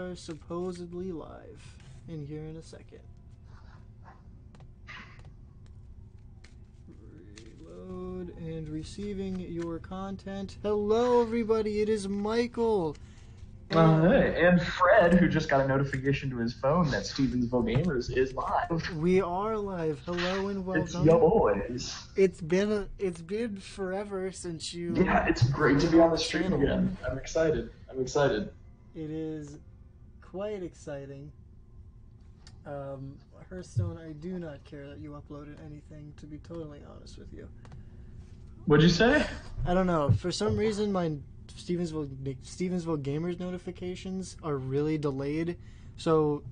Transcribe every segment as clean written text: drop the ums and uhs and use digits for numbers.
are supposedly live in here in a second. Reload and receiving your content. Hello, everybody. It is Michael. Hey, and Fred, who just got a notification to his phone that StevensvilleGamers is live. We are live. Hello and welcome. It's your boys. It's been forever since you. Yeah, it's great to be on the stream again. I'm excited. It is quite exciting. Hearthstone, I do not care that you uploaded anything, to be totally honest with you. What'd you say? I don't know. For some reason, my StevensvilleGamers notifications are really delayed. So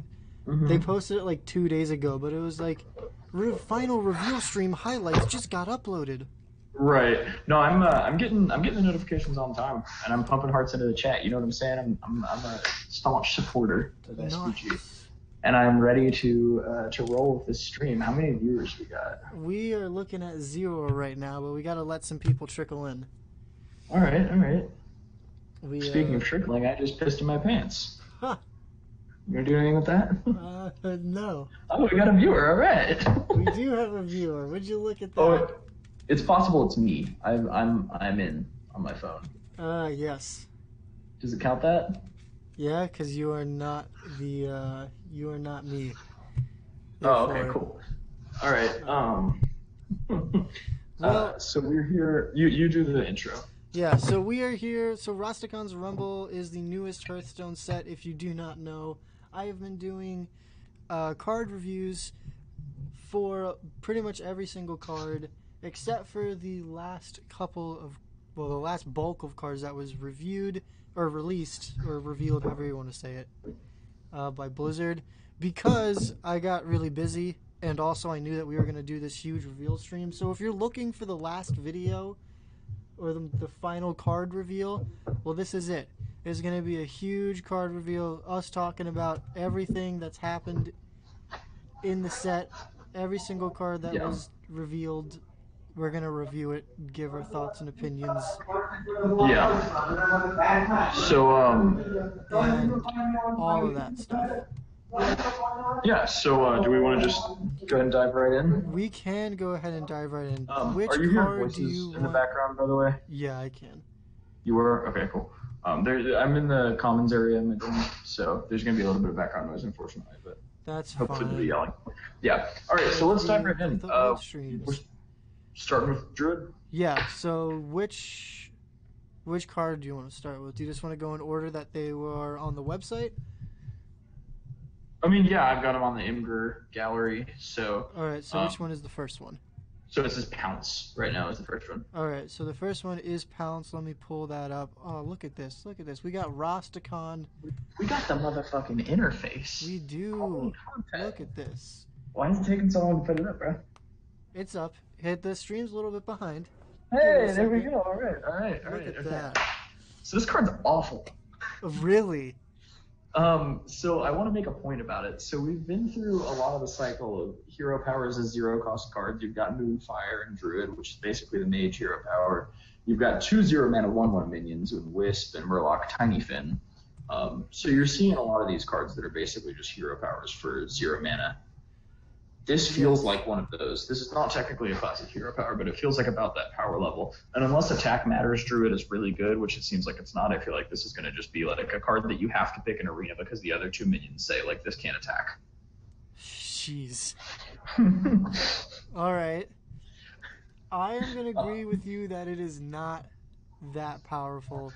they posted it like 2 days ago, but it was like final reveal stream highlights just got uploaded. Right. No, I'm getting the notifications on time, and I'm pumping hearts into the chat. You know what I'm saying? I'm a staunch supporter of SVG. And I'm ready to roll with this stream. How many viewers we got? We are looking at 0 right now, but we got to let some people trickle in. All right. Speaking of trickling, I just pissed in my pants. Huh. You gonna do anything with that? No. Oh, we got a viewer. All right. We do have a viewer. Would you look at that? Oh, it's possible it's me. I'm in on my phone. Yes. Does it count that? Yeah, because you are not you are not me. Therefore, okay, cool. All right. Well, so we're here. You do the intro. Yeah, so we are here. So RASTAKHAN'S Rumble is the newest Hearthstone set. If you do not know, I have been doing card reviews for pretty much every single card, except for the last the last bulk of cards that was reviewed or released or revealed, however you want to say it, by Blizzard, because I got really busy, and also I knew that we were going to do this huge reveal stream. So if you're looking for the last video or the final card reveal, well, this is it. There's going to be a huge card reveal, us talking about everything that's happened in the set, every single card that was revealed. We're going to review it, give our thoughts and opinions. Yeah. So, and all of that stuff. Yeah, so do we want to just go ahead and dive right in? We can go ahead and dive right in. Which are you hearing card voices do you in the background, by the way? Yeah, I can. You were? Okay, cool. I'm in the commons area, so there's going to be a little bit of background noise, unfortunately, but that's hopefully fine. they'll be yelling. Yeah. All right, so let's dive right in. We're starting with Druid? Yeah, so which card do you want to start with? Do you just want to go in order that they were on the website? I mean, yeah, I've got them on the Imgur gallery, so... All right, so which one is the first one? So this is Pounce right now is the first one. All right, so the first one is Pounce. Let me pull that up. Oh, look at this. Look at this. We got RASTAKHAN. We got the motherfucking interface. We do. Look at this. Why is it taking so long to put it up, bro? It's up. The stream's a little bit behind. Hey, there we go. All right. Look at that. So this card's awful. Really? So I want to make a point about it. So we've been through a lot of the cycle of hero powers as zero-cost cards. You've got Moonfire and Druid, which is basically the mage hero power. You've got 2 0-mana 1/1 minions with Wisp and Murloc Tinyfin. So you're seeing a lot of these cards that are basically just hero powers for 0 mana. This feels like one of those. This is not technically a classic hero power, but it feels like about that power level. And unless attack matters, Druid is really good, which it seems like it's not. I feel like this is going to just be like a card that you have to pick in Arena because the other 2 minions say, like, this can't attack. Jeez. All right. I am going to agree with you that it is not that powerful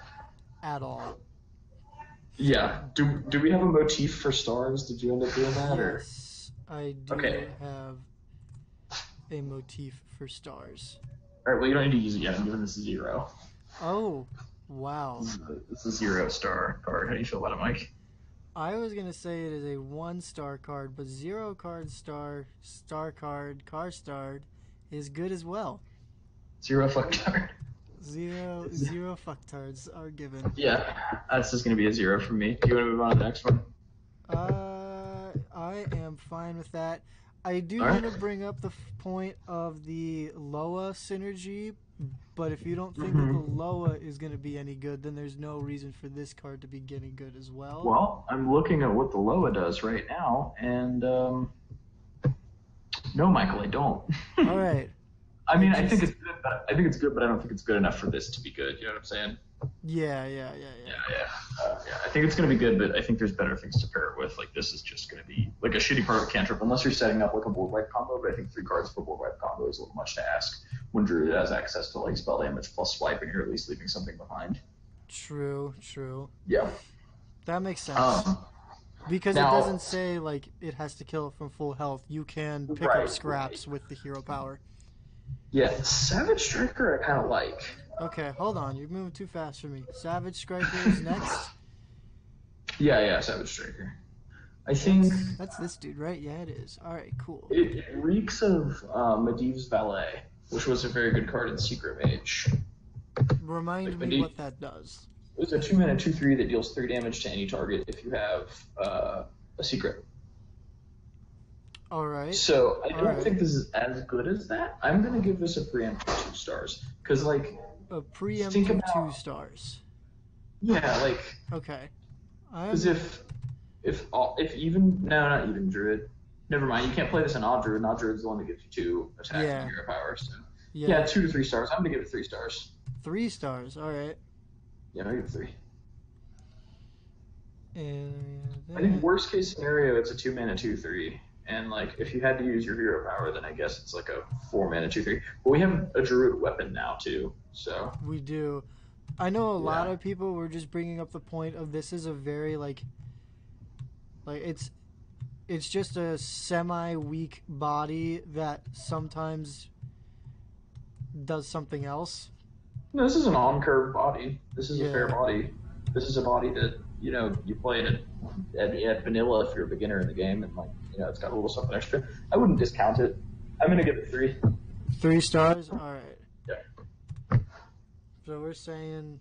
at all. Yeah. Do we have a motif for stars? Did you end up doing that? Yes. I do have a motif for stars. All right, well, you don't need to use it yet. I'm giving this a 0. Oh, wow. It's a 0-star card. How do you feel about it, Mike? I was going to say it is a 1-star card, but 0 card star card, car starred is good as well. 0 fucktard. Zero fucktards are given. Yeah, that's just going to be a 0 from me. Do you want to move on to the next one? I am fine with that. I do want to bring up the point of the Loa synergy But if you don't think that the Loa is going to be any good, then there's no reason for this card to be getting good as well. Well, I'm looking at what the Loa does right now, and no, Michael, I don't. All right. I mean, I think it's good, but I don't think it's good enough for this to be good. You know what I'm saying? Yeah. Yeah. I think it's going to be good, but I think there's better things to pair it with. Like, this is just going to be like a shitty card with cantrip, unless you're setting up like a board wipe combo. But I think 3 cards for board wipe combo is a little much to ask when Druid has access to like spell damage plus swipe, and you're at least leaving something behind. True. Yeah. That makes sense. Because it doesn't say like it has to kill it from full health. You can pick up scraps with the hero power. Yeah, Savage Striker I kind of like. Okay, hold on. You're moving too fast for me. Savage Striker is next? Yeah, Savage Striker. I think... That's this dude, right? Yeah, it is. Alright, cool. It reeks of Medivh's Valet, which was a very good card in Secret Mage. Remind me what that does. It was a 2-mana 2/3 that deals 3 damage to any target if you have a secret. Alright. So, I don't think this is as good as that. I'm going to give this a preempt 2 stars. Because, like... A preemptive 2 stars. Yeah, like... Okay. Because if even... No, not even Druid. Never mind, you can't play this in Odd Druid. Odd Druid's the one that gives you 2 attacks and hero power. So. Yeah, 2 to 3 stars. I'm going to give it 3 stars. 3 stars, alright. Yeah, I'll give it 3. And then... I think worst case scenario, it's a 2-mana 2/3. And, like, if you had to use your hero power, then I guess it's like a 4-mana 2/3. But we have a Druid weapon now, too, so... We do. I know a lot of people were just bringing up the point of this is a very, like it's just a semi-weak body that sometimes does something else. No, this is an on-curve body. This is a fair body. This is a body that, you know, you play it at vanilla if you're a beginner in the game, and, like, you know, it's got a little something extra. I wouldn't discount it. I'm going to give it 3. 3 stars? Alright. Yeah. So we're saying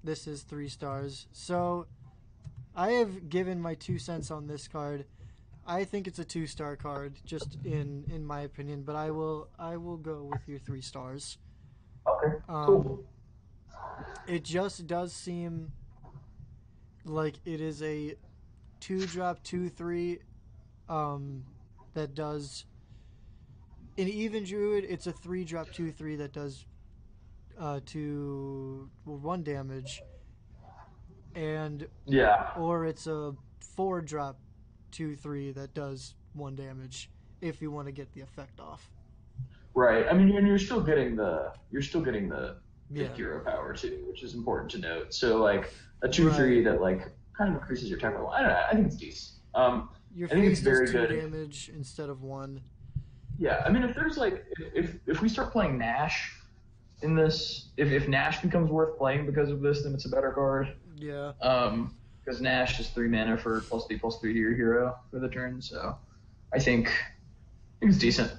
this is 3 stars. So I have given my 2 cents on this card. I think it's a 2-star card, just in my opinion, but I will go with your 3 stars. Okay, cool. It just does seem like it is a 2-drop 2/3 that does... In Even Druid, it's a 3-drop 2/3 that does 1 damage, and or it's a 4-drop 2/3 that does 1 damage if you want to get the effect off. Right. I mean, you're still getting the hero power too, which is important to note. So like a 2/3 that like kind of increases your attack level. I don't know. I think it's decent. I think it's very good. 2 damage instead of 1. Yeah. I mean, if there's like if we start playing Nash in this, if Nash becomes worth playing because of this, then it's a better card. Yeah. Because Nash is 3 mana for +3/+3 to your hero for the turn, so I think it's decent.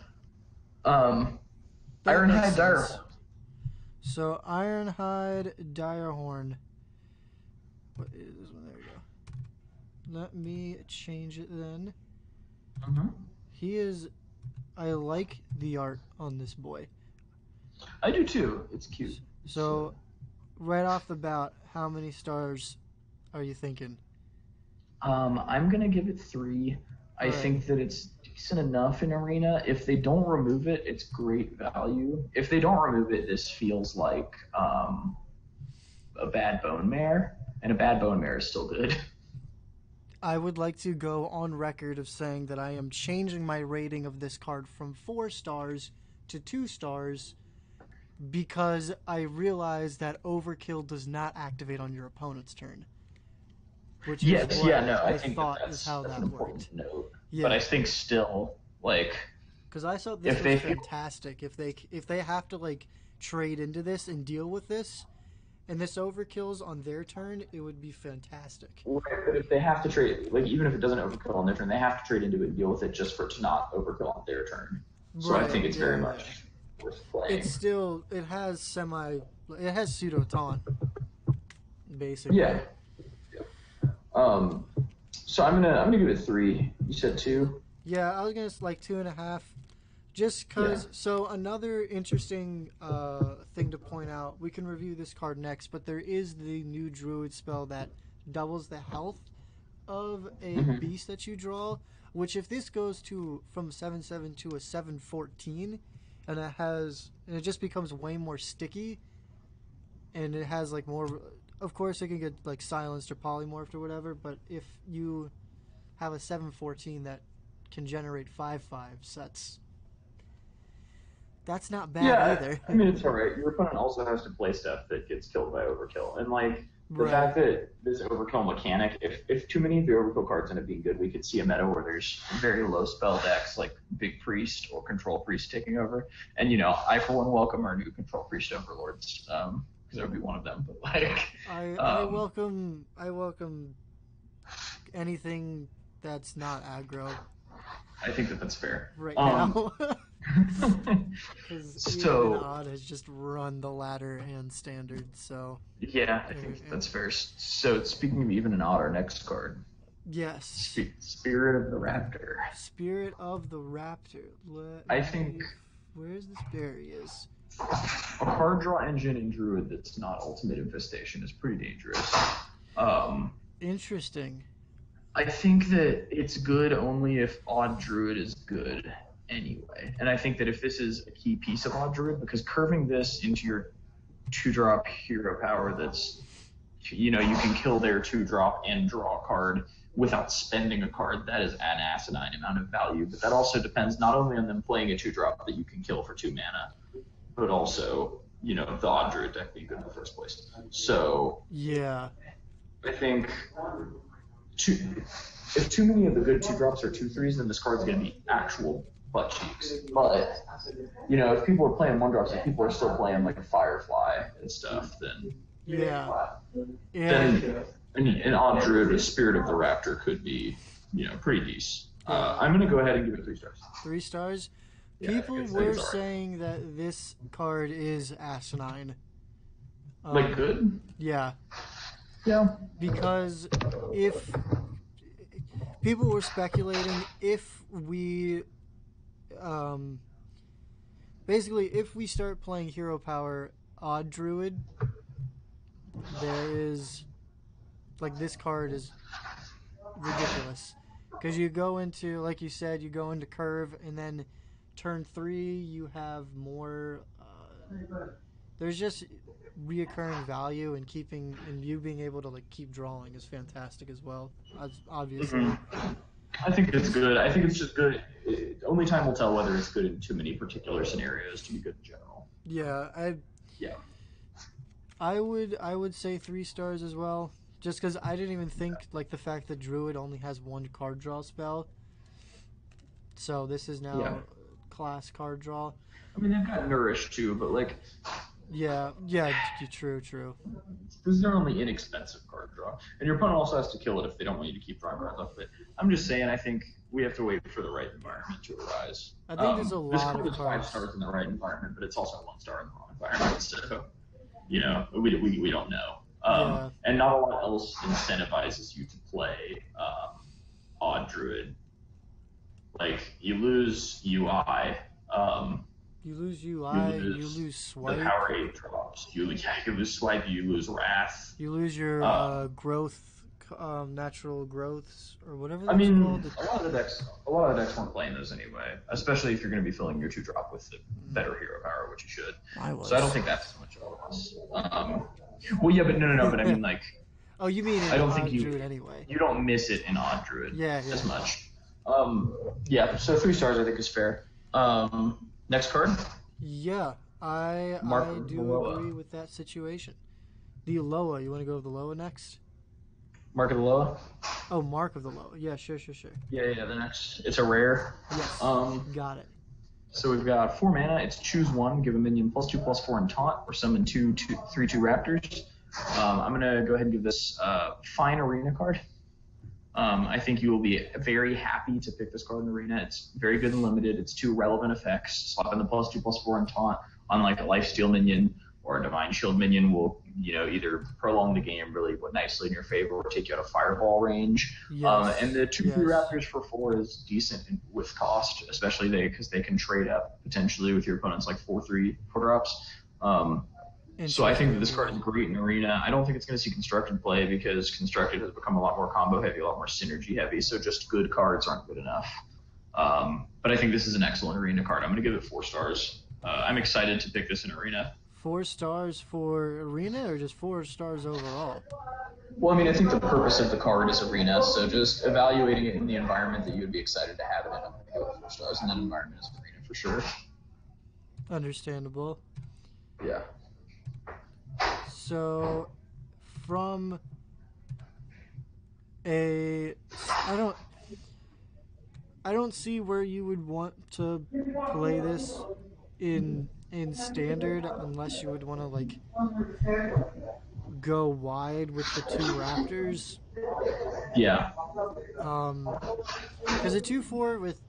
Ironhide Direhorn. So Ironhide Direhorn. What is this one? There we go. Let me change it then. He is... I like the art on this boy. I do too. It's cute. So, right off the bat, how many stars are you thinking? I'm gonna give it 3. I think that it's decent enough in Arena. If they don't remove it, it's great value. If they don't remove it, this feels like a bad Bone Mare, and a bad Bone Mare is still good. I would like to go on record of saying that I am changing my rating of this card from 4 stars to 2 stars because I realize that Overkill does not activate on your opponent's turn. Which is what I thought is how that worked. Yeah. But I think still, like... Because I thought this was fantastic. If they have to, like, trade into this and deal with this, and this overkills on their turn, it would be fantastic. Right, but if they have to trade, like, even if it doesn't overkill on their turn, they have to trade into it and deal with it just for it to not overkill on their turn. So I think it's very much worth playing. It's still, it has pseudo taunt, basically. Yeah. So I'm gonna give it 3. You said 2? Yeah, I was gonna like 2.5. Just because, so another interesting thing to point out, we can review this card next, but there is the new Druid spell that doubles the health of a beast that you draw, which if this goes to from 7/7 to a 7/14, and it just becomes way more sticky, and it has like more, of course it can get like silenced or polymorphed or whatever, but if you have a 7/14 that can generate 5/5s, that's not bad either. I mean, it's alright. Your opponent also has to play stuff that gets killed by overkill. And, like, the fact that this overkill mechanic, if too many of the overkill cards end up being good, we could see a meta where there's very low spell decks, like Big Priest or Control Priest taking over. And, you know, I, for one, welcome our new Control Priest overlords, because I would be one of them. But, like... I welcome anything that's not aggro. I think that's fair. Right now. Because even Odd has just run the ladder and standard, so... Yeah, I think that's fair. So, speaking of even and odd, our next card. Yes. Spirit of the Raptor. Spirit of the Raptor. Where's the spirit? He is. A card draw engine in Druid that's not Ultimate Infestation is pretty dangerous. Interesting. I think that it's good only if Odd Druid is good anyway. And I think that if this is a key piece of Odd Druid, because curving this into your 2-drop hero power that's, you know, you can kill their 2-drop and draw a card without spending a card, that is an asinine amount of value. But that also depends not only on them playing a 2-drop that you can kill for 2 mana, but also, you know, the Odd Druid deck being good in the first place. So, yeah, I think... if too many of the good 2-drops are 2/3s, then this card's going to be actual butt cheeks. But, you know, if people are playing 1-drops and people are still playing like a Firefly and stuff, then then an Odd Druid with Spirit of the Raptor could be, you know, pretty decent. I'm going to go ahead and give it 3 stars. 3 stars? Yeah, people were saying that this card is asinine. Like good? Yeah. Yeah. Because if people were speculating if we basically if we start playing hero power Odd Druid, there is like this card is ridiculous because you go into, like you said, you go into curve and then turn 3 you have more there's just reoccurring value, and you being able to like keep drawing is fantastic as well. Obviously, I think it's good. I think it's just good. Only time will tell whether it's good in too many particular scenarios to be good in general. Yeah, I would say 3 stars as well, just because I didn't even think like the fact that Druid only has 1 card draw spell. So this is now class card draw. I mean, they've got Nourish too, but like. Yeah, true. This is their only inexpensive card draw. And your opponent also has to kill it if they don't want you to keep drawing cards off of it. I'm just saying, I think we have to wait for the right environment to arise. I think there's a lot of cards. This card is 5 stars in the right environment, but it's also 1 star in the wrong environment. So, you know, we don't know. And not a lot else incentivizes you to play Odd Druid. Like, you lose UI. You lose UI, you lose Swipe. The power 8 drops. You lose Swipe, you lose Wrath. You lose your growth, natural growths, or whatever that's called. A lot of the decks weren't playing those anyway, especially if you're going to be filling your 2-drop with the better hero power, which you should. So I don't think that's as much of a loss. Well, yeah, but no, but I mean, like... Oh, you mean in Odd Druid anyway. You don't miss it in Odd Druid as much. So 3 stars I think is fair. Next card? Yeah, I do agree with that situation. The Loa, you want to go with the Loa next? Mark of the Loa? Oh, Mark of the Loa. Yeah, sure. Yeah, the next. It's a rare. Yes, got it. So we've got 4 mana. It's choose 1, give a minion +2/+4 and taunt, or summon 3/2 raptors. I'm going to go ahead and give this fine arena card. I think you will be very happy to pick this card in Arena. It's very good and limited. It's 2 relevant effects. Swap in the +2/+4 and taunt on like a lifesteal minion or a Divine Shield minion will, either prolong the game really nicely in your favor or take you out of fireball range. Yes. And the 2/3 Raptors for 4 is decent with cost, especially because they can trade up potentially with your opponent's like 4/3 4-drops. So I think that this card is great in Arena. I don't think it's going to see Constructed play because Constructed has become a lot more combo heavy, a lot more synergy heavy, so just good cards aren't good enough. But I think this is an excellent Arena card. I'm going to give it 4 stars. I'm excited to pick this in Arena. 4 stars for Arena or just 4 stars overall? Well, I mean, I think the purpose of the card is Arena, so just evaluating it in the environment that you would be excited to have it in, I'm going to go with 4 stars, and that environment is Arena for sure. Understandable. Yeah. So, from I don't see where you would want to play this in standard unless you would want to like go wide with the 2 Raptors. Yeah. Because a 2/4 with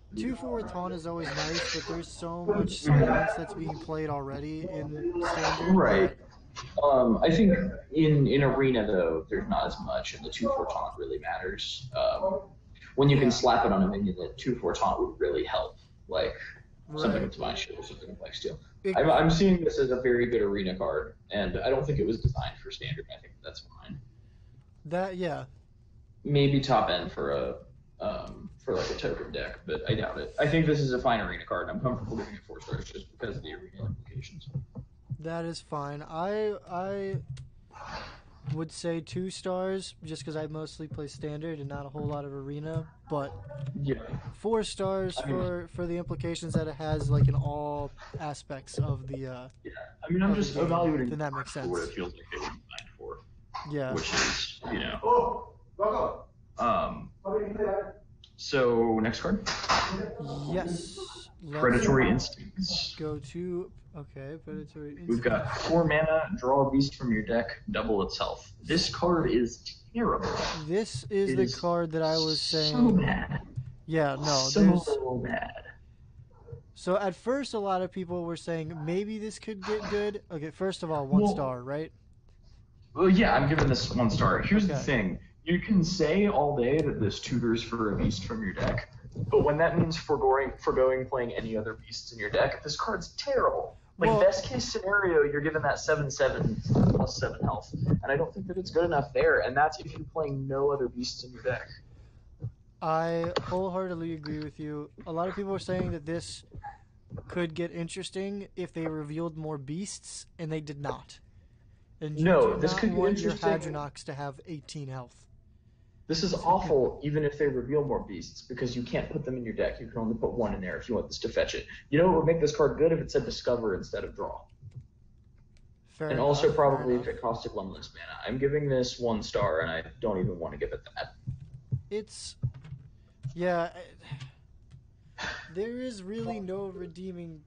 Taunt is always nice, but there's so much silence that's being played already in standard. Right. I think in Arena though, there's not as much, and the 2/4 taunt really matters. When you can slap it on a minion, the 2/4 taunt would really help, like something with Divine Shield or something with Lifesteal. I'm seeing this as a very good Arena card, and I don't think it was designed for standard. I think that's fine. Maybe top end for like a token deck, but I doubt it. I think this is a fine Arena card. I'm comfortable giving it 4 stars just because of the Arena implications. That is fine. I would say 2 stars just because I mostly play standard and not a whole lot of Arena, but 4 stars for the implications that it has like in all aspects of the I'm just evaluating then that makes sense. What it feels like they were designed for. Yeah. Which is, So next card? Yes. Predatory Instincts. Go to Predatory Instincts. We've got 4 mana, draw a beast from your deck, double its health. This card is terrible. This is the card that I was saying. So bad. Yeah, no. So bad. So at first, a lot of people were saying maybe this could get good. Okay, first of all, 1 star, right? Well, yeah, I'm giving this 1 star. Here's the thing. You can say all day that this tutors for a beast from your deck, but when that means foregoing playing any other beasts in your deck, this card's terrible. Like, best case scenario, you're given that 7/7 plus 7 health, and I don't think that it's good enough there, and that's if you're playing no other beasts in your deck. I wholeheartedly agree with you. A lot of people are saying that this could get interesting if they revealed more beasts, and they did not. And this could get interesting. Your Hadronox to have 18 health. This is awful even if they reveal more beasts, because you can't put them in your deck. You can only put 1 in there if you want this to fetch it. You know what would make this card good? If it said Discover instead of Draw. And also probably if it costed 1 less mana. I'm giving this 1 star, and I don't even want to give it that. There is really no redeeming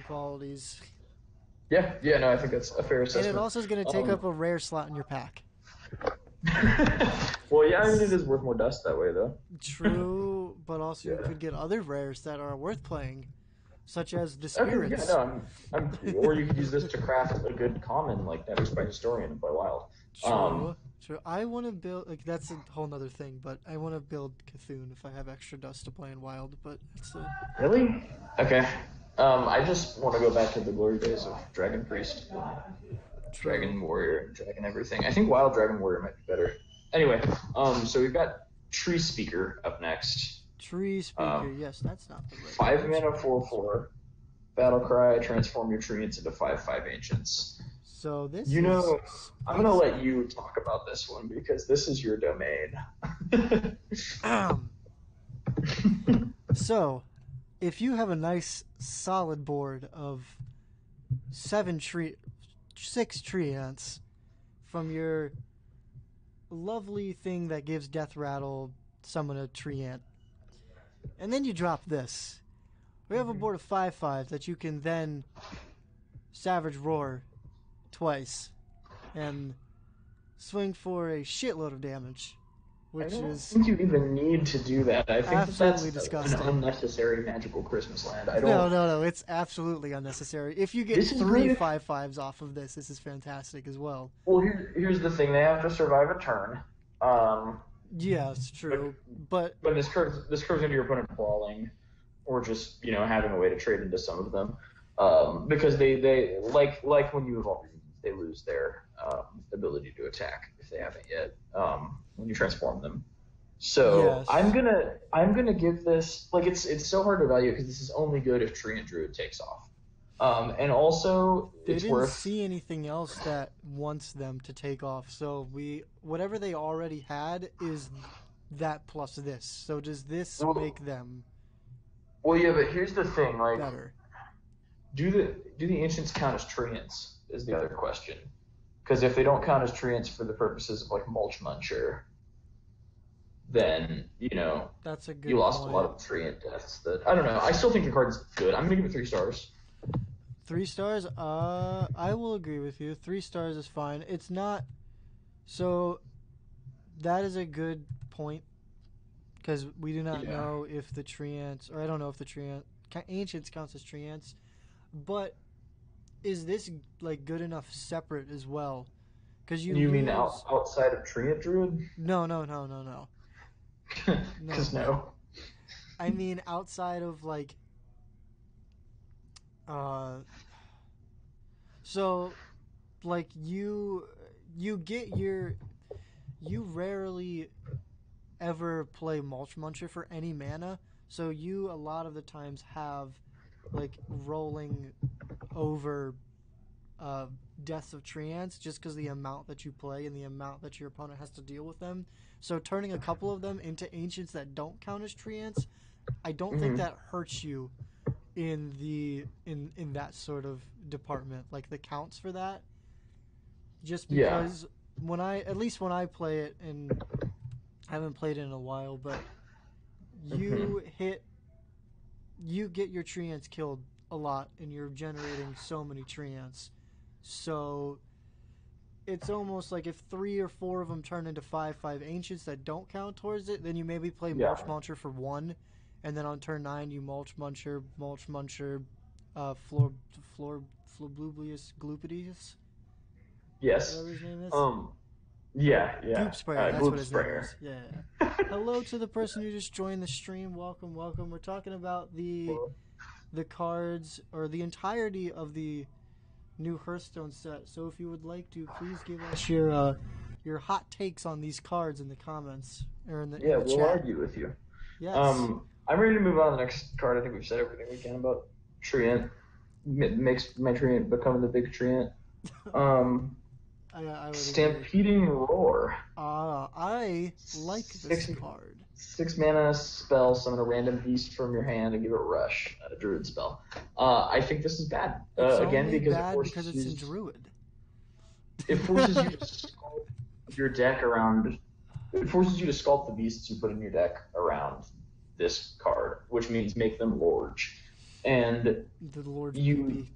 qualities. Yeah, no, I think that's a fair assessment. And it also is going to take up a rare slot in your pack. Well, yeah, I mean, it is worth more dust that way, though. True, but also you could get other rares that are worth playing, such as the spirits. Or you could use this to craft a good common, like Nevers by Historian and play Wild. True. I want to build, like, that's a whole nother thing, but I want to build Cthulhu if I have extra dust to play in Wild, but it's Really? Okay. I just want to go back to the glory days of Dragon Priest, Dragon Warrior, and Dragon everything. I think Wild Dragon Warrior might be better. Anyway, so we've got Tree Speaker up next. Tree Speaker, yes, that's not the right 5 mana 4/4. Battle Cry, transform your treants into 5/5 ancients. So this I'm going to let you talk about this one because this is your domain. So, if you have a nice solid board of 6 treants from your lovely thing that gives Death Rattle, summon a treant, and then you drop this, we have a board of 5/5 that you can then Savage Roar twice and swing for a shitload of damage. I which don't is think you even need to do that. I think absolutely that's disgusting. an unnecessary magical Christmas land. I No, don't. no, no. It's absolutely unnecessary. If you get This is three good. 5/5s off of this is fantastic as well. Well, here's the thing: they have to survive a turn. Um, Yeah, it's but true. But but this curves into your opponent brawling, or just having a way to trade into some of them, because they like when you evolve, they lose their ability to attack if they haven't yet, when you transform them. So I'm yes, gonna give this, like, it's so hard to evaluate because this is only good if Tree and Druid takes off, and also they it's didn't worth. see anything else that wants them to take off. So whatever they already had is that plus this. So does this make Well, them well, yeah, but here's the thing, like, better? do the ancients count as treants is the other question. Because if they don't count as treants for the purposes of like mulch muncher, then That's a you good lost a lot point. of treant deaths. That I don't know. I still think the card's good. I'm gonna give it 3 stars. 3 stars? I will agree with you. 3 stars is fine. It's not so. That is a good point because we do not Yeah. know if the treants, or I don't know if the treant ancients counts as treants, but is this like good enough separate as well? Because you You mean lose. outside of treant druid? No, no, no, no, no, Because no. no. I mean outside of like, uh, so like you get your you rarely ever play Mulch Muncher for any mana, so you a lot of the times have like rolling over uh, deaths of treants just because the amount that you play and the amount that your opponent has to deal with them. So turning a couple of them into ancients that don't count as treants, I don't think Hmm. that hurts you in that sort of department, like the counts for that. Just Yeah. because when I at least when I play it, and I haven't played it in a while, but Hmm. you hit you get your treants killed a lot and you're generating so many treants. So it's almost like if 3 or 4 of them turn into 5/5 ancients that don't count towards it, then you maybe play Yeah. Mulch Muncher for one, and then on turn 9 you Mulch Muncher, Floor Floor Floblublius Glupidus, Yes. whatever his name is. Um. Yeah. Yeah. Goop Sprayer, that's what Gloop his name sprayer. is. Yeah. Hello to the person who just joined the stream. Welcome, welcome. We're talking about the cards or the entirety of the new Hearthstone set. So if you would like to, please give us your hot takes on these cards in the comments or in Yeah, the we'll chat. argue with you. Yes, I'm ready to move on to the next card. I think we've said everything we can about treant. Makes my treant become the big treant. Um, I would agree. Stampeding Roar. I like this Six card. 6 mana spell. Summon a random beast from your hand and give it rush. A druid spell. I think this is bad. It's Again, only because bad because it's in Druid. it forces you to sculpt your deck around. It forces you to sculpt the beasts you put in your deck around this card, which means make them large. And The Lord's you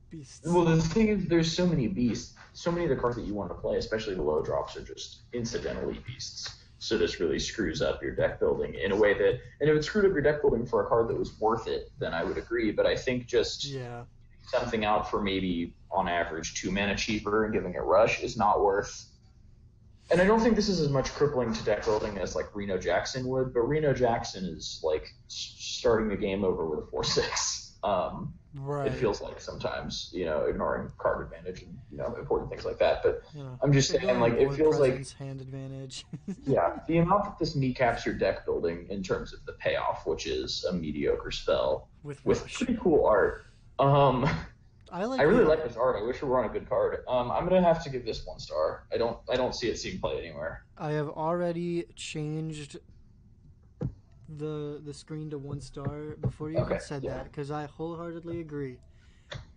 beasts. well, the thing is, there's so many beasts. So many of the cards that you want to play, especially the low drops, are just incidentally beasts. So this really screws up your deck building in a way that, and if it screwed up your deck building for a card that was worth it, then I would agree. But I think just Yeah. something out for maybe on average 2 mana cheaper and giving it rush is not worth. And I don't think this is as much crippling to deck building as like Reno Jackson would, but Reno Jackson is like starting the game over with a 4/6. It Right. feels like sometimes, ignoring card advantage and important things like that. But Yeah. I'm just saying, Ignoring like, it board feels like, presence, hand advantage. yeah, the amount that this kneecaps your deck building in terms of the payoff, which is a mediocre spell With with rush. pretty cool art. Um, I I like really the like art. this art. I wish it were on a good card. I'm gonna have to give this 1 star. I don't see it seeing play anywhere. I have already changed the screen to 1 star before you even Okay, said yeah. that because I wholeheartedly agree.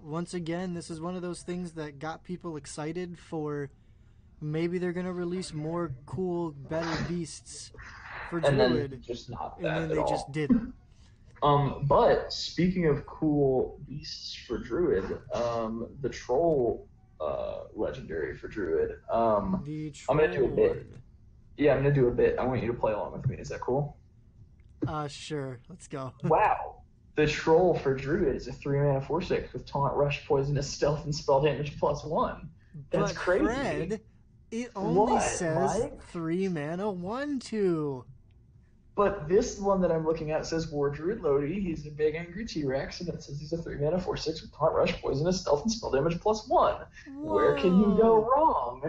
Once again, this is one of those things that got people excited for maybe they're gonna release more cool, better beasts for And then Druid, just not and that then at they just all. didn't. But speaking of cool beasts for Druid, the Troll legendary for Druid. The I'm gonna do Troll a bit. one. Yeah, I'm gonna do a bit. I want you to play along with me. Is that cool? Sure. Let's go. Wow. The troll for Druid is a 3-mana 4/6 with Taunt, Rush, Poisonous, Stealth, and Spell Damage +1. That's But crazy. Fred, it only What, says Mike? 3 mana 1/2. But this one that I'm looking at says War Druid Lodi. He's a big angry T-Rex, and it says he's a 3-mana 4/6 with Taunt, Rush, Poisonous, Stealth, and Spell Damage +1. Where can you go Whoa.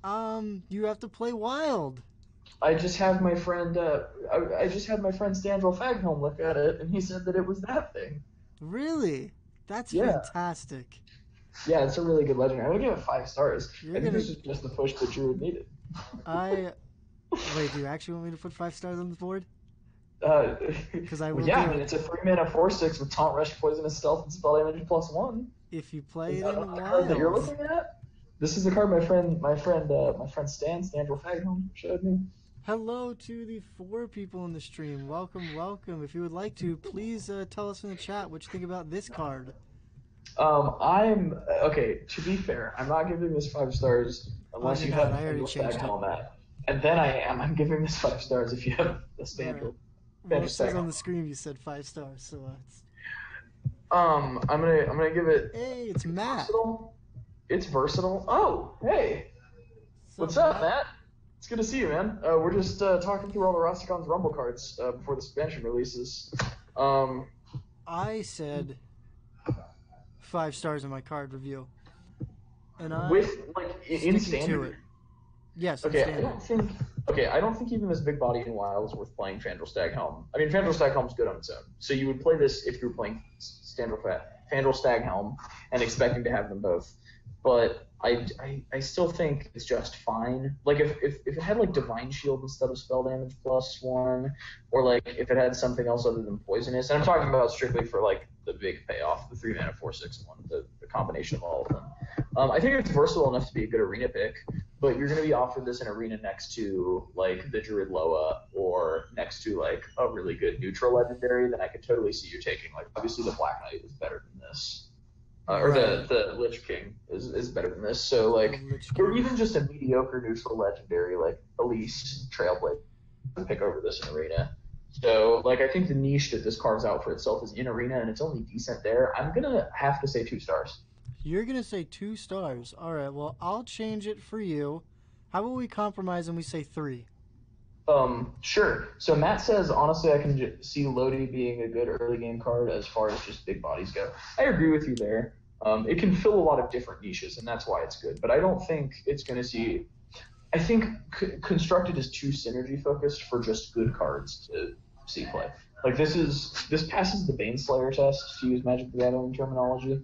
wrong? You have to play wild. I just have my friend. I just had my friend StevensvilleGamers look at it, and he said that it was that thing. Really? That's Yeah, fantastic. yeah, it's a really good legend. I'm gonna give it 5 stars. You're I think gonna. this is just the push that Druid needed. I Wait. Do you actually want me to put 5 stars on the board? Uh, Because I will yeah, do I mean it it's a 3-mana 4/6 with Taunt, Rush, Poisonous, Stealth, and Spell Damage +1. if you play Is it that in not the card that you're wild. looking at? This is the card my friend Stanfield Fagham showed me. Hello to the 4 people in the stream. Welcome, welcome. If you would like to, please tell us in the chat what you think about this card. I'm okay. To be fair, I'm not giving this 5 stars Oh, unless you're you not. have I a already single changed stag it. helmet, and then I am. I'm giving this 5 stars if you have a Alright. Stanfield. Well, it Stag says on the helmet. screen you said 5 stars, so it's... I'm gonna give it. Hey, it's It's Matt. versatile. It's versatile. Oh, hey, What's what's up, up, Matt? It's good to see you, man. We're just talking through all the RASTAKHAN'S Rumble cards before the expansion releases. I said 5 stars in my card review, and I'm With like in sticking to standard. it. Yes, in Okay, standard. I don't think even this big body in WoW is worth playing Fandral Staghelm. I mean, Fandral Staghelm's good on its own. So you would play this if you were playing Fandral Staghelm and expecting to have them both. But I still think it's just fine. Like if it had like Divine Shield instead of Spell Damage +1, or like if it had something else other than Poisonous, and I'm talking about strictly for like the big payoff, the 3-mana 4/6 one, the combination of all of them. I think it's versatile enough to be a good arena pick, but you're going to be offered this in arena next to like the Druid Loa or next to like a really good neutral legendary. Then I could totally see you taking like obviously the Black Knight is better than this. Or Right. the Lich King is better than this. So like, Lich or King. even just a mediocre neutral legendary like Elise Trailblazer and pick over this in arena. So like, I think the niche that this carves out for itself is in arena, and it's only decent there. I'm gonna have to say 2 stars. You're gonna say 2 stars. All right. Well, I'll change it for you. How about we compromise and we say 3? Sure. So Matt says, honestly, I can see Lodi being a good early game card as far as just big bodies go. I agree with you there. It can fill a lot of different niches, and that's why it's good. But I don't think it's going to see. I think constructed is too synergy focused for just good cards to see play. Like this passes the Baneslayer test, to use Magic the Gathering terminology,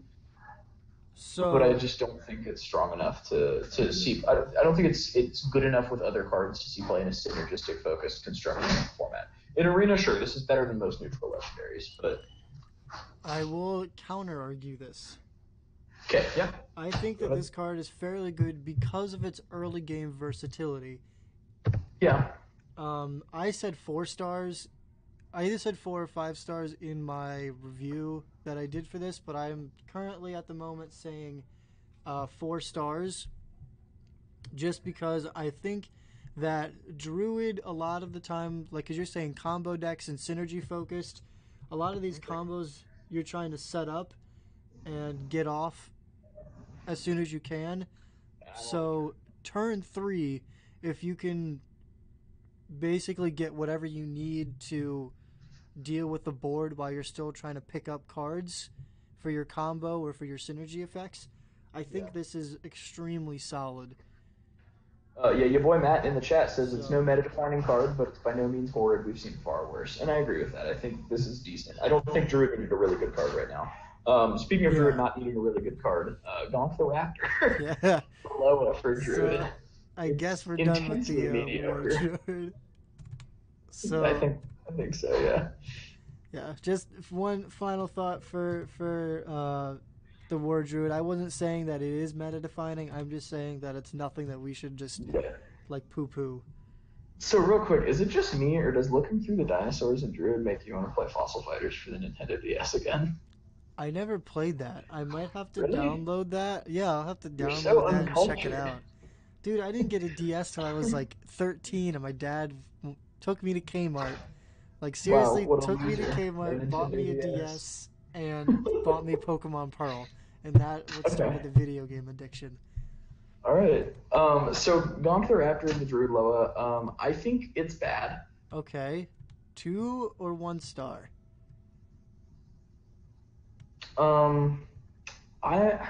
but I So, just don't think it's strong enough to see. I don't think it's good enough with other cards to see play in a synergistic focused constructed format. In arena, sure, this is better than most neutral legendaries, but I will counter argue this. okay, yeah. I think that this card is fairly good because of its early game versatility. Yeah. I said 4 stars. I either said 4 or 5 stars in my review that I did for this, but I'm currently at the moment saying 4 stars just because I think that Druid a lot of the time, like as you're saying, combo decks and synergy focused, a lot of these combos you're trying to set up and get off as soon as you can. So turn 3, if you can basically get whatever you need to deal with the board while you're still trying to pick up cards for your combo or for your synergy effects, I think this is extremely solid. Yeah, your boy Matt in the chat says it's So, no meta-defining card, but it's by no means horrid. We've seen far worse, and I agree with that. I think this is decent. I don't think Druid needed a really good card right now. Speaking of Druid yeah. not needing a really good card, Gonk the Raptor, Yeah. Loa for Druid. So, I guess we're done with Intensely the War mediocre. Druid. I So, think so. Yeah. yeah, just one final thought for the War Druid. I wasn't saying that it is meta defining. I'm just saying that it's nothing that we should just Yeah. like poo poo. So real quick, is it just me, or does looking through the dinosaurs in Druid make you want to play Fossil Fighters for the Nintendo DS again? I never played that. I might have to Really? download that. Yeah, I'll have to You're so download that and check it uncultured. out. Dude, I didn't get a DS till I was like 13, and my dad took me to Kmart. Like, Wow, seriously, what a took me to loser. A Kmart, bought Nintendo me a DS. DS, and bought me Pokemon Pearl. And that what started Okay. the video game addiction. All right. So gone to the Raptor and the Druid Loa. I think it's bad. Okay. 2 or 1 star? Um, I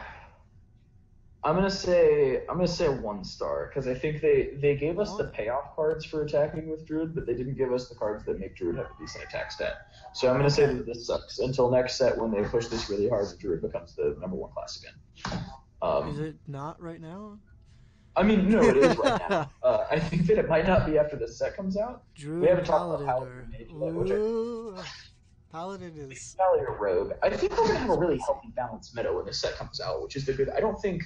I'm gonna say 1 star because I think they gave us the 1. payoff cards for attacking with Druid, but they didn't give us the cards that make Druid have a decent attack stat. So I'm gonna say Okay. that this sucks until next set when they push this really hard and Druid becomes the #1 class again. Is Um, it not right now? I mean, no, it is right now. I think that it might not be after this set comes out. We Druid haven't talked about Paladin Paladin or... Mage yet, which I Ooh. Paladin is... Valley or Rogue. I think we're gonna have a really spicy. healthy, balanced meta when this set comes out, which is the good. I don't think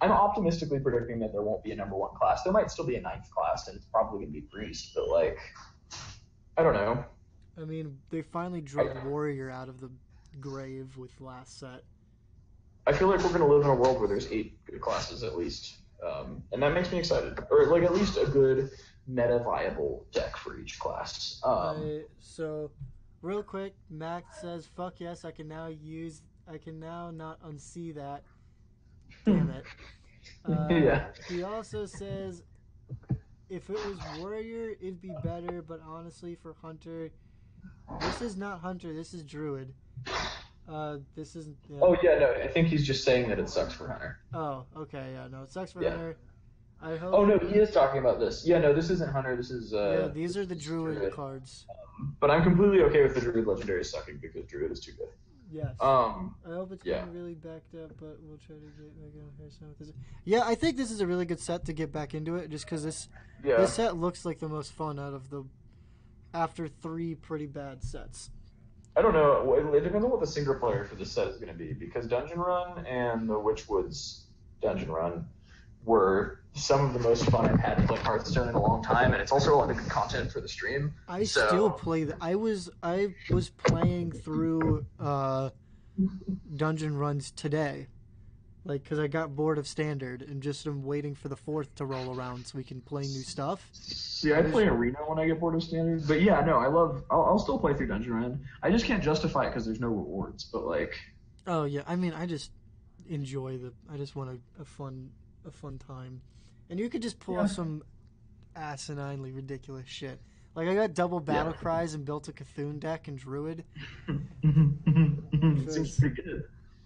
I'm optimistically predicting that there won't be a #1 class. There might still be a 9th class, and it's probably gonna be Priest. But like, I don't know. I mean, they finally I, drug Warrior out of the grave with last set. I feel like we're gonna live in a world where there's 8 good classes at least, and that makes me excited. Or like at least a good meta viable deck for each class. So, real quick, Max says, "Fuck yes, I can now not unsee that." Damn it. Yeah. He also says, if it was Warrior, it'd be better, but honestly, for Hunter, this is not Hunter, this is Druid. This isn't. Yeah. Oh yeah, no. I think he's just saying that it sucks for Hunter. Oh, okay, yeah, no, it sucks for Yeah. Hunter. I hope. Oh no, he is talking about this. Yeah, no, this isn't Hunter. This is Yeah, these are the this is Druid cards. But I'm completely okay with the Druid Legendary sucking because Druid is too good. Yes. Um, I hope it's yeah. kind of really backed up, but we'll try to get back on here some with this. Yeah, I think this is a really good set to get back into it, just because this set looks like the most fun out of the after 3 pretty bad sets. I don't know. It depends on what the single player for this set is going to be because Dungeon Run and the Witchwoods Dungeon Run were some of the most fun I've had playing Hearthstone in a long time, and it's also a lot of good content for the stream. I still play that. I was playing through Dungeon Runs today, like because I got bored of Standard and just am waiting for the 4th to roll around so we can play new stuff. See, I play Arena when I get bored of Standard, but yeah, no, I'll still play through Dungeon Run. I just can't justify it because there's no rewards, but like. Oh yeah, I mean, I just enjoy I just want a fun time, and you could just pull off some asininely ridiculous shit. Like I got double battle cries and built a Cthulhu deck and Druid. Seems pretty good.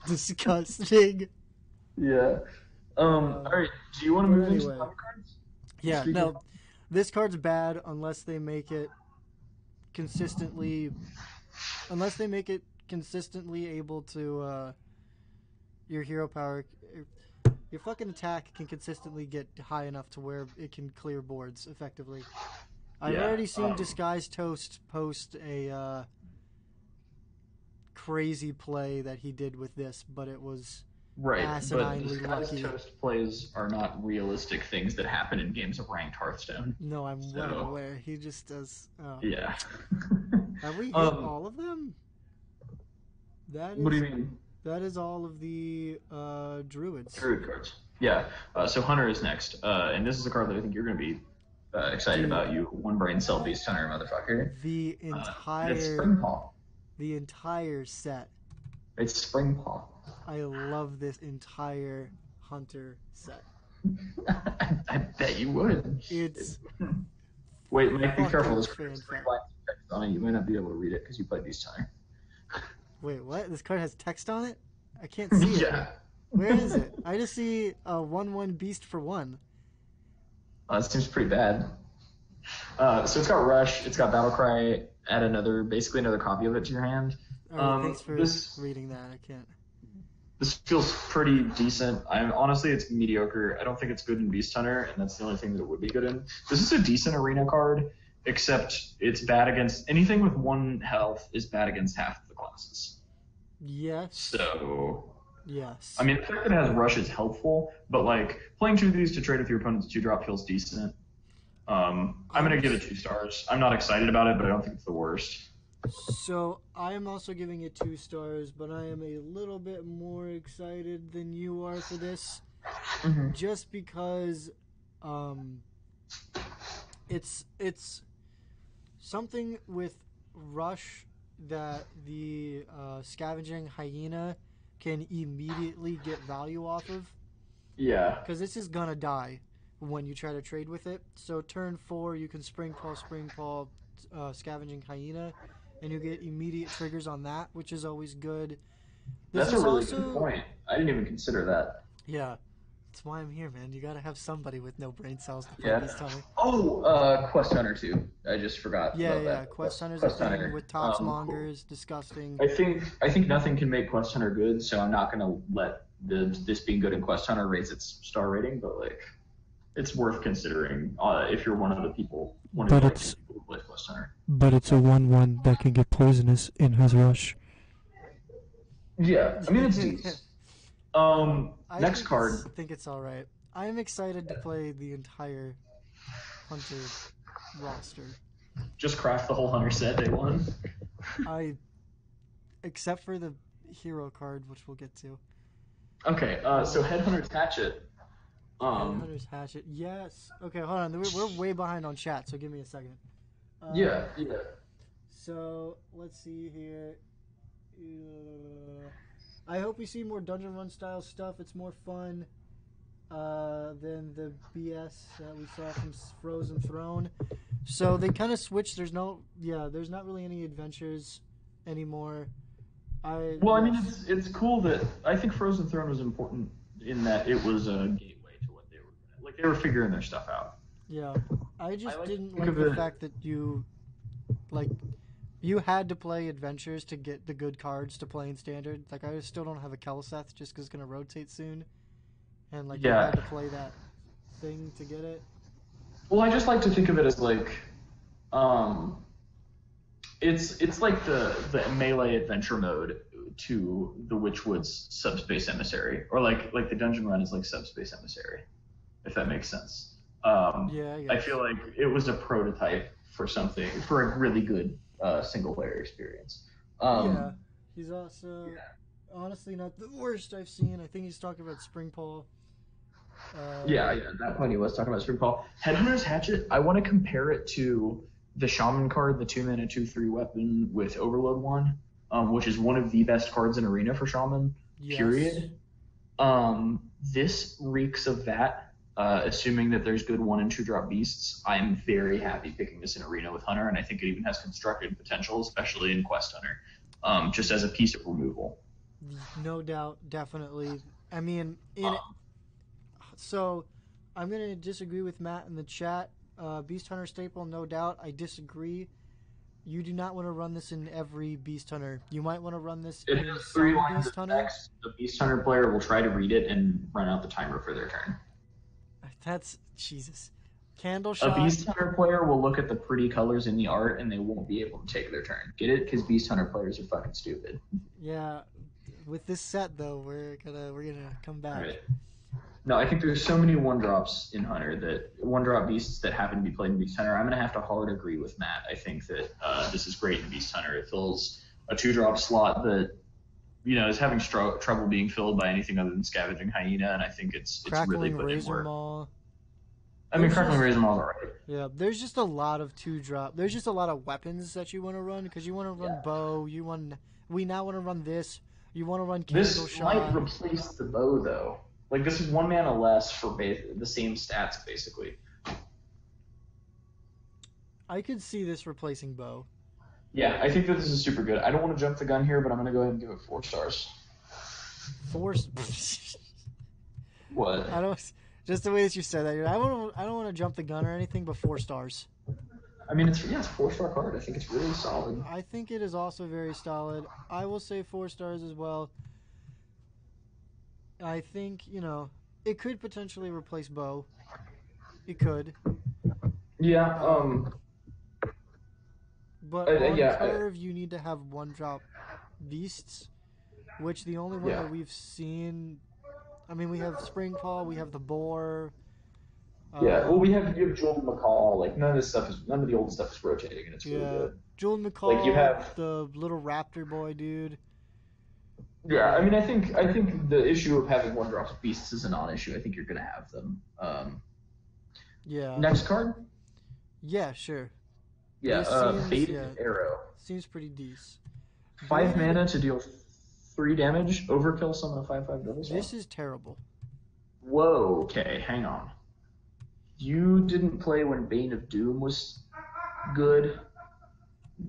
Disgusting. Yeah. All right. Do you want to move into some cards? Yeah. No, this card's bad unless they make it consistently. Unless they make it consistently able to your hero power. Your fucking attack can consistently get high enough to where it can clear boards effectively. I've already seen Disguised Toast post a crazy play that he did with this, but it was asininely but lucky. Toast plays are not realistic things that happen in games of ranked Hearthstone. No, I'm well aware. He just does. Oh. Yeah. Have we hit all of them? What do you mean? That is all of the Druids. Druid cards. Yeah. So Hunter is next, and this is a card that I think you're going to be excited about. You one brain cell beast hunter, motherfucker. The entire. It's Springpaw. The entire set. It's Springpaw. I love this entire Hunter set. I bet you would. It's. Wait, Mike, be careful. This card on it. You might not be able to read it because you played Beast Hunter. Wait, what? This card has text on it? I can't see it. Yeah. Where is it? I just see a 1/1 beast for 1. That seems pretty bad. So it's got Rush, it's got Battlecry, add basically another copy of it to your hand. Thanks for reading that. I can't. This feels pretty decent. Honestly, it's mediocre. I don't think it's good in Beast Hunter, and that's the only thing that it would be good in. This is a decent arena card, except it's bad against anything with 1 health is bad against half of the classes. Yes. So. Yes. I mean, the fact that it has Rush is helpful, but like playing 2 of these to trade with your opponent's 2-drop feels decent. I'm gonna give it 2 stars. I'm not excited about it, but I don't think it's the worst. So I am also giving it 2 stars, but I am a little bit more excited than you are for this, just because It's something with Rush that the scavenging hyena can immediately get value off of. Yeah. Because this is gonna die when you try to trade with it. So turn 4, you can Spring Paw, Scavenging Hyena, and you get immediate triggers on that, which is always good. That's a really good point. I didn't even consider that. Yeah. That's why I'm here, man. You gotta have somebody with no brain cells to play Beast Hunter. Oh, Quest Hunter too. I just forgot about that. Quest Hunter's a thing with Tops Mongers, disgusting. I think nothing can make Quest Hunter good, so I'm not gonna let this being good in Quest Hunter raise its star rating, but like, it's worth considering if you're one of the people who plays Quest Hunter. But it's a 1/1 that can get poisonous and has Rush. Yeah, I mean it's decent. Next card. I think it's all right. I'm excited to play the entire Hunter roster. Just craft the whole Hunter set day one. Except for the hero card, which we'll get to. Okay, so Headhunter's Hatchet. Headhunter's Hatchet, yes. Okay, hold on. We're way behind on chat, so give me a second. Yeah. So let's see here. I hope we see more dungeon run style stuff. It's more fun than the BS that we saw from Frozen Throne. So they kind of switched. There's not really any adventures anymore. I mean, it's cool that I think Frozen Throne was important in that it was a gateway to what they were gonna, like. They were figuring their stuff out. Yeah, I didn't like the fact that you had to play adventures to get the good cards to play in standard. Like, I still don't have a Kel'Seth just because it's gonna rotate soon, and you had to play that thing to get it. Well, I just like to think of it as like, it's like the melee adventure mode to the Witchwood's Subspace Emissary, or like the dungeon run is like Subspace Emissary, if that makes sense. I feel like it was a prototype for a really good single player experience. He's also honestly not the worst I've seen. I think he's talking about Spring Paw. At that point he was talking about Spring Paw. Headhunter's Hatchet, I want to compare it to the Shaman card, the 2-mana 2/3 weapon with Overload 1, which is one of the best cards in Arena for Shaman, period. This reeks of that, assuming that there's good 1- and 2-drop beasts. I'm very happy picking this in Arena with Hunter, and I think it even has constructed potential, especially in Quest Hunter, just as a piece of removal. No doubt, definitely. I mean, so I'm going to disagree with Matt in the chat. Beast Hunter staple, no doubt. I disagree. You do not want to run this in every Beast Hunter. You might want to run this in some Beast Hunter. The Beast Hunter player will try to read it and run out the timer for their turn. That's Jesus. Candle shot. A Beast Hunter player will look at the pretty colors in the art and they won't be able to take their turn. Get it? Because Beast Hunter players are fucking stupid. Yeah. With this set though, we're gonna come back. Right. No, I think there's so many 1-drops in Hunter, that 1-drop beasts that happen to be played in Beast Hunter. I'm going to have to hard agree with Matt. I think that this is great in Beast Hunter. It fills a 2-drop slot that, is having trouble being filled by anything other than Scavenging Hyena, and I think it's really put in work. Maw. I mean, Crackling Razor Maw is alright. Yeah, there's just a lot of 2-drop. There's just a lot of weapons that you want to run, because you want to run bow. We now want to run this. You want to run Candle Shot. This might replace the bow, though. Like, this is 1 mana less for the same stats, basically. I could see this replacing bow. Yeah, I think that this is super good. I don't want to jump the gun here, but I'm going to go ahead and give it 4 stars. 4 What? Just the way that you said that. I don't want to jump the gun or anything, but 4 stars. I mean, it's a 4-star card. I think it's really solid. I think it is also very solid. I will say 4 stars as well. I think, it could potentially replace bow. It could. Yeah, But on curve, you need to have 1-drop beasts, which the only one that we've seen... I mean, we have Spring Paw, we have the Boar. Well, we have Jewel McCall. Like, none of the old stuff is rotating, and it's really good. Jewel McCall, like, you have the little raptor boy dude. Yeah, I mean, I think the issue of having 1-drop beasts is a non-issue. I think you're going to have them. Yeah. Next card? Yeah, sure. Yeah, This seems- Faded yeah. Arrow. Seems pretty decent. 5 mana to deal 3 damage, overkill summon a 5/5 double sword. This is terrible. Whoa, okay, hang on. You didn't play when Bane of Doom was good.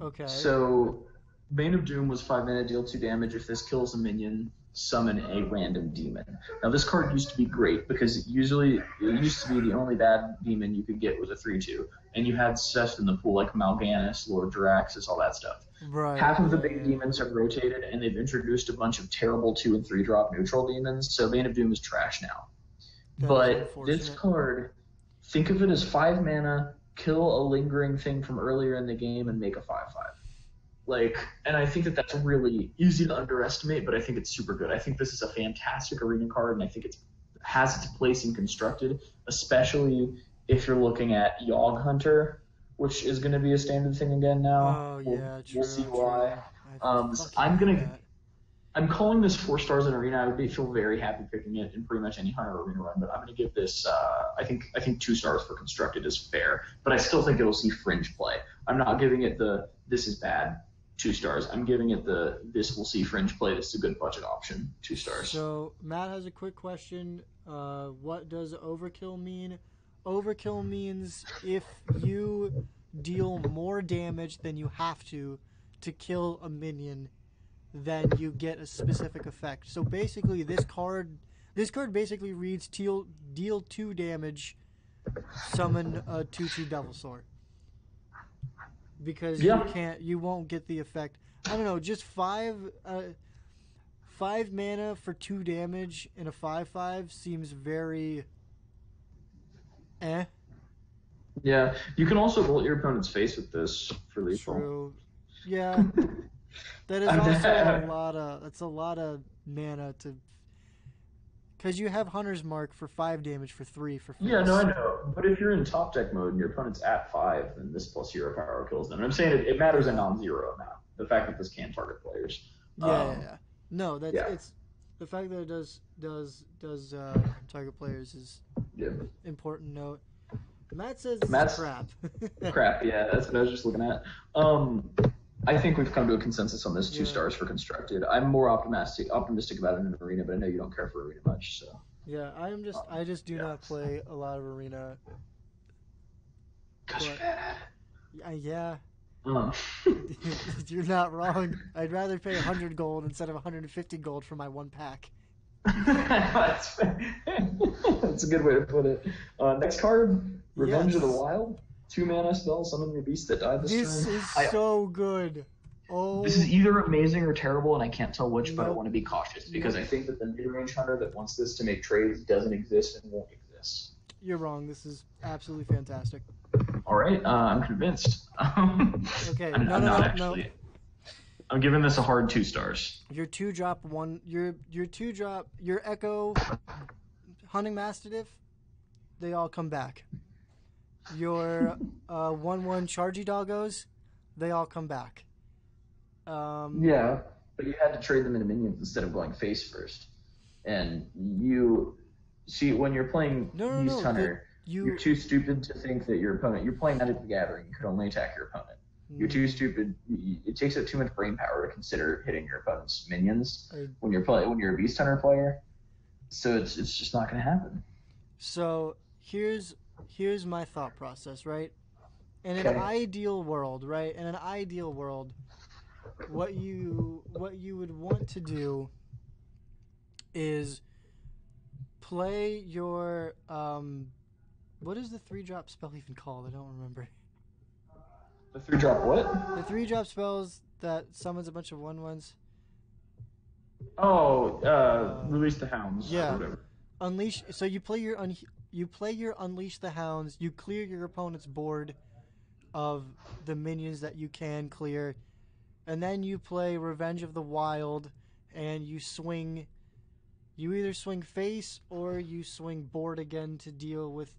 Okay. So, Bane of Doom was 5 mana, deal 2 damage. If this kills a minion, summon a random demon. Now, this card used to be great because it used to be the only bad demon you could get was a 3/2. And you had stuff in the pool like Mal'Ganis, Lord Jaraxxus, all that stuff. Right. Half of the big demons have rotated, and they've introduced a bunch of terrible 2 and 3 drop neutral demons, so Bane of Doom is trash now. But this card, think of it as 5 mana, kill a lingering thing from earlier in the game, and make a 5/5. And I think that that's really easy to underestimate, but I think it's super good. I think this is a fantastic arena card, and I think it has its place in Constructed, especially if you're looking at Yogg Hunter, which is going to be a standard thing again now. Oh, yeah, true. We'll see why. So I'm calling this 4 stars in arena. I would feel very happy picking it in pretty much any Hunter arena run, but I'm going to give this. I think 2 stars for Constructed is fair, but I still think it'll see fringe play. I'm not giving it the this is bad 2 stars. I'm giving it the this will see fringe play. This is a good budget option 2 stars. So Matt has a quick question. What does overkill mean? Overkill means if you deal more damage than you have to kill a minion, then you get a specific effect. So basically, this card basically reads deal 2 damage, summon a 2/2 Devil Sword. Because you won't get the effect. I don't know, just 5 mana for 2 damage in a 5/5 seems very Yeah, you can also bolt your opponent's face with this for lethal. True. Yeah. That is also that's a lot of mana to, because you have Hunter's Mark for 5 damage for 3 for face. Yeah, no, I know. But if you're in top deck mode and your opponent's at 5, then this plus hero power kills them. And I'm saying it matters a non-zero amount. The fact that this can target players. Yeah. No, it's the fact that it does target players is important note. Matt says it's crap. Crap, yeah, that's what I was just looking at. I think we've come to a consensus on this 2 stars for Constructed. I'm more optimistic about it in arena, but I know you don't care for arena much, so. Yeah, I just do not play a lot of arena. Because you're bad at it. Yeah. You're not wrong. I'd rather pay 100 gold instead of 150 gold for my 1 pack. That's a good way to put it. Next card, Revenge of the Wild. 2 mana spell, summon your beast that died this turn. This is so good. Oh. This is either amazing or terrible, and I can't tell which, but I want to be cautious because I think that the mid-range hunter that wants this to make trades doesn't exist and won't exist. You're wrong. This is absolutely fantastic. All right, I'm convinced. Okay, I'm not actually. No. I'm giving this a hard 2 stars. Your 2-drop your Echo Hunting Mastiff, they all come back. Your 1/1 Chargy Doggos, they all come back. Yeah, but you had to trade them into minions instead of going face first. And you see, when you're playing Beast Hunter, you're too stupid to think that your opponent. You're playing Magic the Gathering. You could only attack your opponent. You're too stupid. It takes up too much brain power to consider hitting your opponent's minions when you're a Beast Hunter player. So it's just not going to happen. So here's my thought process, right? In an ideal world, right? In an ideal world, what you would want to do is play your what is the 3-drop spell even called? I don't remember. The 3-drop what? The 3-drop spells that summons a bunch of 1/1s. Oh, Release the Hounds. Yeah. Or whatever. Unleash. So you play your Unleash the Hounds. You clear your opponent's board of the minions that you can clear, and then you play Revenge of the Wild, and you swing. You either swing face or you swing board again to deal with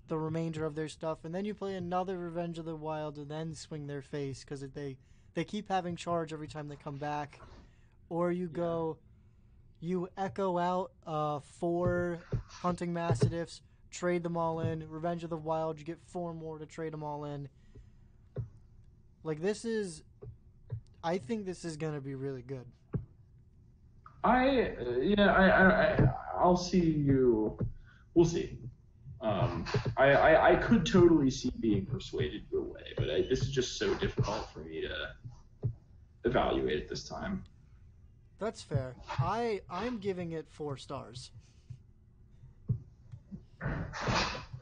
the remainder of their stuff, and then you play another Revenge of the Wild and then swing their face because they keep having charge every time they come back, or you echo out 4 Hunting Mastiffs, trade them all in. Revenge of the Wild, you get 4 more to trade them all in. Like, I think this is going to be really good. I'll see you. We'll see. I could totally see being persuaded your way, but this is just so difficult for me to evaluate at this time. That's fair. I'm giving it 4 stars.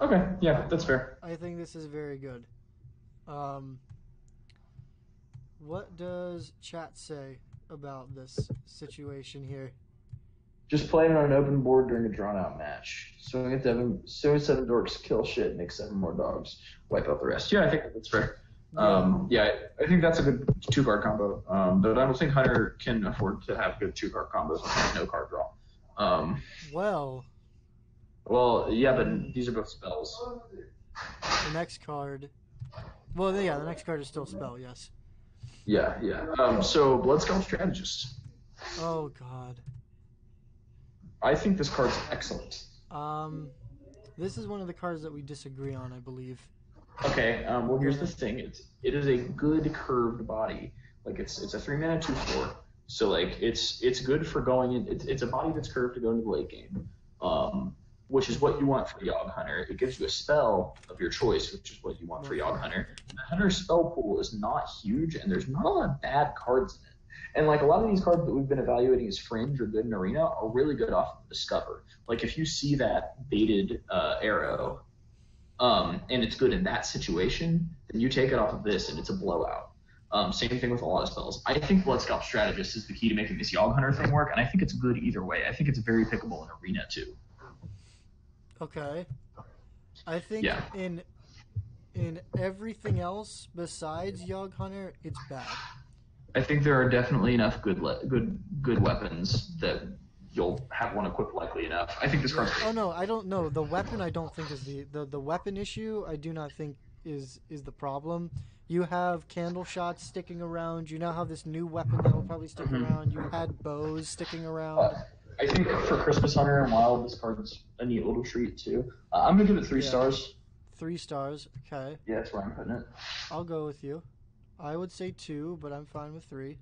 Okay, yeah, that's fair. I think this is very good. What does chat say about this situation here? Just playing on an open board during a drawn-out match. Swing at 7 dorks, kill shit, make 7 more dogs, wipe out the rest. Yeah, I think that's fair. I think that's a good 2-card combo. But I don't think Hunter can afford to have good 2-card combos with no card draw. Well, yeah, but these are both spells. The next card. Well, yeah, the next card is still a spell. Yes. Yeah. So Bloodscalp Strategist. Oh God. I think this card's excellent. This is one of the cards that we disagree on, I believe. Okay. Well, here's the thing. It is a good curved body. Like it's a 3-mana 2/4. So like it's good for going in. It's a body that's curved to go into the late game. Which is what you want for Yogg Hunter. It gives you a spell of your choice, which is what you want for Yogg Hunter. The Hunter's spell pool is not huge, and there's not a lot of bad cards in it. And like a lot of these cards that we've been evaluating as fringe or good in Arena are really good off of Discover. Like if you see that baited arrow, and it's good in that situation, then you take it off of this, and it's a blowout. Same thing with a lot of spells. I think Bloodscalp Strategist is the key to making this Yogg Hunter thing work, and I think it's good either way. I think it's very pickable in Arena too. Okay. I think in everything else besides Yogg Hunter, it's bad. I think there are definitely enough good weapons that you'll have one equipped likely enough. I think this card's great. Oh no, I don't know. The weapon I don't think is the weapon issue. I do not think is the problem. You have candle shots sticking around. You now have this new weapon that will probably stick around. You had bows sticking around. I think for Christmas Hunter and Wild, this card's a neat little treat too. I'm gonna give it 3 stars. 3 stars. Okay. Yeah, that's where I'm putting it. I'll go with you. I would say 2, but I'm fine with 3.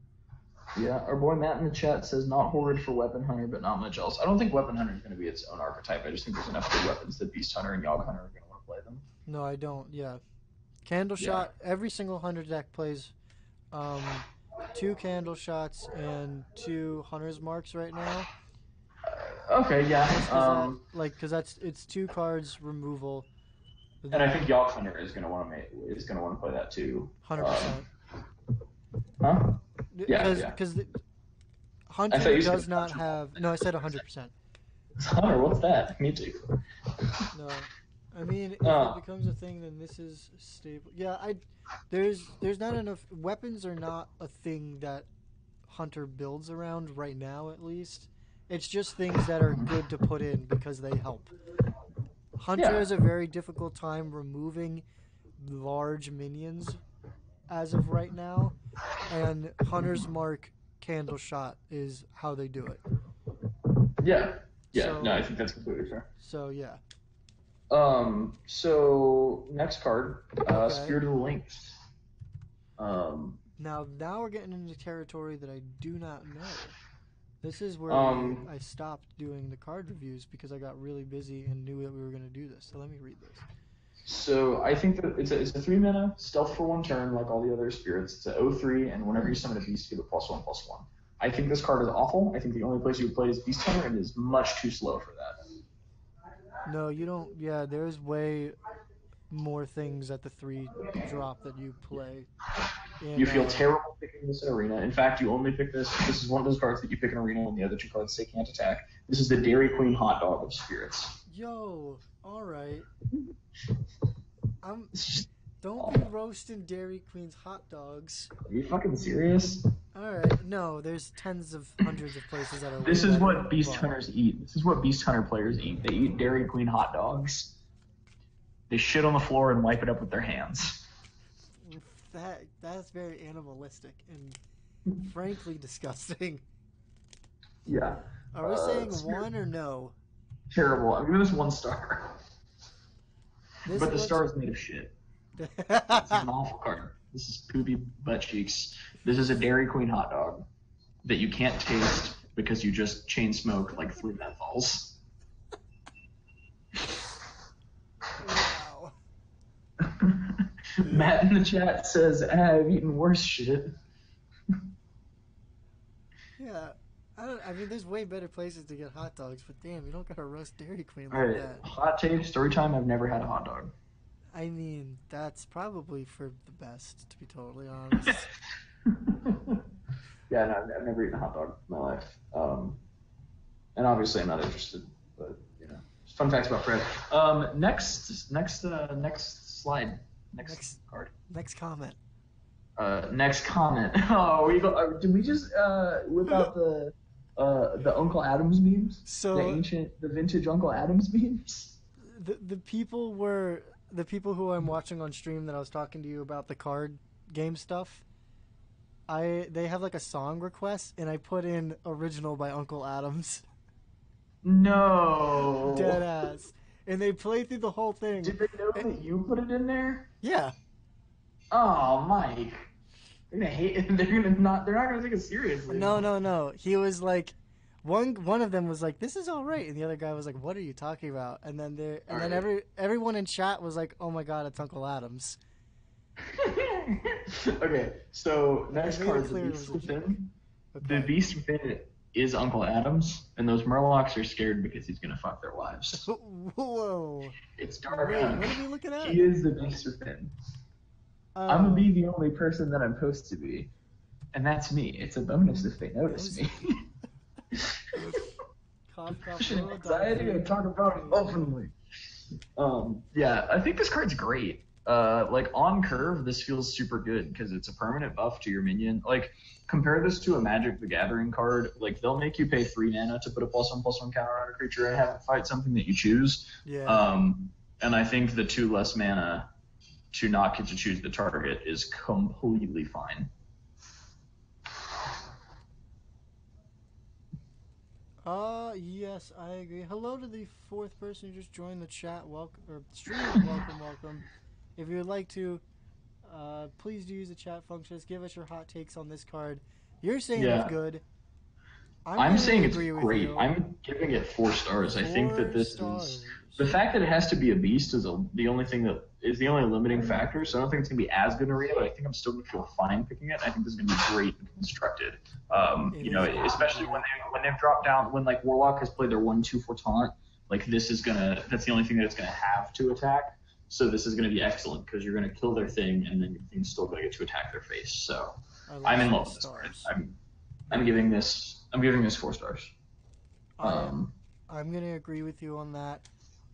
Yeah, our boy Matt in the chat says not horrid for Weapon Hunter, but not much else. I don't think Weapon Hunter is going to be its own archetype. I just think there's enough good weapons that Beast Hunter and Yogg Hunter are going to want to play them. No, I don't. Yeah, Candle Shot. Every single Hunter deck plays 2 Candle Shots and 2 Hunter's Marks right now. Okay, yeah. Because it's 2 cards removal. And I think Yogg Hunter is going to want to play that too. 100%. Huh? Yeah. Because Hunter does not have. No, I said 100%. Hunter, what's that? Me too. No, I mean if it becomes a thing, then this is stable. Yeah, there's not enough weapons are not a thing that Hunter builds around right now. At least it's just things that are good to put in because they help. Hunter has a very difficult time removing large minions as of right now, and Hunter's Mark Candle Shot is how they do it. Yeah. So, no, I think that's completely fair. So, yeah. So, next card, Spirit of the Lynx. Now we're getting into territory that I do not know. This is where I stopped doing the card reviews because I got really busy and knew that we were going to do this. So let me read this. So I think that it's a 3-mana stealth for 1 turn, like all the other spirits. It's a 0/3, and whenever you summon a beast, you get a +1/+1. I think this card is awful. I think the only place you would play is Beast Hunter, and it is much too slow for that. No, you don't. Yeah, there's way more things at the 3 drop that you play. You feel terrible picking this in Arena. In fact, you only pick this. This is one of those cards that you pick in Arena when the other 2 cards say can't attack. This is the Dairy Queen hot dog of spirits. Yo, all right. Don't be roasting Dairy Queen's hot dogs. Are you fucking serious? Alright, no, there's tens of hundreds of places that are. This is what Beast Hunters eat. This is what Beast Hunter players eat. They eat Dairy Queen hot dogs. They shit on the floor and wipe it up with their hands. That's very animalistic and frankly disgusting. Yeah. Are we saying 1 or no? Terrible. I'm giving this 1 star. This But the looks- star is made of shit. This is an awful card. This is poopy butt cheeks. This is a Dairy Queen hot dog that you can't taste because you just chain smoke like 3 menthols. Wow. Matt in the chat says, I've eaten worse shit. Yeah. I mean, there's way better places to get hot dogs, but damn, you don't gotta roast Dairy Queen like Alright, that. hot take, story time, I've never had a hot dog. I mean, that's probably for the best, to be totally honest. Yeah, no, I've never eaten a hot dog in my life. And obviously I'm not interested, but, you know. Fun facts about Fred. Next slide. Next card. Next comment. Next comment. Oh, did we just whip out the Uncle Adams memes? So the vintage Uncle Adams memes? the people who I'm watching on stream that I was talking to you about the card game stuff, they have like a song request, and I put in original by Uncle Adams. No. Dead ass. And they play through the whole thing. Did they know that you put it in there? Yeah. Oh, Mike. They're gonna hate it. They're not gonna take it seriously. No. He was like, one of them was like, "This is all right," and the other guy was like, "What are you talking about?" And then everyone in chat was like, "Oh my god, it's Uncle Adams." Okay, so next made it card, the clear it Beast was a joke. Within. Okay. The Beast Within is Uncle Adams, and those Murlocs are scared because he's gonna fuck their wives. Whoa. It's dark. Wait, what are we looking at? He is the Beast Within. I'm gonna be the only person that I'm supposed to be, and that's me. It's a bonus if they notice me. Cough, Anxiety, I talk about it openly. Yeah, I think this card's great. Like on curve, this feels super good because it's a permanent buff to your minion. Like compare this to a Magic the Gathering card. Like they'll make you pay 3 mana to put a +1/+1 counter on a creature and have it fight something that you choose. Yeah. And I think the 2 less mana to not get to choose the target is completely fine. Yes, I agree. Hello to the 4th person who just joined the chat. Welcome, or stream. Welcome. If you would like to, please do use the chat function. Give us your hot takes on this card. You're saying it's good. I'm saying it's agree with great. you. I'm giving it 4 stars. I think that this 4 is stars. the fact that it has to be a beast is the only thing that is the only limiting factor. So I don't think it's gonna be as good in arena, but I think I'm still gonna feel fine picking it. I think this is gonna be great and constructed. You know, especially when they've dropped down, when like Warlock has played their 1/2 for taunt, like this is that's the only thing that it's gonna have to attack. So this is gonna be excellent because you're gonna kill their thing and then your thing's still gonna get to attack their face. So I'm in love with this card. I'm giving this 4 stars. I'm gonna agree with you on that.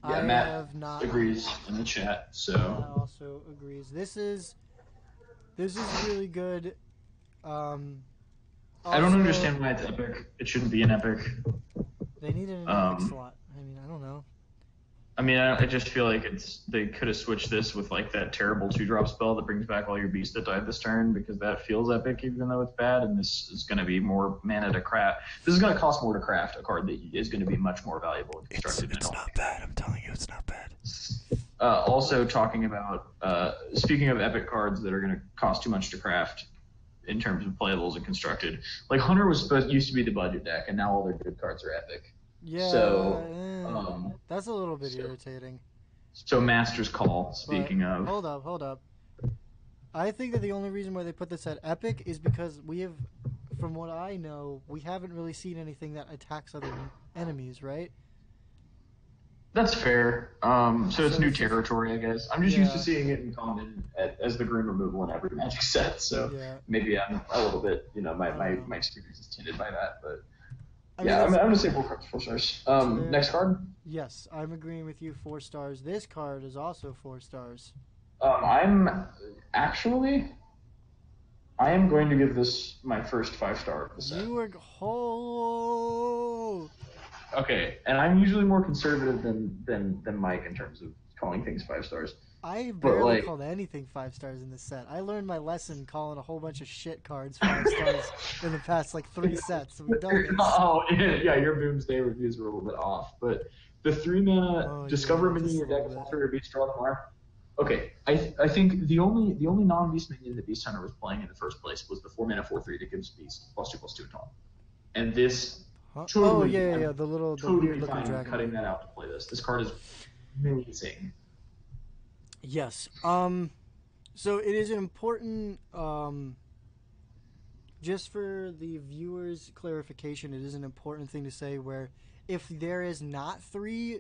Yeah, I Matt have not agrees in the chat. So Matt also agrees. This is really good. I don't Also, understand why it's epic. It shouldn't be an epic. They needed an epic slot. I mean, I don't know. I mean, I just feel like they could have switched this with like that terrible 2-drop spell that brings back all your beasts that died this turn because that feels epic even though it's bad, and this is going to be more mana to craft. This is going to cost more to craft a card that is going to be much more valuable and constructed. It's not bad. I'm telling you, it's not bad. Also talking about speaking of epic cards that are going to cost too much to craft in terms of playables and constructed, like Hunter used to be the budget deck, and now all their good cards are epic. Yeah, So, that's a little bit irritating. So Master's Call, speaking But of. Hold up. I think that the only reason why they put this at epic is because we have, from what I know, we haven't really seen anything that attacks other enemies, right? That's fair. So it's new this is- territory, I guess. I'm just used to Yeah. seeing it in common as the green removal in every Magic set, so Yeah. maybe I'm a little bit, my experience is tinted by that, but I mean, yeah, I'm that's- going to say 4 stars. Next card? Yes, I'm agreeing with you. 4 stars. This card is also 4 stars. I am going to give this my first 5-star of the set. You were Okay, and I'm usually more conservative than Mike in terms of calling things 5 stars. I But barely like, called anything 5 stars in this set. I learned my lesson calling a whole bunch of shit cards 5 stars in the past like 3 sets. We've done this. oh yeah, your Boomsday reviews were a little bit off, but the 3-mana Oh, discover yeah, minion in just your a deck little is all bit. for your beast draw tomorrow. Okay, I think the only non-beast minion that Beast Hunter was playing in the first place was the 4-mana 4/3 that gives beast +2/+2 taunt. And this Huh? totally, Oh yeah, I'm yeah, the weird totally looking fine dragon. cutting that out to play this. This card is amazing. Yes. So it is an important. Just for the viewers' clarification, it is an important thing to say where if there is not three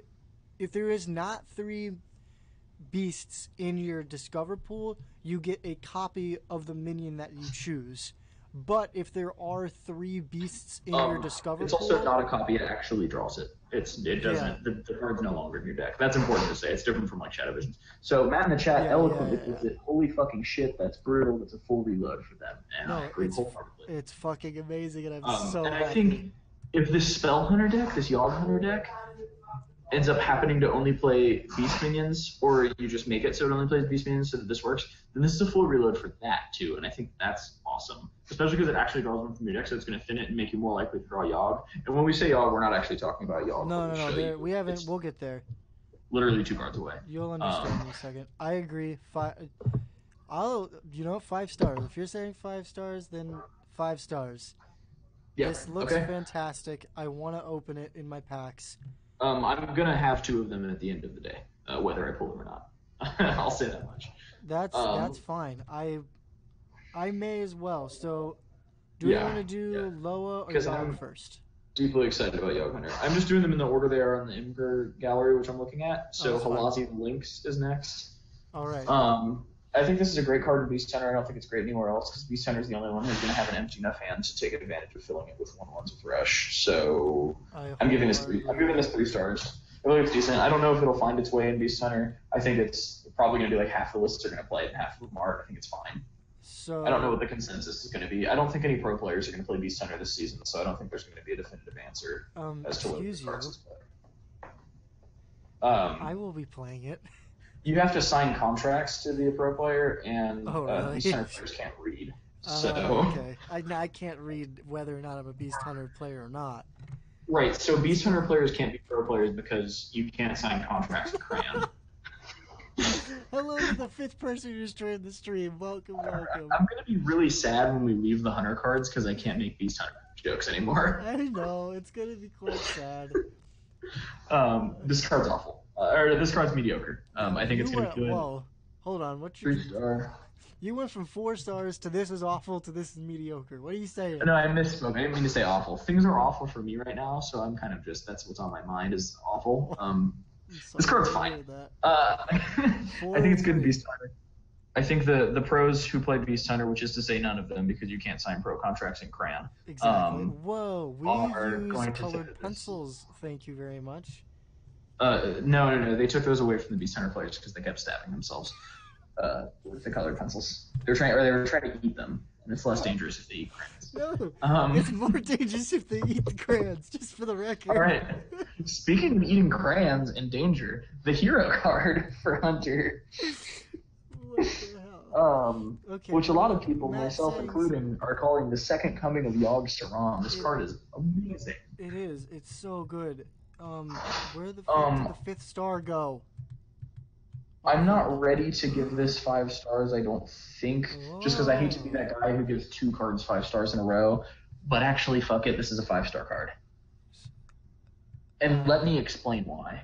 beasts in your discover pool, you get a copy of the minion that you choose. But if there are 3 beasts in your discover It's pool, also not a copy. It actually draws it. It doesn't. Yeah. The card's no longer in your deck. That's important to say. It's different from like Shadow Visions. So Matt in the chat Yeah, eloquently yeah. puts it. Holy fucking shit! That's brutal. That's a full reload for them. And I agree wholeheartedly. it's fucking amazing, and I'm so And happy. I think if this Spell Hunter deck, this Yogg Hunter deck, ends up happening to only play Beast Minions, or you just make it so it only plays Beast Minions so that this works, then this is a full reload for that too, and I think that's awesome. Especially because it actually draws one from your deck, so it's going to thin it and make you more likely to draw Yogg. And when we say Yogg, we're not actually talking about Yogg. No. We haven't. It's we'll get there. literally 2 cards away. You'll understand in a second. I agree. 5 stars. If you're saying 5 stars, then 5 stars. Yeah. This looks okay. fantastic. I want to open it in my packs. I'm gonna have 2 of them at the end of the day, whether I pull them or not. I'll say that much. That's fine. I may as well. So, do we want to do Loa or Yogg first? Deeply excited about Yogg Hunter. I'm just doing them in the order they are on the Imgur gallery, which I'm looking at. So Halazi Lynx is next. All right. I think this is a great card in Beast Hunter. I don't think it's great anywhere else because Beast Hunter is the only one who's going to have an empty enough hand to take advantage of filling it with 1/1s with Rush. So I'm giving this 3 stars. I believe it's decent. I don't know if it'll find its way in Beast Hunter. I think it's probably going to be like half the lists are going to play it and half of them aren't. I think it's fine. So I don't know what the consensus is going to be. I don't think any pro players are going to play Beast Hunter this season, so I don't think there's going to be a definitive answer as to what the cards is playing. I will be playing it. You have to sign contracts to be a pro player, and really? Beast Hunter players can't read. So okay, I can't read whether or not I'm a Beast Hunter player or not. Right, so Beast Hunter players can't be pro players because you can't sign contracts with Crayon. Hello to the 5th person who's joined the stream. Welcome. I'm going to be really sad when we leave the Hunter cards because I can't make Beast Hunter jokes anymore. I know, it's going to be quite sad. This card's awful. Or this card's mediocre. I think it's going to be good. Whoa, hold on. 3-star. You went from 4 stars to this is awful to this is mediocre. What are you saying? No, I misspoke. I didn't mean to say awful. Things are awful for me right now, so I'm kind of just, that's what's on my mind is awful. This card's fine. I think it's good in Beast Hunter. I think the pros who play Beast Hunter, which is to say none of them because you can't sign pro contracts in Crayon. Exactly. Whoa, we use colored pencils. Thank you very much. No. They took those away from the Beast Hunter players because they kept stabbing themselves with the colored pencils. They were trying to eat them, and it's less dangerous if they eat crayons. No, it's more dangerous if they eat the crayons. Just for the record. All right. Speaking of eating crayons and danger, the hero card for Hunter. What the hell? Okay, which a lot of people, Matt myself including, are calling the second coming of Yogg Saron. This card is amazing. It is. It's so good. Where did the 5th star go? I'm not ready to give this 5 stars, I don't think, just because I hate to be that guy who gives 2 cards 5 stars in a row. But actually, fuck it, this is a 5-star card. And let me explain why.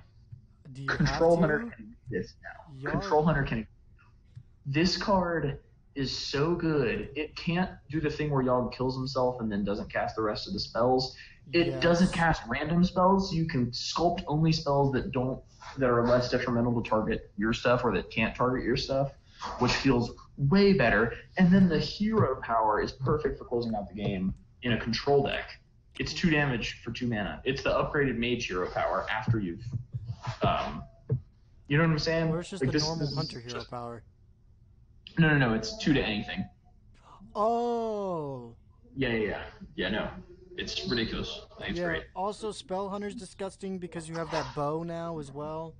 Control Hunter can do this now. Control Hunter can. This card is so good. It can't do the thing where Yogg kills himself and then doesn't cast the rest of the spells. It doesn't cast random spells. You can sculpt only spells that are less detrimental to target your stuff or that can't target your stuff, which feels way better. And then the hero power is perfect for closing out the game in a control deck. It's 2 damage for 2 mana. It's the upgraded mage hero power after you've you know what I'm saying? Or it's just like the normal hunter hero power. No, it's 2 to anything. Oh. Yeah, no. It's ridiculous. I think it's great. Also, Spell Hunter's disgusting because you have that bow now as well.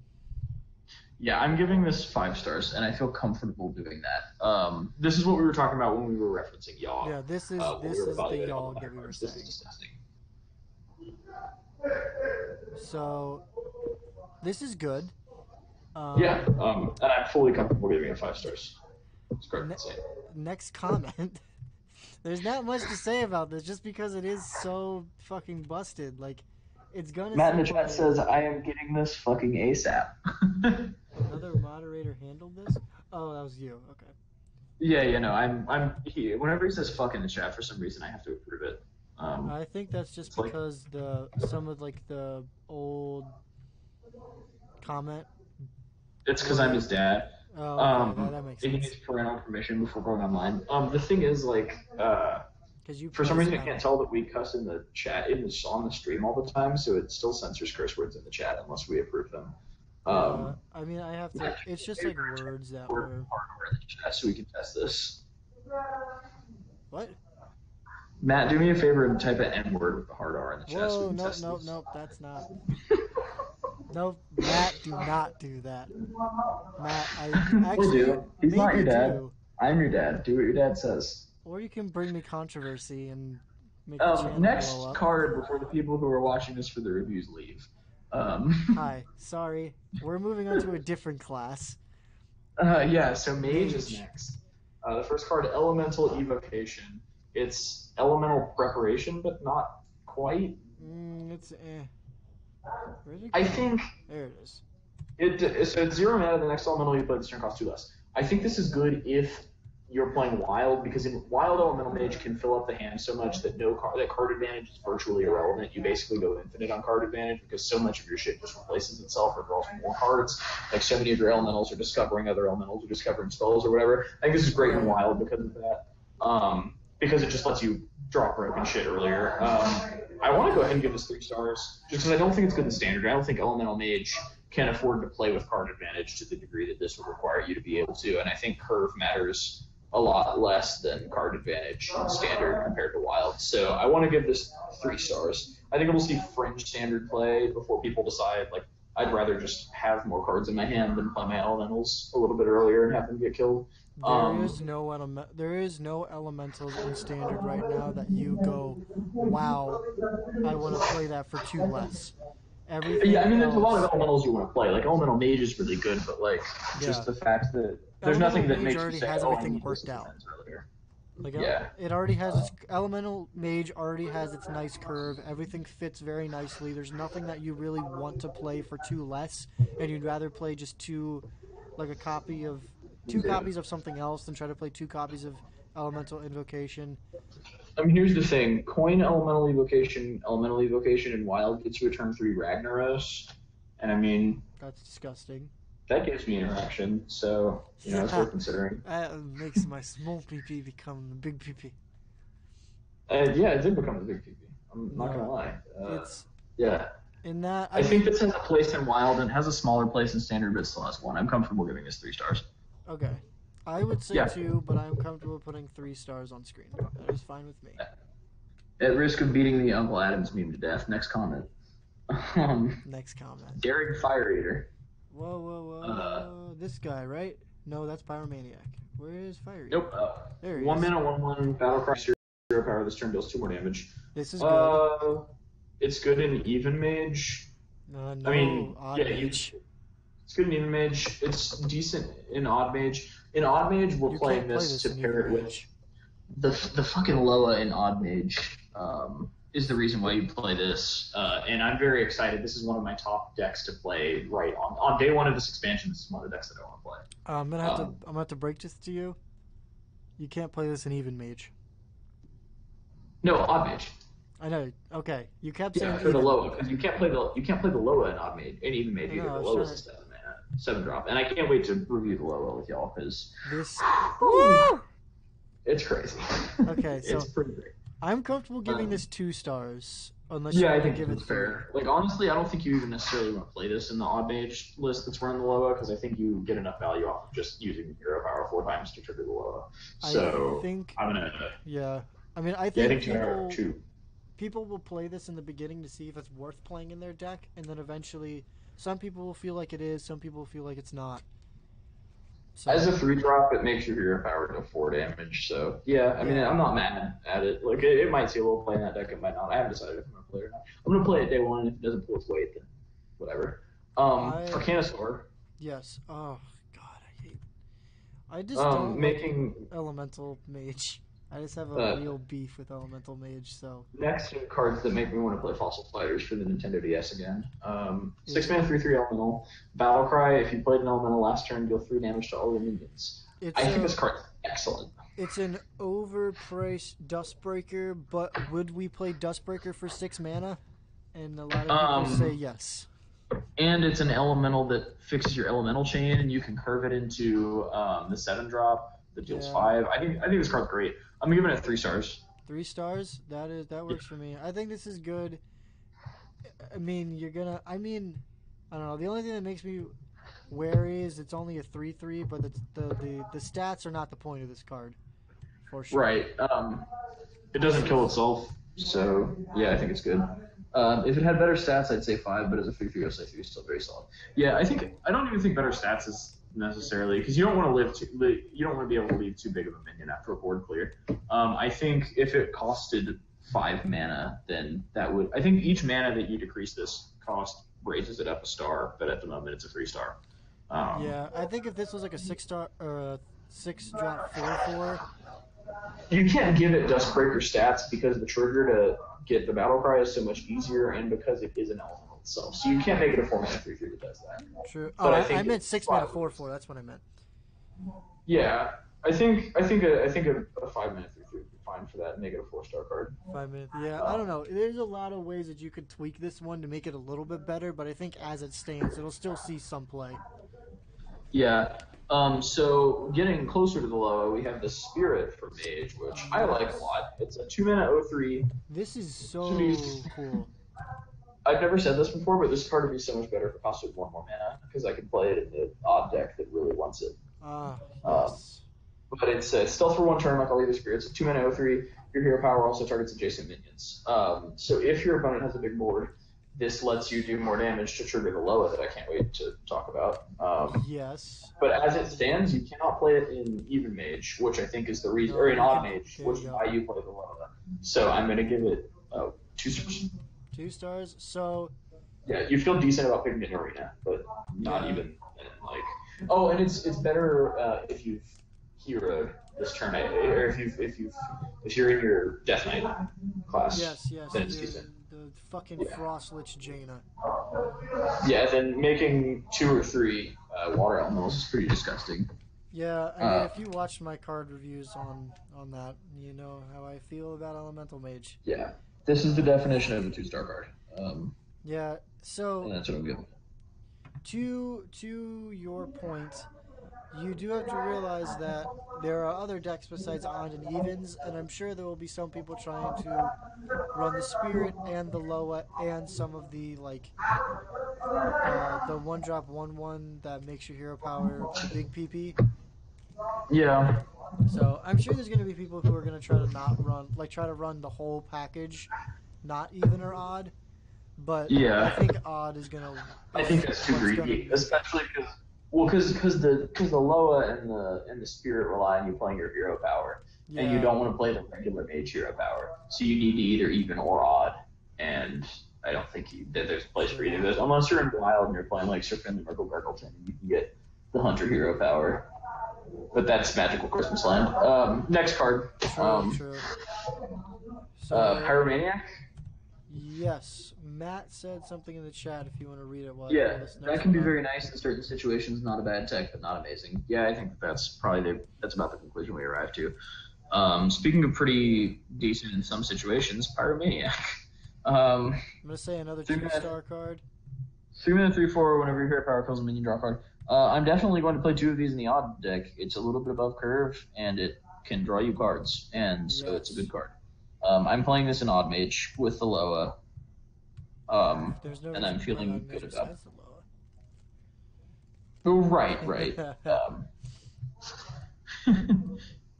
Yeah, I'm giving this 5 stars, and I feel comfortable doing that. This is what we were talking about when we were referencing Yaw. Yeah, this is when we were the evaluating all Yogg the that we were cards. This saying. is disgusting. So this is good. Yeah, and I'm fully comfortable giving it 5 stars. It's great to say. Next comment. There's not much to say about this, just because it is so fucking busted. Like, it's gonna. Matt in the chat says, "I am getting this fucking ASAP." Another moderator handled this. Oh, that was you. Okay. Yeah, no, whenever he says "fuck" in the chat, for some reason I have to approve it. I think that's just because some of like the old comment. It's because I'm his dad. Oh, okay, that makes sense. He needs parental permission before going online. The thing is, like, for some reason I can't tell that we cuss in the chat on the stream all the time, so it still censors curse words in the chat unless we approve them. I mean, I have to. It's just like words that were. Hardware in the chat, so we can test this. What? Matt, do me a favor and type an N-word with the hard R in the chat. Whoa, nope, that's not. Nope, Matt, do not do that. Matt, I actually. Do. He's not your dad. Do. I'm your dad. Do what your dad says. Or you can bring me controversy and make the channel next blow up. card before the people who are watching this for the reviews leave. Hi, sorry. We're moving on to a different class. Yeah, so Mage is next. The first card, Elemental Evocation. It's Elemental Preparation, but not quite. It's Where'd it go? I think... There it is. So it's 0 mana, the next Elemental you play this turn costs 2 less. I think this is good if you're playing Wild, because in Wild, Elemental Mage can fill up the hand so much that that card advantage is virtually irrelevant. You basically go infinite on card advantage because so much of your shit just replaces itself or draws more cards. Like, so many of your Elementals are discovering other Elementals or discovering spells or whatever. I think this is great in Wild because of that. Because it just lets you draw broken shit earlier. I want to go ahead and give this 3 stars, just because I don't think it's good in Standard. I don't think Elemental Mage can afford to play with card advantage to the degree that this would require you to be able to, and I think Curve matters a lot less than card advantage in Standard compared to Wild. So I want to give this 3 stars. I think we'll see Fringe Standard play before people decide, like, I'd rather just have more cards in my hand than play my Elementals a little bit earlier and have them get killed. There is no elementals in Standard right now that you go, wow, I want to play that for 2 less. Everything yeah, I mean, else, there's a lot of elementals you want to play. Like, Elemental Mage is really good, but, like, just the fact that there's nothing that makes you say, oh, I need this defense earlier. Like, yeah. It already has its Elemental Mage already has its nice curve. Everything fits very nicely. There's nothing that you really want to play for 2 less, and you'd rather play just 2 copies of something else than try to play 2 copies of Elemental Invocation. I mean, here's the thing. Coin Elemental Evocation in Wild gets you a turn 3 Ragnaros, and I mean... That's disgusting. That gives me interaction, so, it's worth considering. That makes my small PP become the big PP. Yeah, it did become the big PP. I'm not gonna lie. Yeah. In that, I think this has a place in Wild and has a smaller place in Standard, but still has 1. I'm comfortable giving this 3 stars. Okay. I would say 2, but I'm comfortable putting 3 stars on screen. That is fine with me. At risk of beating the Uncle Adams meme to death, next comment. Next comment. Daring Fire Eater. Whoa. This guy, right? No, that's Pyromaniac. Where is Fire Eater? Nope. There he 1 is. mana, 1/1, Battlecry 0 power. This turn deals 2 more damage. This is good. It's good in Even Mage. No, I mean, Odd Mage. It's good in Even Mage. It's decent in Odd Mage. In Odd Mage, we're playing this to pair it with the fucking Loa in Odd Mage. Is the reason why you play this, and I'm very excited. This is one of my top decks to play right on day 1 of this expansion. This is one of the decks that I want to play. I'm gonna have to break this to you. You can't play this in Even Mage. No, Odd Mage. I know. Okay, you kept saying for the Loa, because you can't play the Loa in Odd Mage, in Even Mage either. The Loa's a 7 mana, 7 drop, and I can't wait to review the Loa with y'all because this. It's crazy. Okay, so it's pretty great. I'm comfortable giving this 2 stars, unless I think it's fair. Like, honestly, I don't think you even necessarily want to play this in the Odd Mage list that's running the Loa, because I think you get enough value off of just using Hero Power 4 times to trigger the Loa. So, I'm gonna. Yeah, I mean, I think people. 2. people will play this in the beginning to see if it's worth playing in their deck, and then eventually some people will feel like it is, some people will feel like it's not. So, As a 3-drop, it makes your hero power to 4 damage. So yeah, I mean, I'm not mad at it. Like it might see a little play in that deck, it might not. I haven't decided if I'm gonna play it or not. I'm gonna play it day one, and if it doesn't pull its weight, then whatever. Arcanosaur. Yes. Oh God, I just don't making like Elemental Mage. I just have a real beef with Elemental Mage. So next cards that make me want to play Fossil Fighters for the Nintendo DS again. 6 mana 3/3 Elemental. Battle Cry. If you played an Elemental last turn, deal 3 damage to all your minions. I think this card's excellent. It's an overpriced Dustbreaker, but would we play Dustbreaker for 6 mana? And a lot of people say yes. And it's an elemental that fixes your elemental chain, and you can curve it into the 7-drop that deals 5. I think this card's great. I'm giving it 3 stars. 3 stars? That works for me. I think this is good. I mean, I don't know. The only thing that makes me wary is it's only a 3/3, but the stats are not the point of this card, for sure. Right. It doesn't kill itself, so yeah, I think it's good. If it had better stats, I'd say 5, but as a 3/3, I'd say 3 is still very solid. Yeah, I don't even think better stats is necessarily, because you don't want to be able to leave too big of a minion after a board clear. I think if it costed 5 mana, then that would. I think each mana that you decrease this cost raises it up a star, but at the moment it's a 3-star. Yeah, I think if this was like a 6-star or a 6-drop 4/4. You can't give it Dustbreaker stats because the trigger to get the Battle Cry is so much easier, and because it is an elemental itself. So you can't make it a 4 mana 3/3 that does that. True. But I meant 6 mana 4/4. That's what I meant. Yeah, I think a 5 mana 3/3 would be fine for that and make it a 4-star card. 5 minutes. Yeah, I don't know. There's a lot of ways that you could tweak this one to make it a little bit better, but I think as it stands, it'll still see some play. Yeah. So getting closer to the Loa, we have the Spirit for Mage, which I like a lot. It's a 2 mana 0/3. This is so cool. I've never said this before, but this card would be so much better if it costed 1 more mana, because I can play it in the odd deck that really wants it. Yes. But it's stealth for 1 turn, like all the other spirits. 2 mana 0/3. Your hero power also targets adjacent minions. So if your opponent has a big board, this lets you do more damage to trigger the Loa that I can't wait to talk about. Yes. But as it stands, you cannot play it in Even Mage, which I think is the reason, or in Odd Mage, which is why you play the Loa. So I'm going to give it 2 stars. 2 stars. So. Yeah, you feel decent about picking it in Arena, but not even like. Oh, and it's better if you've heroed this turn, or if you're in your Death Knight class. Yes. Then it's decent. The fucking Frostlich Jaina. Yeah, then making 2 or 3 water elementals is pretty disgusting. Yeah, I mean, if you watched my card reviews on that, you know how I feel about Elemental Mage. Yeah, this is the definition of a 2-star card. Yeah, so And that's what I'm giving. To your point, you do have to realize that there are other decks besides Odd and Evens, and I'm sure there will be some people trying to run the Spirit and the Loa and some of the, like, the 1-drop 1/1 that makes your hero power big PP. Yeah. So I'm sure there's going to be people who are going to try to run the whole package, not even or odd. But yeah. I think odd is going to. I think that's too greedy, especially because the Loa and the Spirit rely on you playing your hero power, and you don't want to play the regular Mage hero power, so you need to either even or odd, and I don't think that there's a place for either of those unless you're in Wild and you're playing like Sir Finley Myrtle Gargleton, and you can get the Hunter hero power. But that's Magical Christmas Land. Next card. True. So, Pyromaniac? Yes. Matt said something in the chat if you want to read it while that can be very nice in certain situations. Not a bad tech, but not amazing. Yeah, I think that's about the conclusion we arrived to. Speaking of pretty decent in some situations, Pyromaniac. I'm going to say another 2-star card. 3 mana 3/4 whenever your hero power kills a minion, draw a card. I'm definitely going to play 2 of these in the odd deck. It's a little bit above curve, and it can draw you cards, and so it's a good card. I'm playing this in Odd Mage with the Loa, and I'm feeling good about it. Oh, right.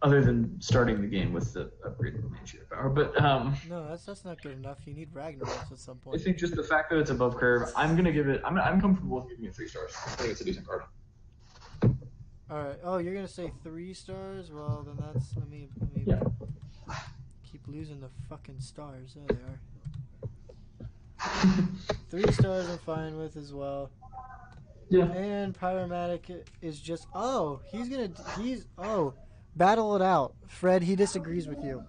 Other than starting the game with the upgraded mage hero power, but No, that's not good enough. You need Ragnaros at some I point. think just the fact that it's above curve, I'm gonna give it. I'm comfortable with giving it 3 stars. I think it's a decent card. All right. Oh, you're gonna say 3 stars? Well, then that's let me Yeah. keep losing the fucking stars. There they are. 3 stars I'm fine with as well. Yeah. And Pyromatic is just battle it out. Fred, he disagrees with you.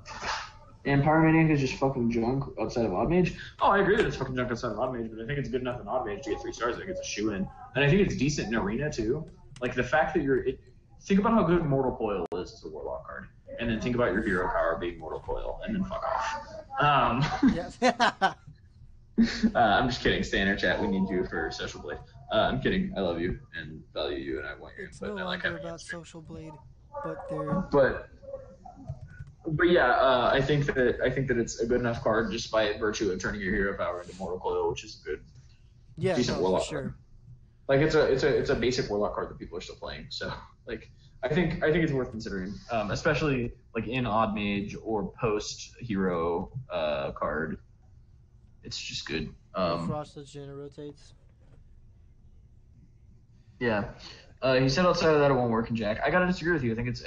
And Pyromaniac is just fucking junk outside of Odd Mage. Oh, I agree that it's fucking junk outside of Odd Mage, but I think it's good enough in Odd Mage to get 3 stars. I think it's a shoe-in. And I think it's decent in Arena, too. Like, the fact that think about how good Mortal Coil is as a Warlock card. And then think about your hero power being Mortal Coil, and then fuck off. Yes. I'm just kidding. Stay in our chat. We need you for Social Blade. I'm kidding. I love you and value you, and I want you. It's but no I like longer having about you. Social Blade, but they're. But yeah, I think that it's a good enough card just by virtue of turning your hero power into Mortal Coil, which is a good, decent Warlock for sure. card. Like it's a basic Warlock card that people are still playing. So like I think it's worth considering, especially like in Odd Mage or post hero card. It's just good. Frost Legend rotates. Yeah. He said outside of that it won't work in Jack. I gotta disagree with you. I think it's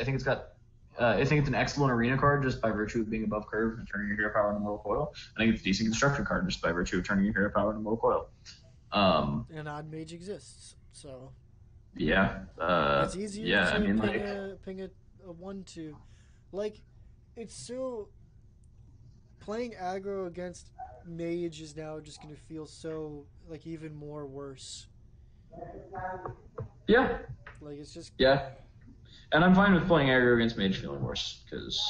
an excellent arena card just by virtue of being above curve and turning your hero power into Mortal Coil. I think it's a decent construction card just by virtue of turning your hero power into Mortal Coil. And Odd Mage exists, so yeah. it's easier yeah, to I mean, ping a 1/2. Like, it's still playing aggro against Mage is now just gonna feel so like even more worse. Yeah. Like it's just And I'm fine with playing aggro against Mage feeling worse because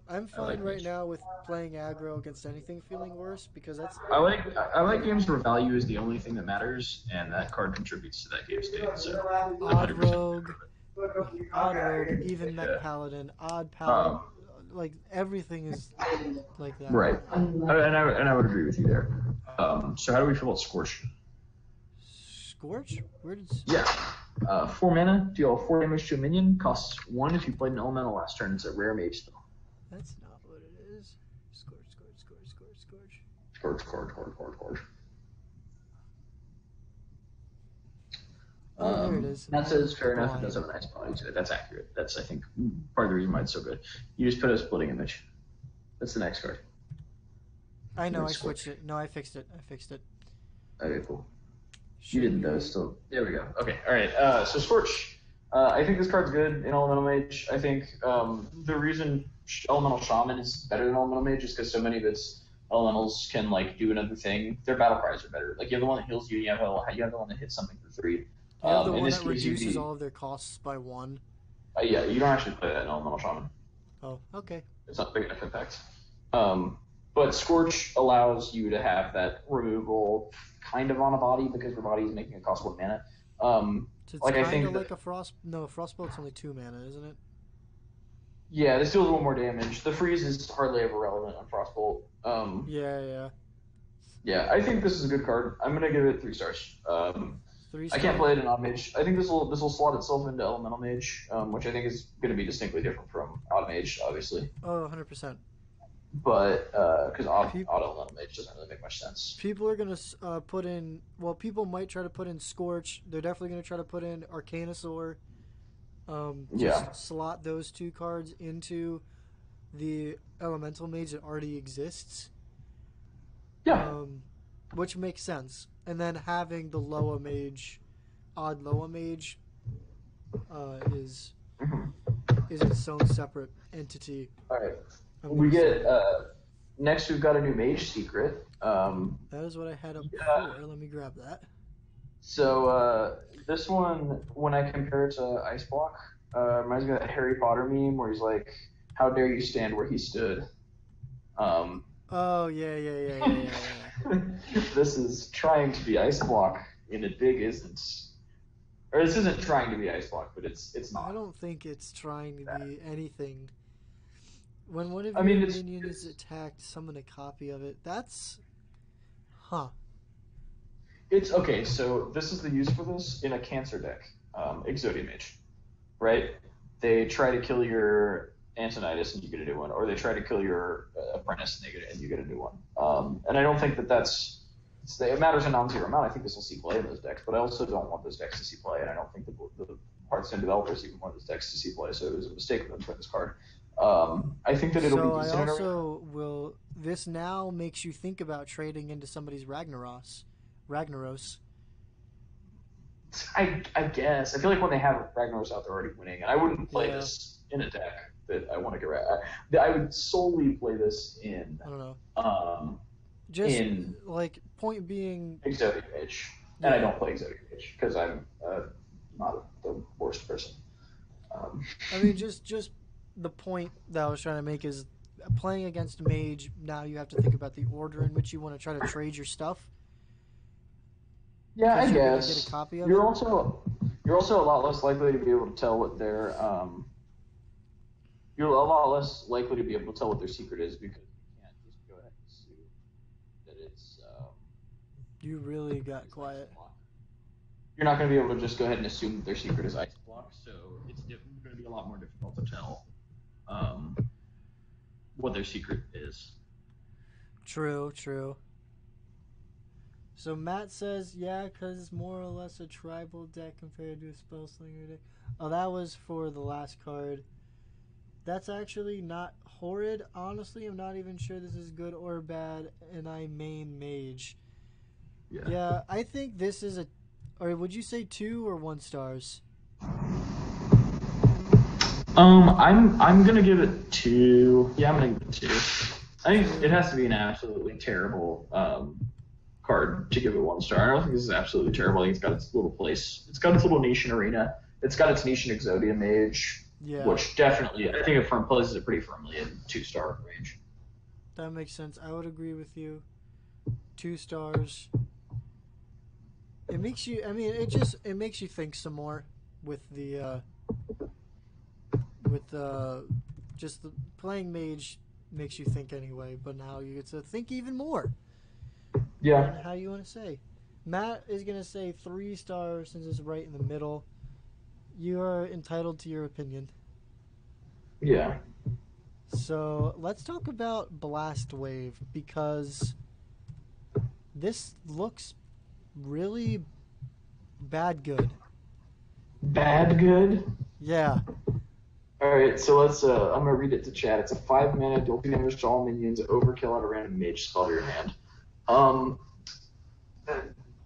I'm fine right now with playing aggro against anything feeling worse because that's. I like games where value is the only thing that matters, and that card contributes to that game state. So Odd Rogue, even Mech Paladin, Odd Paladin, like everything is like that. Right, and I would agree with you there. So how do we feel about Scorch? Scorch? Where did? 4 mana, deal 4 damage to a minion, costs 1 if you played an elemental last turn. It's a rare mage spell. That's not what it is. Scorch. There it is. That says fair enough. It does have a nice body to it. That's accurate. That's, I think, part of the reason why it's so good. You just put a splitting image. That's the next card. I know, I switched it. No, I fixed it. Okay, cool. You didn't though. Still, there we go. Okay, all right. So Scorch. I think this card's good in Elemental Mage. I think the reason Elemental Shaman is better than Elemental Mage is because so many of its elementals can like do another thing. Their battle cries are better. Like you have the one that heals you, and you have the one that hits something for 3. You have the one that reduces all of their costs by 1. Yeah, you don't actually play that in Elemental Shaman. Oh, okay. It's not big enough impact. But Scorch allows you to have that removal kind of on a body because your body is making it cost 1 mana. So it's like I think like a frost. No, frostbolt's only 2 mana, isn't it? Yeah, this deals a little more damage. The freeze is hardly ever relevant on Frostbolt. Yeah, I think this is a good card. I'm gonna give it 3 stars. 3 stars. I can't play it in Odd Mage. I think this will slot itself into Elemental Mage, which I think is gonna be distinctly different from Odd Mage, obviously. Oh, 100%. But because Odd Elemental Mage doesn't really make much sense. People are gonna put in. Well, people might try to put in Scorch. They're definitely gonna try to put in Arcanosaur. Slot those 2 cards into the Elemental Mage that already exists. Yeah. Which makes sense. And then having the Loa Mage, Odd Loa Mage, is its own separate entity. All right. We get next. We've got a new Mage secret. That is what I had up before. Let me grab that. So this one, when I compare it to Ice Block, reminds me of that Harry Potter meme where he's like, "How dare you stand where he stood?" Oh yeah. This is trying to be Ice Block, and it big isn't. Or this isn't trying to be Ice Block, but it's not. I don't think it's trying to be anything. When one of your minions is attacked, summon a copy of it. That's... It's okay, so this is the use for this in a Cancer deck, Exodia Mage, right? they try to kill your Antonitis and you get a new one, or they try to kill your Apprentice and you get a new one. And I don't think it matters a non-zero amount. I think this will see play in those decks, but I also don't want those decks to see play, and I don't think the Hearthstone developers even want those decks to see play, so it was a mistake of them to put this card. I think that it'll be decent. This now makes you think about trading into somebody's Ragnaros. I guess. I feel like when they have Ragnaros out, they're already winning, and I wouldn't play this in a deck that I want to get rid of. I would solely play this in. I don't know. Just in point being, Exotic Mage, and I don't play Exotic Mage because I'm not the worst person. I mean, just the point that I was trying to make is playing against Mage. Now you have to think about the order in which you want to try to trade your stuff. Yeah, I guess. Get a copy of you're it. also a lot less likely to be able to tell what their you're a lot less likely to be able to tell what their secret is because you can't just go ahead and assume that it's. You really got quiet. You're not going to be able to just go ahead and assume that their secret is Ice Block, so it's going to be a lot more difficult to tell what their secret is. True. So Matt says, yeah, because it's more or less a tribal deck compared to a Spellslinger deck. Oh, that was for the last card. That's actually not horrid. Honestly, I'm not even sure this is good or bad, and I main Mage. Yeah, I think this is a... Or would you say 2 or 1 stars? I'm gonna give it 2. Yeah, I'm gonna give it 2. I think it has to be an absolutely terrible card to give it 1 star. I don't think this is absolutely terrible. I think it's got its little place. It's got its little niche in Arena. It's got its niche in Exodia Mage, which definitely, I think it places it pretty firmly in 2-star range. That makes sense. I would agree with you. 2 stars. It makes you. I mean, it makes you think some more with the just the playing Mage makes you think anyway. But now you get to think even more. Yeah. And how you want to say? Matt is gonna say 3 stars since it's right in the middle. You are entitled to your opinion. Yeah. So let's talk about Blast Wave because this looks really bad good. Bad good? Yeah. Alright, so let's I'm gonna read it to chat. It's a 5-mana dual damage to all minions, overkill at a random mage spell to your hand.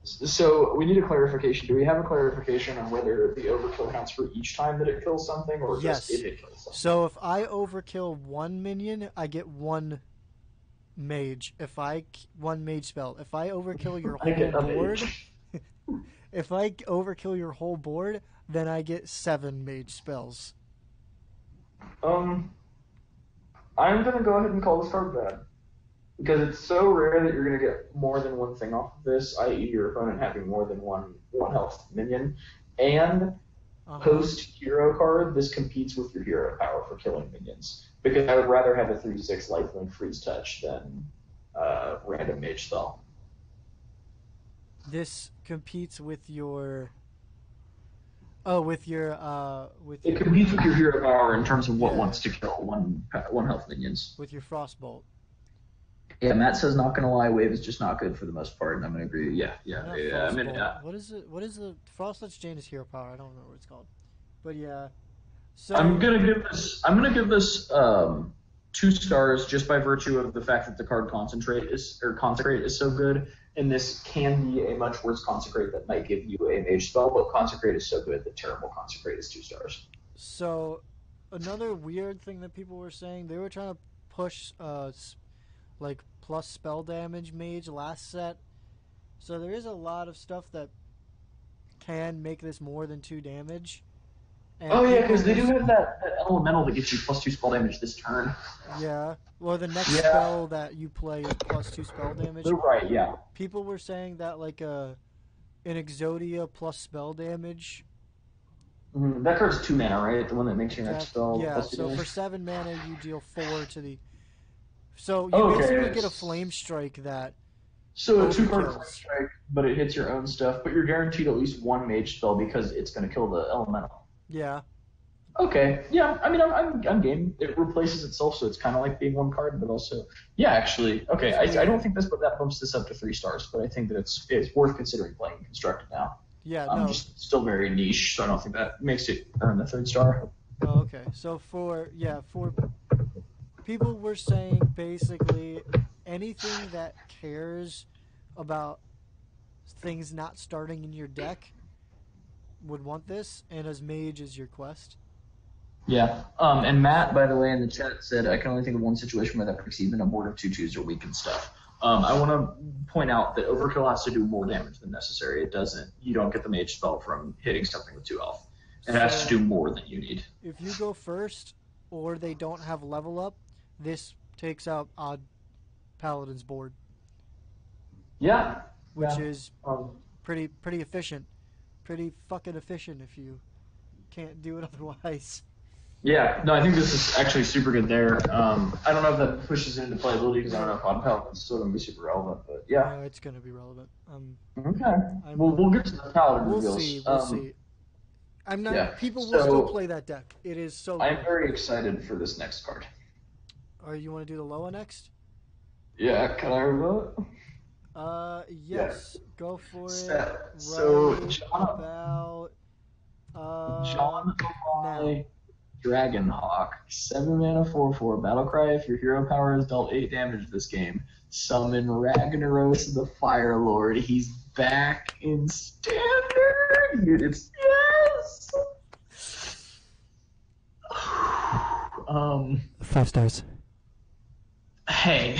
So we need a clarification. Do we have a clarification on whether the overkill counts for each time that it kills something, or just if it kills something? So if I overkill 1 minion, I get 1 mage. One mage spell. If I overkill your whole board, if I overkill your whole board, then I get 7 mage spells. I'm gonna go ahead and call this card bad. Because it's so rare that you're going to get more than one thing off of this, i.e. your opponent having more than one health minion. And post-hero card, this competes with your hero power for killing minions. Because I would rather have a 3/6 lifelink freeze touch than random mage spell. This competes with your... It competes with your hero power in terms of what wants to kill one health minions. With your Frostbolt. Yeah, Matt says, not gonna lie, Wave is just not good for the most part, and I'm gonna agree. Yeah. I mean, what is it? What is the Frostlet's Janus hero power? I don't remember what it's called, but yeah. So I'm gonna give this 2 stars just by virtue of the fact that the card Consecrate is so good, and this can be a much worse Consecrate that might give you a mage spell, but Consecrate is so good that terrible Consecrate is 2 stars. So another weird thing that people were saying, they were trying to push like plus spell damage mage last set. So there is a lot of stuff that can make this more than 2 damage. And because they do have that elemental that gives you plus 2 spell damage this turn. Yeah. Well, the next spell that you play is plus 2 spell damage. Right, yeah. People were saying that like an Exodia plus spell damage. That card's 2 mana, right? The one that makes your next spell. Yeah, plus 2 so damage. for 7 mana you deal 4 to the... So you basically get a Flame Strike that... So a 2-card Flame Strike, but it hits your own stuff, but you're guaranteed at least 1 mage spell because it's going to kill the elemental. Yeah. Okay, yeah. I mean, I'm game. It replaces itself, so it's kind of like being one card, but also, yeah, actually, okay. I don't think that bumps this up to 3 stars, but I think that it's worth considering playing constructed now. Yeah, I'm no. just still very niche, so I don't think that makes it earn the 3 star. Oh, okay. So for people were saying basically anything that cares about things not starting in your deck would want this, and as mage is your quest. Yeah. And Matt, by the way, in the chat said, I can only think of one situation where that breaks even, a board of 2/2s or weakened stuff. I want to point out that Overkill has to do more damage than necessary. It doesn't. You don't get the mage spell from hitting something with 2 health. It has to do more than you need. If you go first, or they don't have level up, this takes out Odd Paladin's board. Yeah. Which is pretty efficient. Pretty fucking efficient if you can't do it otherwise. Yeah, no, I think this is actually super good there. I don't know if that pushes it into playability because I don't know if Odd Paladin's still going to be super relevant, but yeah. No, it's going to be relevant. Okay. We'll get to the Paladin reveals. We'll see. I'm not. Yeah. People will still play that deck. It is so good. I'm very excited for this next card. Or you want to do the Loa next? Yeah, can I reveal it? Yes. Yeah. Go for it. So, John now. Dragonhawk, 7 mana, 4/4 battlecry. If your hero power has dealt 8 damage this game, summon Ragnaros the Fire Lord. He's back in standard. It's yes. 5 stars. Hey,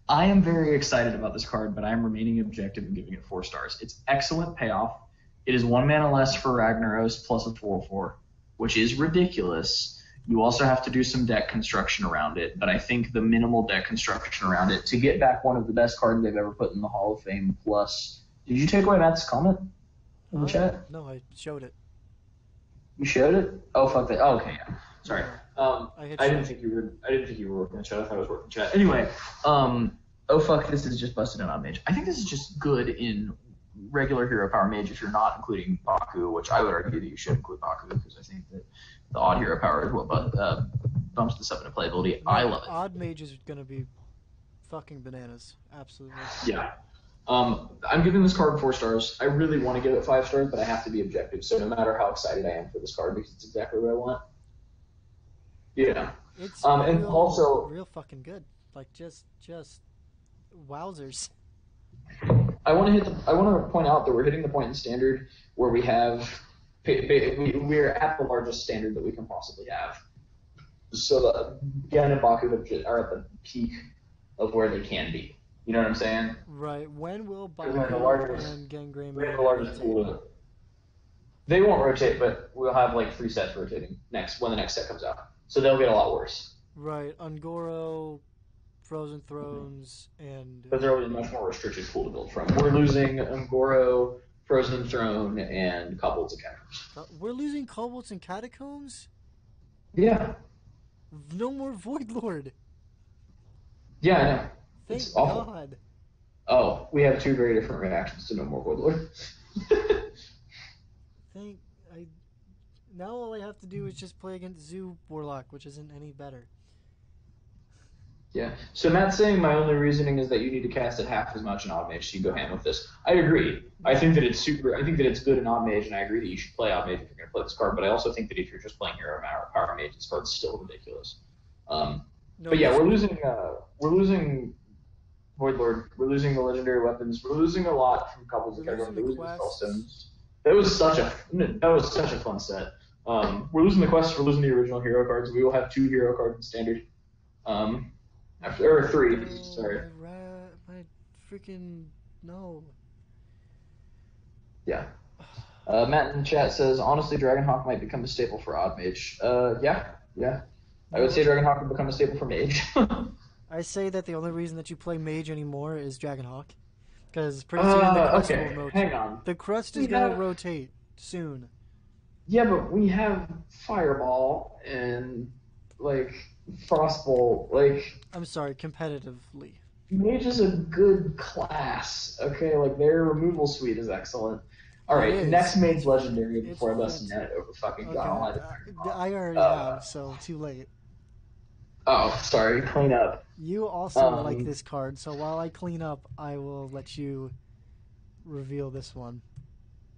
I am very excited about this card, but I am remaining objective and giving it 4 stars. It's excellent payoff. It is 1 mana less for Ragnaros plus a 4/4. Which is ridiculous. You also have to do some deck construction around it, but I think the minimal deck construction around it to get back one of the best cards they've ever put in the Hall of Fame. Plus, did you take away Matt's comment in the chat? No, I showed it. You showed it? Oh fuck that. Oh, okay, yeah. Sorry. I didn't think you were working the chat. I thought I was working the chat. Anyway, oh fuck, this is just busted in on mage. I think this is just good in regular hero power mage if you're not including Baku, which I would argue that you should include Baku because I think that the odd hero power is what bumps this up into playability. I love it. Odd mage is going to be fucking bananas. Absolutely. Yeah. I'm giving this card 4 stars. I really want to give it 5 stars, but I have to be objective. So no matter how excited I am for this card, because it's exactly what I want. Yeah. It's and also real fucking good. Like just wowzers. I want to point out that we're hitting the point in standard where we're at the largest standard that we can possibly have. So the Gen and Baku are at the peak of where they can be. You know what I'm saying? Right. When will Baku and Gangrene we have the largest pool? They won't rotate, but we'll have like 3 sets rotating when the next set comes out. So they'll get a lot worse. Right. Ungoro, Frozen Thrones, and... But there will be a much more restricted pool to build from. We're losing Ungoro, Frozen Throne, and Kobolds and Catacombs. We're losing Kobolds and Catacombs? Yeah. No more Void Lord. Yeah, I know. Thank it's awful. God. Oh, we have 2 very different reactions to No More Void Lord. Now all I have to do is just play against Zoo Warlock, which isn't any better. Yeah. So Matt's saying my only reasoning is that you need to cast it half as much in Odd Mage, so you go ham with this. I agree. I think that it's good in Odd Mage, and I agree that you should play Odd Mage if you're going to play this card. But I also think that if you're just playing Hero Power Mage, this card's still ridiculous. But yeah, we're losing Void Lord. We're losing the legendary weapons. We're losing a lot from Kobolds and Catacombs. We're losing Spellstones. That was such a fun set. We're losing the quests. We're losing the original hero cards. We will have 2 hero cards in standard. Or 3. Sorry. My freaking no. Yeah. Matt in the chat says, honestly, Dragonhawk might become a staple for Odd Mage. Yeah. I would say Dragonhawk would become a staple for Mage. I say that the only reason that you play Mage anymore is Dragonhawk. Because pretty soon the crust will rotate. Hang on. The crust is going to rotate soon. Yeah, but we have Fireball and, Frostbolt. I'm sorry, competitively. Mage is a good class, okay? Their removal suite is excellent. All It right, is. next mage It's legendary it's before I bust fantastic. net over fucking Okay, God. I already have, so too late. Oh, sorry, clean up. You also like Um, this card, so while I clean up, I will let you reveal this one.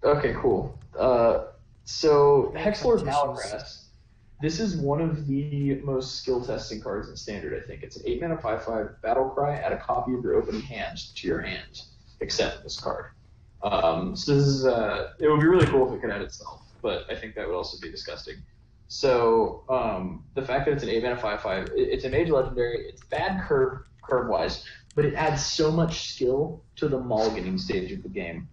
okay, cool. I So gotta find Hexlord tissues. Malacrast. This is one of the most skill testing cards in Standard, I think. It's an 8 mana 5/5 battle cry. Add a copy of your opening hand to your hand, except this card. So this is it would be really cool if it could add itself, but I think that would also be disgusting. So the fact that it's an 8 mana 5/5, it's a mage legendary. It's bad curve wise, but it adds so much skill to the mulliganing stage of the game.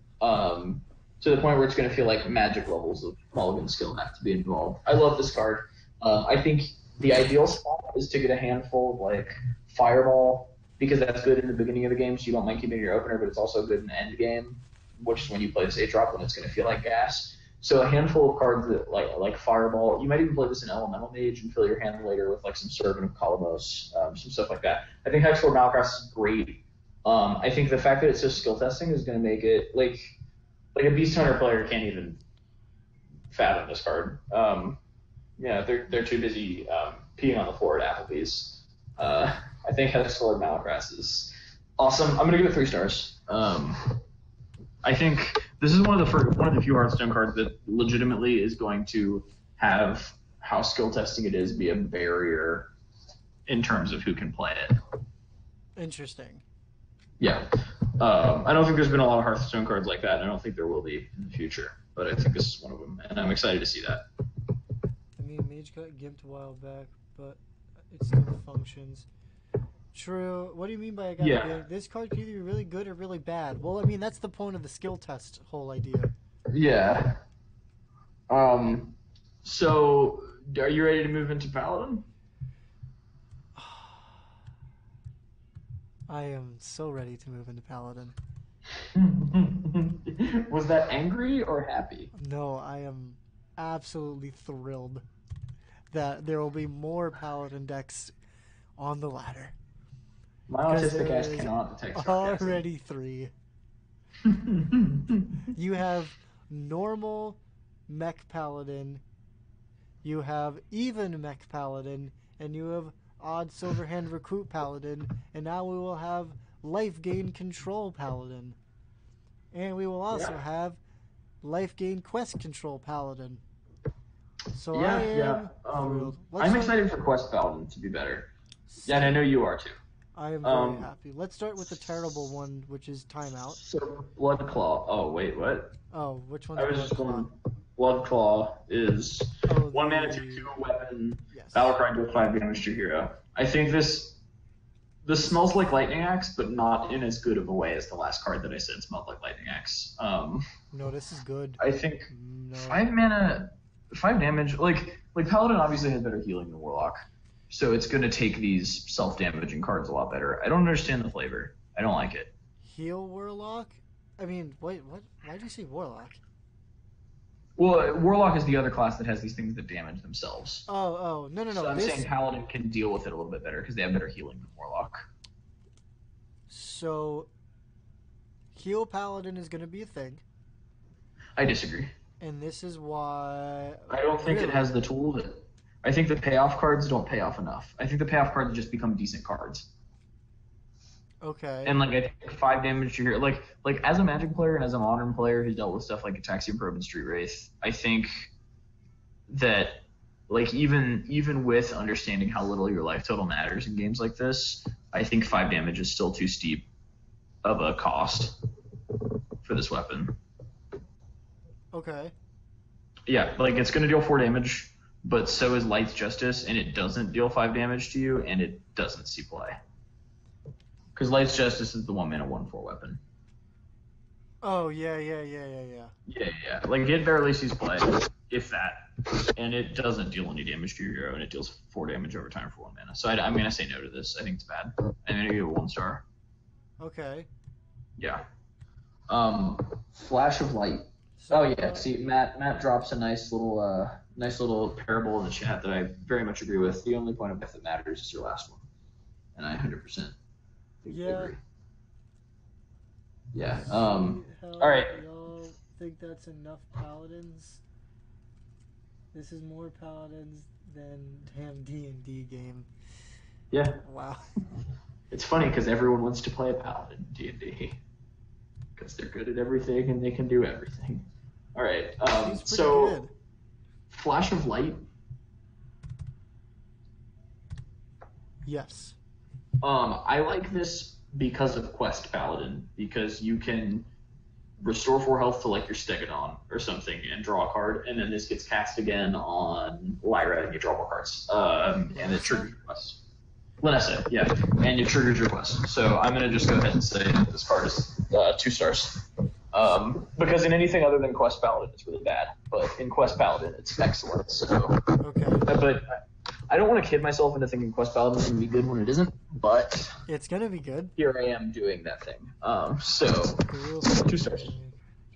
To the point where it's going to feel like magic levels of mulligan skill have to be involved. I love this card. I think the ideal spot is to get a handful of like Fireball, because that's good in the beginning of the game, so you don't mind keeping your opener, but it's also good in the end game, which is when you play this 8-drop when it's going to feel like gas. So a handful of cards that like Fireball, you might even play this in Elemental Mage and fill your hand later with like some Servant of Kalamos, some stuff like that. I think Hexlord Malacrast is great. I think the fact that it's just skill testing is going to make it like a Beast Hunter player can't even fathom this card. Yeah, they're too busy peeing on the floor at Applebee's. I think Hexlord Malacrast is awesome. I'm gonna give it 3 stars. I think this is one of the few Hearthstone cards that legitimately is going to have how skill testing it is be a barrier in terms of who can play it. Interesting. Yeah. I don't think there's been a lot of Hearthstone cards like that, and I don't think there will be in the future. But I think this is one of them, and I'm excited to see that. I mean, Mage got gimped a while back, but it still functions. True. What do you mean by I got gimped? This card can either be really good or really bad. Well, I mean, that's the point of the skill test whole idea. Yeah. So, are you ready to move into Paladin? I am so ready to move into Paladin. Was that angry or happy? No, I am absolutely thrilled that there will be more Paladin decks on the ladder. My autistic ass cannot detect sarcasm. Already 3. You have normal Mech Paladin, you have even Mech Paladin, and you have odd Silverhand Recruit Paladin, and now we will have Life Gain Control Paladin. And we will also have Life Gain Quest Control Paladin. So I am thrilled. I'm excited for Quest Paladin to be better. Yeah, and I know you are too. I am very happy. Let's start with the terrible one, which is Timeout. So Bloodclaw. Oh wait, what? Oh, which one's I was just Bloodclaw? going. Bloodclaw is 1 mana 2/2 weapon. Yes. Battlecry deals 5 damage to your hero. I think this smells like Lightning Axe, but not in as good of a way as the last card that I said smelled like Lightning Axe. No, this is good. I think 5 mana, 5 damage. Like Paladin obviously has better healing than Warlock, so it's going to take these self-damaging cards a lot better. I don't understand the flavor. I don't like it. Heal Warlock? I mean, wait, what? Why did you say Warlock? Well, Warlock is the other class that has these things that damage themselves. No. So I'm saying Paladin can deal with it a little bit better because they have better healing than Warlock. So, Heal Paladin is going to be a thing. I disagree. And this is why... I don't think it has the tool that... I think the payoff cards don't pay off enough. I think the payoff cards just become decent cards. Okay. And I think 5 damage to your like as a Magic player and as a Modern player who's dealt with stuff like Ataxian Probe and Street Wraith, I think that even with understanding how little your life total matters in games like this, I think 5 damage is still too steep of a cost for this weapon. Okay. Yeah, it's going to deal 4 damage, but so is Light's Justice, and it doesn't deal 5 damage to you, and it doesn't see play. Because Light's Justice is the 1 mana 1/4 weapon. Oh, yeah. Yeah. It barely sees play, if that. And it doesn't deal any damage to your hero, and it deals 4 damage over time for 1 mana. So I'm going to say no to this. I think it's bad. I'm going to give it 1 star. Okay. Yeah. Flash of Light. So, see, Matt drops a nice little parable in the chat that I very much agree with. The only point of that matters is your last one. And I 100% agree. Yeah. All right. think that's enough paladins. This is more paladins than damn D&D game. Yeah. Wow. It's funny because everyone wants to play a paladin in D&D because they're good at everything and they can do everything. All right. Seems pretty So, good. Flash of Light. Yes. I like this because of Quest Paladin, because you can restore 4 health to like your Stegodon or something and draw a card, and then this gets cast again on Lyra and you draw more cards. And it triggers your quest. Linessa, yeah, and it triggers your quest. So I'm gonna just go ahead and say that this card is 2 stars. Because in anything other than Quest Paladin, it's really bad. But in Quest Paladin, it's excellent. So, Okay. But I don't want to kid myself into thinking Quest Paladin is going to be good when it isn't. But It's gonna be good. here I am doing that thing. So Cool. 2 stars.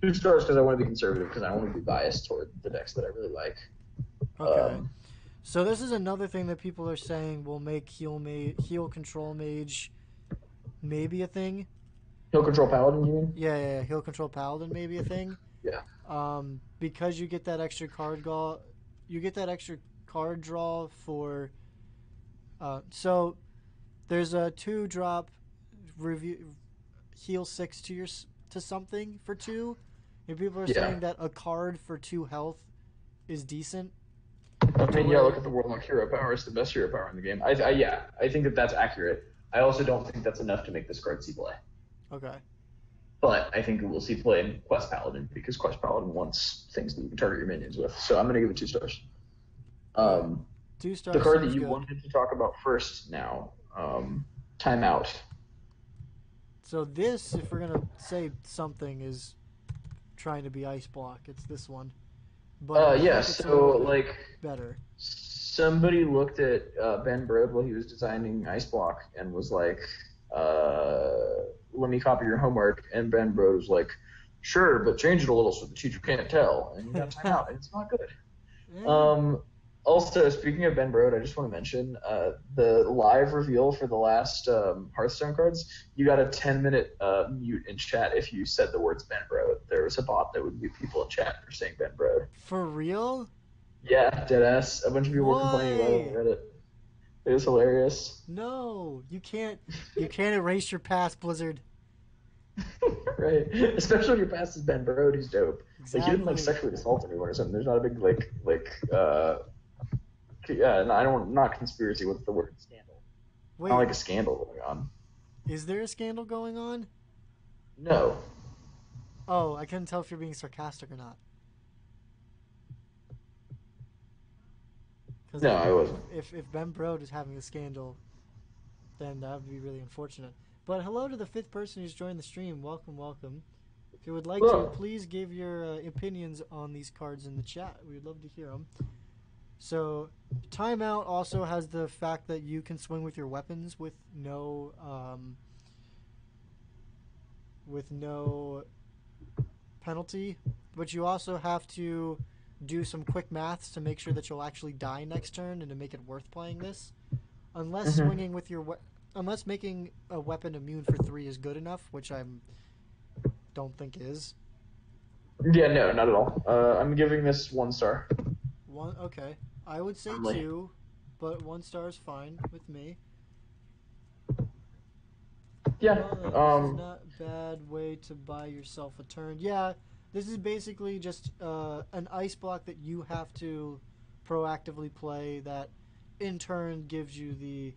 2 stars because I want to be conservative, because I want to be biased toward the decks that I really like. Okay. So this is another thing that people are saying will make heal control mage maybe a thing. Heal Control Paladin, you mean? Yeah, heal control paladin maybe a thing. Yeah. Because you get that extra card draw, for. So there's a 2-drop review heal 6 to something for 2, and people are saying that a card for 2 health is decent. I mean, yeah, look at the Warlock hero power. It's the best hero power in the game. I think that's accurate. I also don't think that's enough to make this card see play. Okay. But I think it will see play in Quest Paladin, because Quest Paladin wants things that you can target your minions with. So I'm going to give it 2 stars. 2 stars. The card that you good. wanted to talk about first now, Timeout. So this, if we're gonna say something, is trying to be ice block. It's this one. But Yeah, it's a so little bit like better. somebody looked at Ben Brode while he was designing Ice Block and was like, let me copy your homework. And Ben Brode was like, sure, but change it a little so the teacher can't tell. And you got Timeout, and it's not good. Yeah. Also, speaking of Ben Brode, I just want to mention the live reveal for the last Hearthstone cards. You got a 10-minute mute in chat if you said the words Ben Brode. There was a bot that would mute people in chat for saying Ben Brode. For real? Yeah, deadass. A bunch of people were complaining about it on Reddit. It was hilarious. No, you can't erase your past, Blizzard. Right, especially when your past is Ben Brode, who's dope. Exactly. Like, he didn't sexually assault anyone or something. There's not a big not conspiracy. What's the word? Scandal. Wait, Not like a scandal going on. is there a scandal going on? No. Oh, I couldn't tell if you're being sarcastic or not. No, I wasn't. If Ben Brode is having a scandal, then that would be really unfortunate. But hello to the 5th person who's joined the stream. Welcome, welcome. If you would like to, please give your opinions on these cards in the chat. We'd love to hear them. So, Timeout also has the fact that you can swing with your weapons with no penalty, but you also have to do some quick maths to make sure that you'll actually die next turn and to make it worth playing this. Unless swinging with your unless making a weapon immune for 3 is good enough, which I don't think is. Yeah, no, not at all. I'm giving this 1 star. 1, okay. I would say 2, but 1 star is fine with me. Yeah. Well, this is not a bad way to buy yourself a turn. Yeah, this is basically just an ice block that you have to proactively play that in turn gives you the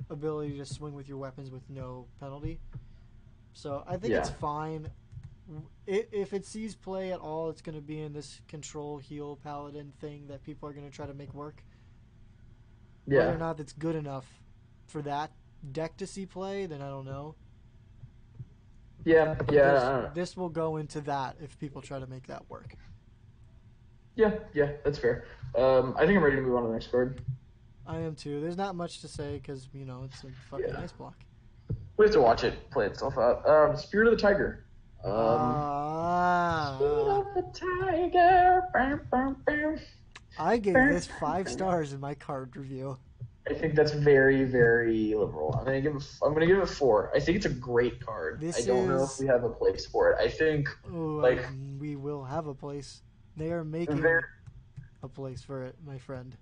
ability to swing with your weapons with no penalty. So I think it's fine. If it sees play at all, it's going to be in this control heal paladin thing that people are going to try to make work. Yeah. Whether or not that's good enough for that deck to see play, then I don't know. Yeah, This will go into that if people try to make that work. Yeah, that's fair. I think I'm ready to move on to the next card. I am too. There's not much to say because, it's a fucking ice block. We have to watch it play itself out. Spirit of the Tiger. Spirit of the Tiger. I gave this 5 stars in my card review. I think that's very, very liberal. I'm gonna give it 4. I think it's a great card. I don't know if we have a place for it. I think we will have a place. They are making a place for it, my friend.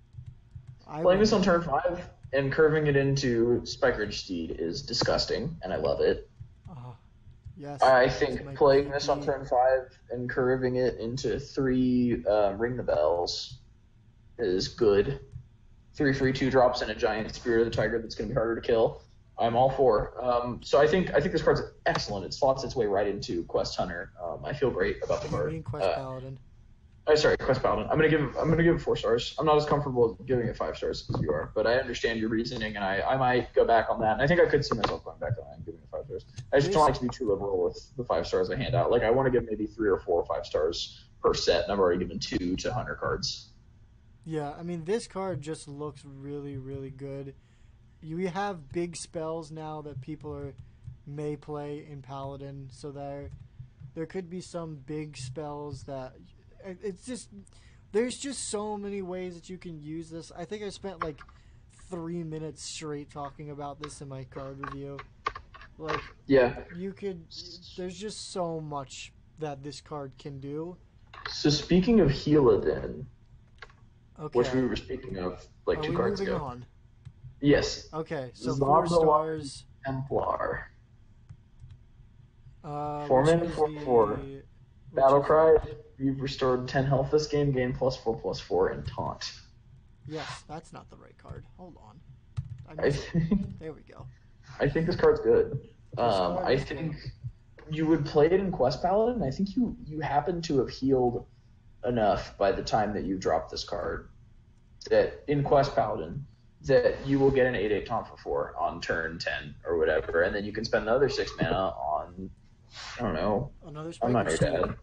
Playing this on turn 5 and curving it into Spikeridge Steed is disgusting, and I love it. Yes. I think playing this on turn 5 and curving it into 3 Ring the Bells is good. 3 free 2-drops and a giant Spirit of the Tiger that's going to be harder to kill. I'm all for. So I think this card's excellent. It slots its way right into Quest Hunter. I feel great about the card. Quest Paladin. Sorry, Quest Paladin. I'm gonna give it 4 stars. I'm not as comfortable giving it 5 stars as you are, but I understand your reasoning, and I might go back on that. And I think I could see myself going back on that and giving it 5 stars. I just don't like to be too liberal with the 5 stars I hand out. Like I want to give maybe 3 or 4 or 5 stars per set, and I've already given 2 to Hunter cards. Yeah, I mean this card just looks really, really good. We have big spells now that people may play in Paladin, so there could be some big spells that. It's just there's just so many ways that you can use this. I think I spent like 3 minutes straight talking about this in my card review. Like there's just so much that this card can do. So speaking of Healadin, which we were speaking of like 2 cards ago. On? Yes. Okay, so 4 stars. Templar. 4 mana 4/4. Battlecry. You've restored 10 health this game. Gain +4/+4 and taunt. Yes, that's not the right card. Hold on. There we go. I think this card's good. I think you would play it in Quest Paladin. I think you happen to have healed enough by the time that you drop this card that in Quest Paladin that you will get an 8/8 taunt for 4 on turn 10 or whatever, and then you can spend the other 6 mana on I don't know. I'm not your dad.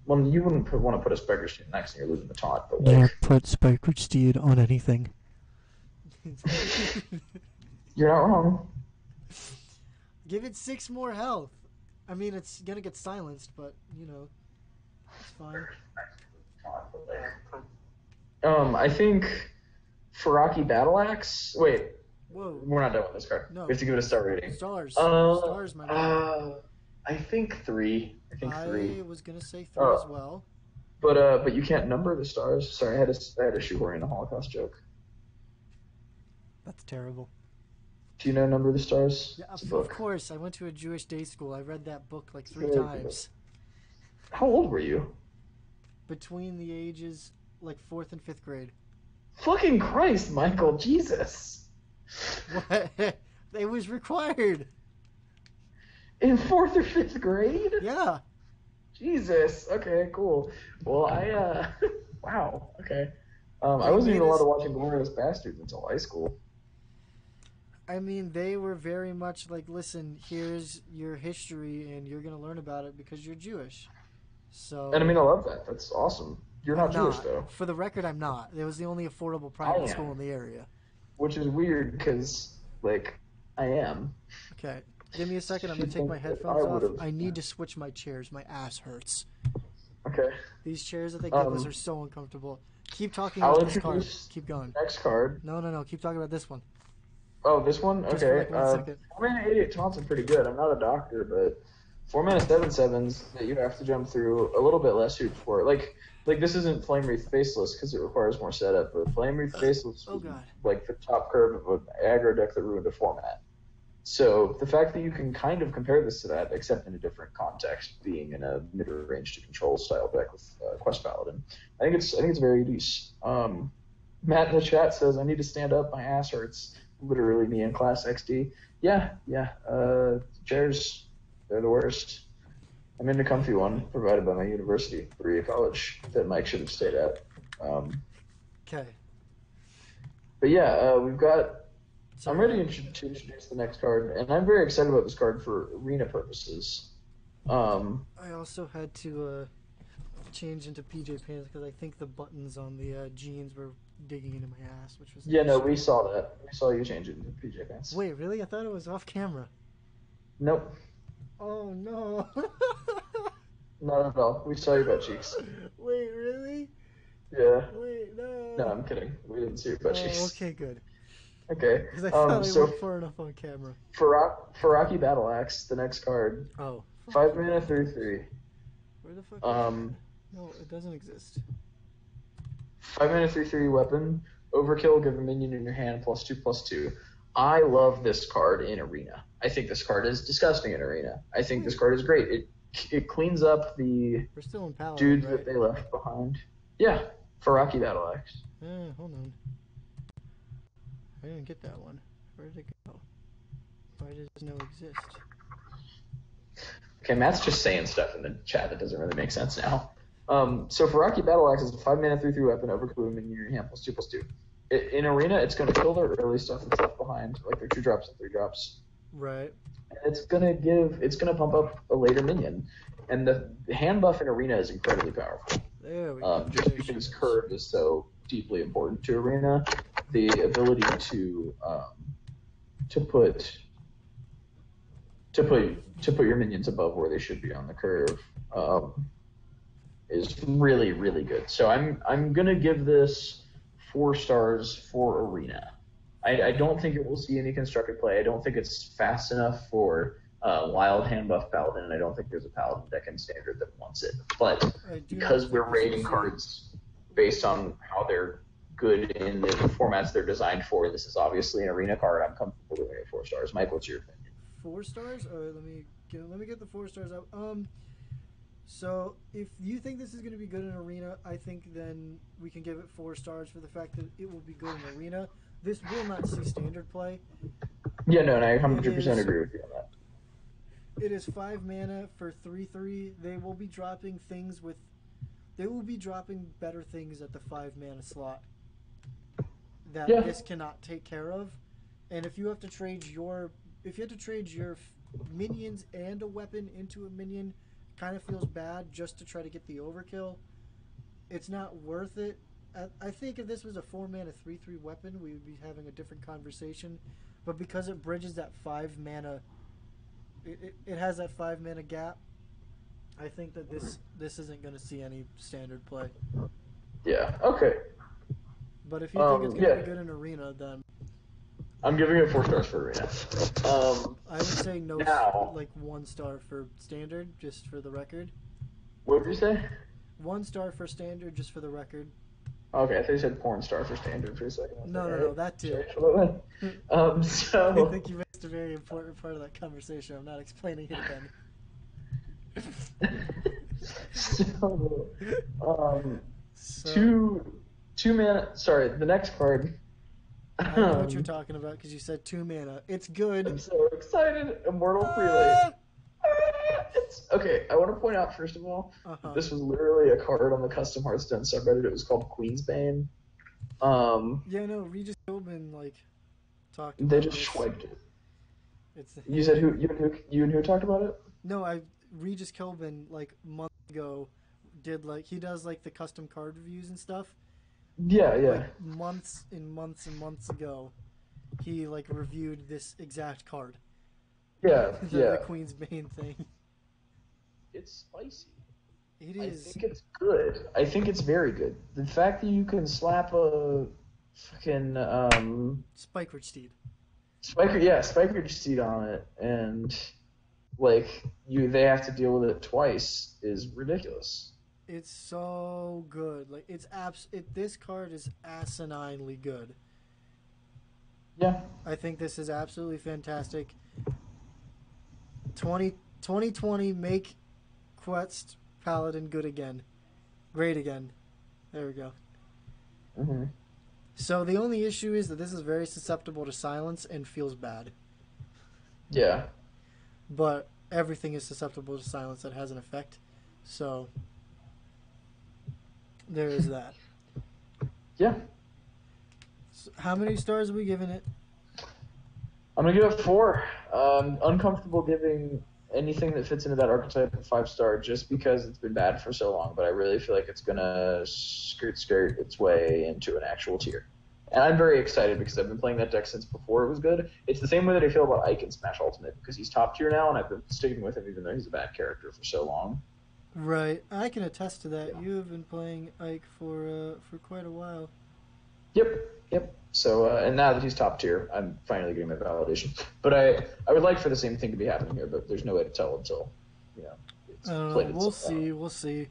Well, you wouldn't want to put a Spikeridge Steed next and you're losing the taunt, but like... Yeah, put Spikeridge Steed on anything. You're not wrong. Give it 6 more health. I mean, it's gonna get silenced, but, you know, it's fine. I think Faraki Battle Axe... Wait. Whoa. We're not done with this card. No. We have to give it a star rating. Stars. Stars, my man. I think 3. I was gonna say 3 as well. But you can't number the stars. Sorry, I had to shoehorn in a Holocaust joke. That's terrible. Do you know Number the Stars? Yeah, of course. I went to a Jewish day school. I read that book like 3 times. How old were you? Between the ages like 4th and 5th grade. Fucking Christ, Michael, Jesus. What? It was required. In 4th or 5th grade? Yeah. Jesus. Okay, cool. Well, wow. Okay. I wasn't even allowed to watch Inglourious Bastards until high school. I mean, they were very much like, listen, here's your history, and you're going to learn about it because you're Jewish. So. And I mean, I love that. That's awesome. You're not Jewish, though. For the record, I'm not. It was the only affordable private school in the area. Which is weird because, like, I am. Okay. Give me a second. I'm going to take my headphones off. I need to switch my chairs. My ass hurts. Okay. These chairs that they give us are so uncomfortable. Keep talking about this card. Keep going. Next card. No. Keep talking about this one. Oh, this one? Just okay. For like 1 second. 4 mana 8/8 taunts are pretty good. I'm not a doctor, but 4 mana 7/7s that you have to jump through a little bit less hoops for. Like this isn't Flame Wreath Faceless because it requires more setup, but Flame Wreath Faceless is like the top curve of an aggro deck that ruined a format. So the fact that you can kind of compare this to that, except in a different context, being in a mid-range to control style deck with Quest Paladin, I think it's very decent. Matt in the chat says, "I need to stand up. My ass hurts." Literally me in class XD. Yeah. Chairs, they're the worst. I'm in a comfy one provided by my university, Berea College, that Mike should have stayed at. Okay. But yeah, we've got. I'm ready to introduce the next card, and I'm very excited about this card for arena purposes. I also had to change into PJ pants because I think the buttons on the jeans were digging into my ass, which was we saw that. We saw you change it into PJ pants. Wait, really? I thought it was off camera. Nope. Oh no. Not at all. We saw your butt cheeks. Wait, really? Yeah. Wait, no. No, I'm kidding. We didn't see your butt cheeks. Okay, good. Okay. Because I thought I So looked far enough on camera. Faraki Battle Axe, the next card. Oh. 5 mana, 3/3. Where the fuck is that? No, it doesn't exist. 5 mana, 3/3 weapon. Overkill, give a minion in your hand, +2/+2. I love this card in Arena. I think this card is disgusting in Arena. I think this card is great. It cleans up the We're still in Paladin, dudes right? that they left behind. Yeah, Faraki Battle Axe. Hold on. I didn't get that one. Where did it go? Why does it no exist? Okay, Matt's just saying stuff in the chat that doesn't really make sense now. So Faraki Battle Axe is a 5 mana 3/3 weapon, overkill minion in your hand, +2/+2. In Arena, it's going to kill their early stuff that's left behind, like their 2-drops and 3-drops. Right. And it's gonna pump up a later minion, and the hand buff in Arena is incredibly powerful. There we go. Just because curve is so deeply important to Arena, the ability to put your minions above where they should be on the curve is really, really good. So I'm gonna give this 4 stars for Arena. I don't think it will see any constructed play. I don't think it's fast enough for wild hand buff Paladin, and I don't think there's a Paladin deck in Standard that wants it. But because we're rating cards based on how they're good in the formats they're designed for, this is obviously an Arena card. I'm comfortable giving it 4 stars. Mike, what's your opinion? 4 stars? All right, let me get the 4 stars out. So if you think this is going to be good in Arena, I think then we can give it 4 stars for the fact that it will be good in Arena. This will not see Standard play. Yeah, no, and I 100% agree with you on that. It is 5 mana for 3/3. They will be dropping better things at the 5 mana slot that this cannot take care of. And if you have to trade your minions and a weapon into a minion, kind of feels bad just to try to get the overkill. It's not worth it. I think if this was a 4 mana 3/3 weapon, we would be having a different conversation. But because it bridges that 5 mana, it has that 5 mana gap. I think that this isn't going to see any Standard play. Yeah. Okay. But if you think it's going to be good in Arena, then I'm giving it 4 stars for Arena. I would say like 1 star for Standard, just for the record. What did you say? 1 star for Standard, just for the record. Okay, I thought you said porn star for Standard for a second. No, that too. So I think you missed a very important part of that conversation. I'm not explaining it again. Two mana. Sorry, the next card. I know what you're talking about because you said 2 mana. It's good. I'm so excited. Immortal Prelate. Okay, I want to point out, first of all, this was literally a card on the Custom Hearthstone subreddit. It was called Queensbane. Yeah, no, Regis Philbin, talked about They just this. swiped it. You said who? You and who talked about it? No, Regis Philbin, months ago, he does, the custom card reviews and stuff. Yeah. Months and months and months ago, he, reviewed this exact card. Yeah, The Queensbane thing. It's spicy. It is. I think it's good. I think it's very good. The fact that you can slap a fucking Spikeridge Steed. Spikeridge Steed on it, and they have to deal with it twice is ridiculous. It's so good. This card is asininely good. Yeah. I think this is absolutely fantastic. 2020 make Quest Paladin good again. Great again. There we go. Mm-hmm. So the only issue is that this is very susceptible to silence and feels bad. Yeah. But everything is susceptible to silence that has an effect. So there is that. Yeah. So how many stars are we giving it? I'm going to give it 4. Uncomfortable giving anything that fits into that archetype a 5-star just because it's been bad for so long, but I really feel like it's going to skirt its way into an actual tier. And I'm very excited because I've been playing that deck since before it was good. It's the same way that I feel about Ike in Smash Ultimate because he's top tier now, and I've been sticking with him even though he's a bad character for so long. Right. I can attest to that. You have been playing Ike for quite a while. Yep. So, and now that he's top tier, I'm finally getting my validation. But I would like for the same thing to be happening here, but there's no way to tell until, it's played We'll itself out. see. We'll see.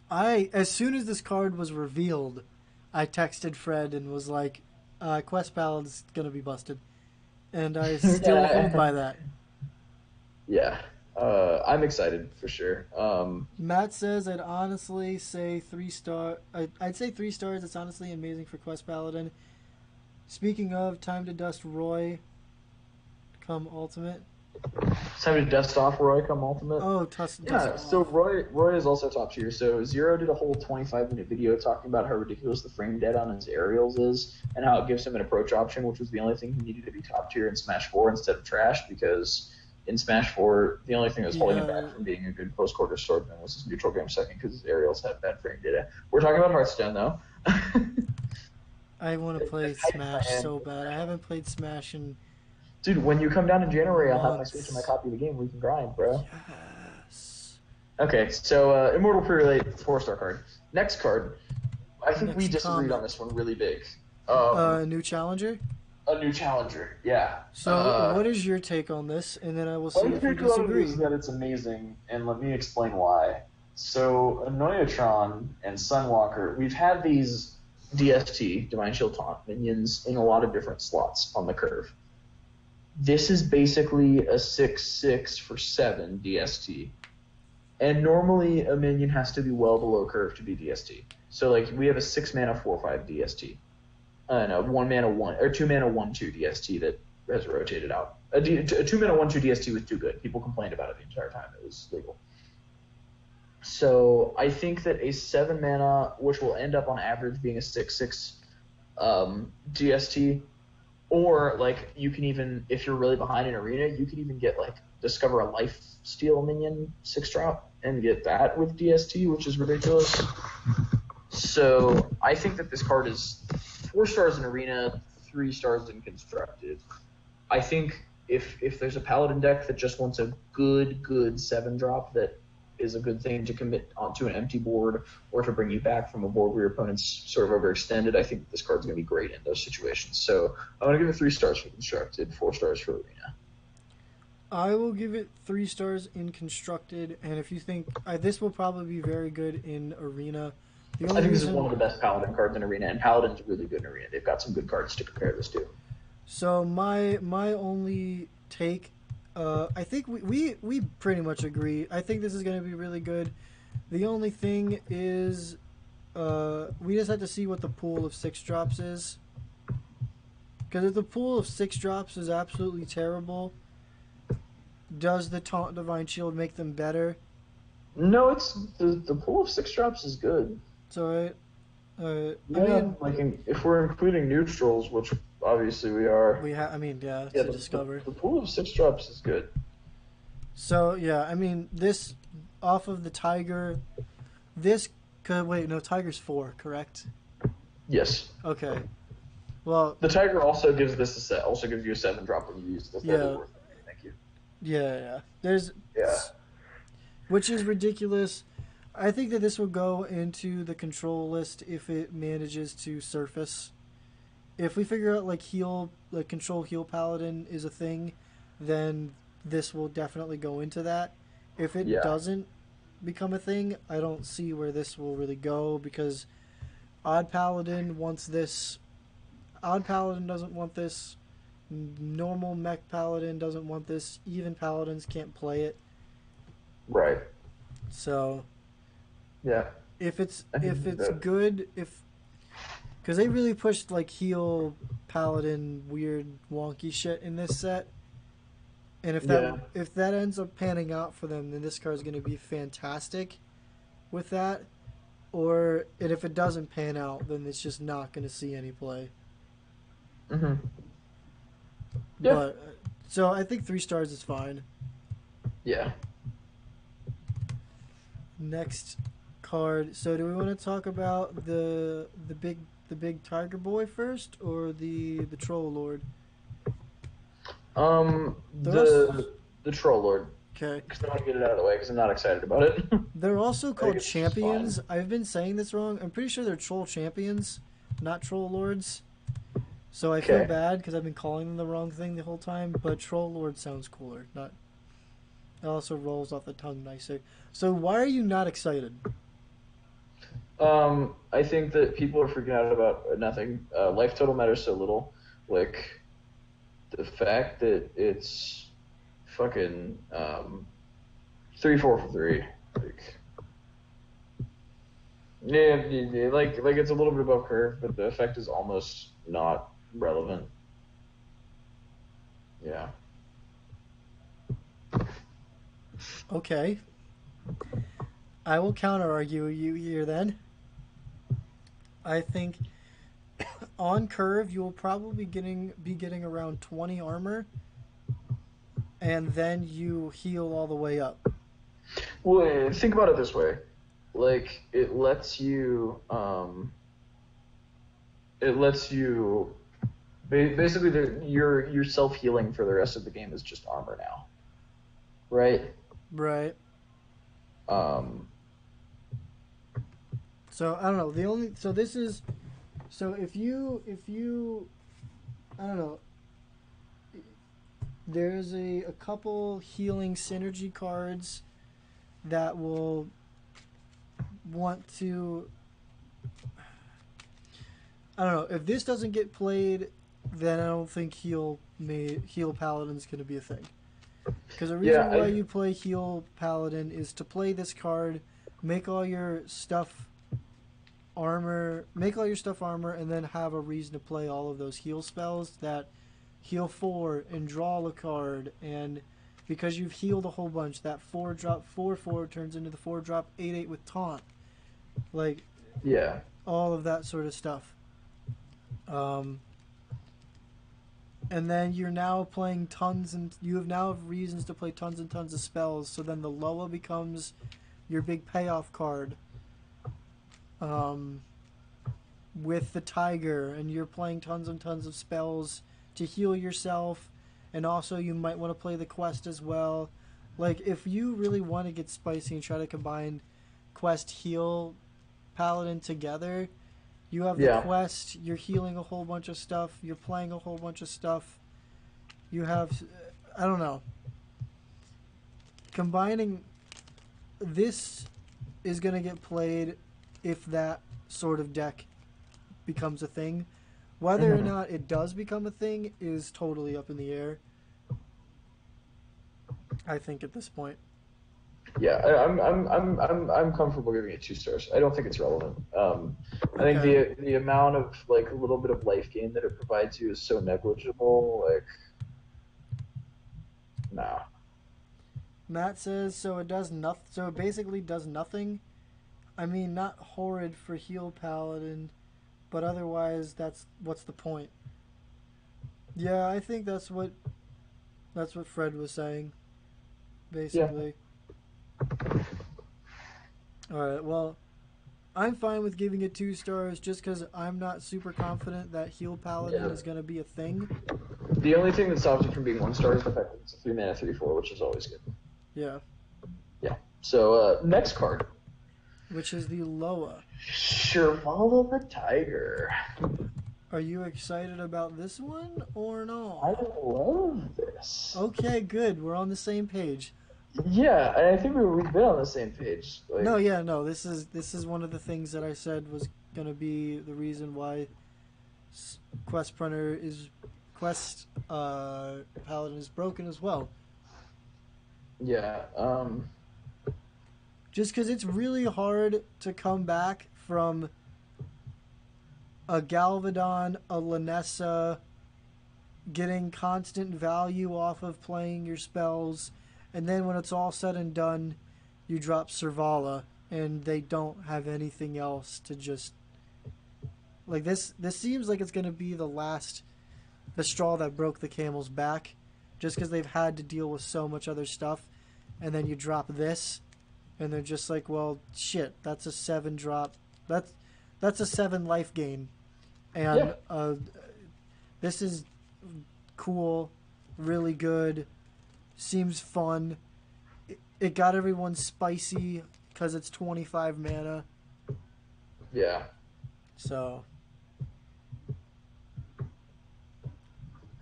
As soon as this card was revealed, I texted Fred and was like, Quest Paladin's gonna be busted. And I still hold by that. Yeah. I'm excited for sure. Matt says I'd honestly say 3 star. I'd say 3 stars. It's honestly amazing for Quest Paladin. Speaking of, time to dust Roy. Come Ultimate. It's time to dust off Roy come Ultimate. Oh, yeah. So Roy is also top tier. So Zero did a whole 25-minute video talking about how ridiculous the frame dead on his aerials is, and how it gives him an approach option, which was the only thing he needed to be top tier in Smash 4 instead of trash, because in Smash 4, the only thing that was holding him back from being a good post-quarter swordsman was his neutral game second, because his aerials had bad frame data. We're talking about Hearthstone, though. I want to play Smash so bad. I haven't played Smash in... Dude, when you come down in January, I'll have my Switch and my copy of the game. We can grind, bro. Yes. Okay, so Immortal Pre-Relate, 4-star card. Next card. I think we disagreed on this one really big. A new challenger? A new challenger, yeah. So, what is your take on this? And then I will see if you disagree. Is that it's amazing, and let me explain why. So, Anoyatron and Sunwalker, we've had these DST, Divine Shield Taunt, minions in a lot of different slots on the curve. This is basically a 6/6 for 7 DST. And normally a minion has to be well below curve to be DST. So like we have a 6 mana 4/5 DST. No, 1 mana 1 or 2 mana 1/2 DST that has rotated out. A 2 mana 1/2 DST was too good. People complained about it the entire time it was legal. So I think that a 7 mana, which will end up on average being a 6/6 DST, or like you can even, if you're really behind in arena, you can even get like discover a life steal minion 6-drop and get that with DST, which is ridiculous. So I think that this card is 4 stars in arena, 3 stars in constructed. I think if there's a paladin deck that just wants a good 7-drop that is a good thing to commit onto an empty board, or to bring you back from a board where your opponent's sort of overextended, I think this card's going to be great in those situations. So I'm going to give it 3 stars for constructed, 4 stars for arena. I will give it 3 stars in constructed, and if you think this will probably be very good in arena. I think this is one of the best paladin cards in arena, and paladin's really good in arena. They've got some good cards to compare this to. So my only take, I think we pretty much agree. I think this is going to be really good. The only thing is, we just have to see what the pool of 6-drops is. Because if the pool of 6-drops is absolutely terrible, does the Taunt Divine Shield make them better? No, it's the pool of 6-drops is good. So I mean, like if we're including neutrals, which obviously we are. To discover. The pool of 6-drops is good. So yeah, I mean this off of the Tiger. Tiger's 4, correct? Yes. Okay. Well, the Tiger also gives this a set. Also gives you a 7-drop when you use this. Yeah. Thank you. Yeah. Yeah. Which is ridiculous. I think that this will go into the control list if it manages to surface. If we figure out control heal paladin is a thing, then this will definitely go into that. If it doesn't become a thing, I don't see where this will really go, because odd paladin wants this. Odd paladin doesn't want this. Normal mech paladin doesn't want this. Even paladins can't play it. Right. So. Yeah. If it's good, because they really pushed heal paladin weird wonky shit in this set, and if that ends up panning out for them, then this card is going to be fantastic with that. And if it doesn't pan out, then it's just not going to see any play. Mhm. Yeah. But so I think 3 stars is fine. Yeah. Next card. So do we want to talk about the big tiger boy first, or the troll lord? The troll lord. Okay. Because I want to get it out of the way because I'm not excited about it. They're also called champions. I've been saying this wrong. I'm pretty sure they're troll champions. not Troll Lords. So I feel bad because I've been calling them the wrong thing the whole time. But Troll Lord sounds cooler. Not. It also rolls off the tongue nicer. So why are you not excited? I think that people are freaking out about nothing. Life total matters so little. Like, the fact that it's fucking 3-4 for 3. Like, yeah, like it's a little bit above curve, but the effect is almost not relevant. Yeah. Okay. I will counter argue you here then. I think on curve you will probably be getting around 20 armor, and then you heal all the way up. Well, think about it this way. Like, it lets you basically your self-healing for the rest of the game is just armor now. Right? Right. So I don't know. If you I don't know. There's a couple healing synergy cards that will want to. I don't know. If this doesn't get played, then I don't think heal paladin's going to be a thing. Because the reason why you play heal paladin is to play this card, make all your stuff armor, and then have a reason to play all of those heal spells that heal 4 and draw a card, and because you've healed a whole bunch, that 4-drop 4/4 turns into the 4-drop 8/8 with taunt, like all of that sort of stuff. And then you're now playing you have reasons to play tons and tons of spells, so then the Loa becomes your big payoff card. With the Tiger, and you're playing tons and tons of spells to heal yourself, and also you might want to play the quest as well. Like, if you really want to get spicy and try to combine quest heal paladin together, you have the quest, you're healing a whole bunch of stuff, you're playing a whole bunch of stuff, you have, I don't know, combining this is going to get played if that sort of deck becomes a thing. Whether or not it does become a thing is totally up in the air, I think, at this point. Yeah, I'm comfortable giving it 2 stars. I don't think it's relevant. I think the amount of, like, a little bit of life gain that it provides you is so negligible. Like, nah. Matt says so it does nothing. So it basically does nothing. I mean, not horrid for heal paladin, but otherwise, what's the point? Yeah, I think that's what Fred was saying, basically. Yeah. All right. Well, I'm fine with giving it 2 stars just because I'm not super confident that heal paladin is going to be a thing. The only thing that stops it from being 1 star is the fact that it's a 3-mana 3/4, which is always good. Yeah. Yeah. So next card, which is the Loa. Shirvala the Tiger. Are you excited about this one or no? I love this. Okay, good. We're on the same page. Yeah, and I think we've been on the same page. Like, no. This is one of the things that I said was gonna be the reason why Quest Paladin is broken as well. Yeah. Just because it's really hard to come back from a Galvadon, a Lanessa, getting constant value off of playing your spells, and then when it's all said and done, you drop Servala, and they don't have anything else to just... Like, this seems like it's going to be the straw that broke the camel's back, just because they've had to deal with so much other stuff, and then you drop this, and they're just like, well, shit, that's a 7-drop. That's a 7 life gain. And this is cool, really good, seems fun. It got everyone spicy because it's 25 mana. Yeah. So,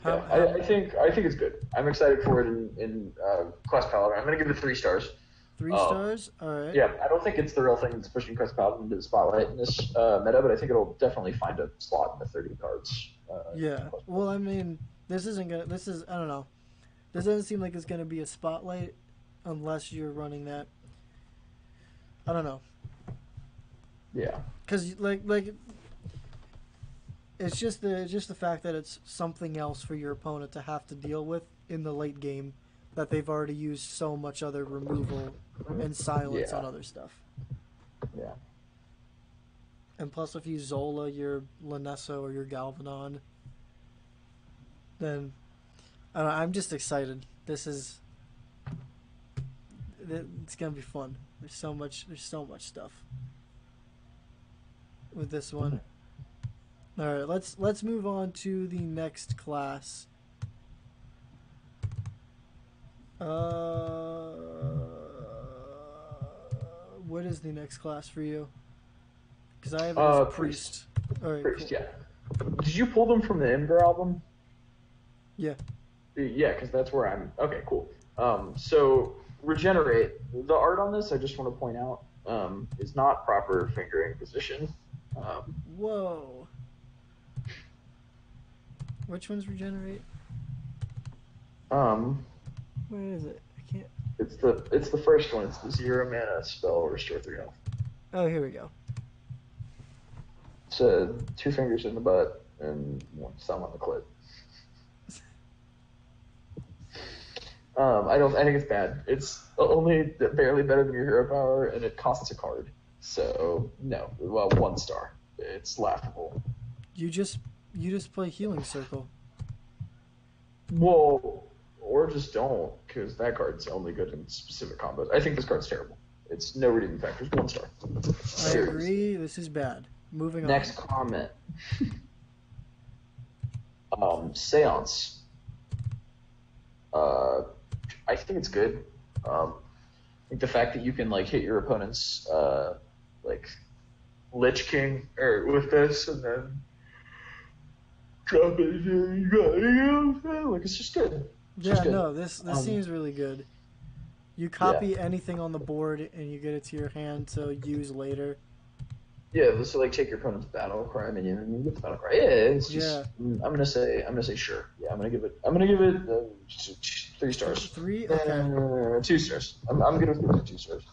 Yeah, I think it's good. I'm excited for it in Quest Paladin. I'm gonna give it 3 stars. 3 stars? All right. Yeah, I don't think it's the real thing that's pushing Quest Paladin into the spotlight in this meta, but I think it'll definitely find a slot in the 30 cards. Yeah. Well, I mean, this isn't gonna. This is. I don't know. This doesn't seem like it's gonna be a spotlight, unless you're running that. I don't know. Yeah. Cause like it's just the fact that it's something else for your opponent to have to deal with in the late game, that they've already used so much other removal and silence on other stuff. Yeah. And plus, if you Zola your Lanesso or your Galvanon, then I don't know, I'm just excited. It's gonna be fun. There's so much stuff with this one. All right, let's move on to the next class. What is the next class for you? Because I have it as priest. All right, Priest, cool. yeah. Did you pull them from the Ember album? Yeah. Yeah, because that's where I'm. Okay, cool. So regenerate. The art on this, I just want to point out, is not proper fingering position. Whoa. Which one's regenerate? Where is it? I can't. It's the first one. It's the 0 mana spell, restore 3 health. Oh, here we go. It's 2 fingers in the butt and 1 thumb on the clit. I think it's bad. It's only barely better than your hero power, and it costs a card. So no, well, 1 star. It's laughable. You just play Healing Circle. Well, or just don't, because that card's only good in specific combos. I think this card's terrible. It's no redeeming factors. 1 star. I agree. This is bad. Moving on. Next comment. Seance. I think it's good. I think the fact that you can hit your opponent's Lich King or with this and then drop it here, it's just good. This seems really good. You copy anything on the board and you get it to your hand to use later. Yeah, this will take your opponent's battle cry minion and you get the battle cry. Yeah, it's just. I'm gonna say sure. Yeah, I'm gonna give it 3 stars. 3? Okay. 2 stars. I'm gonna give it 2 stars.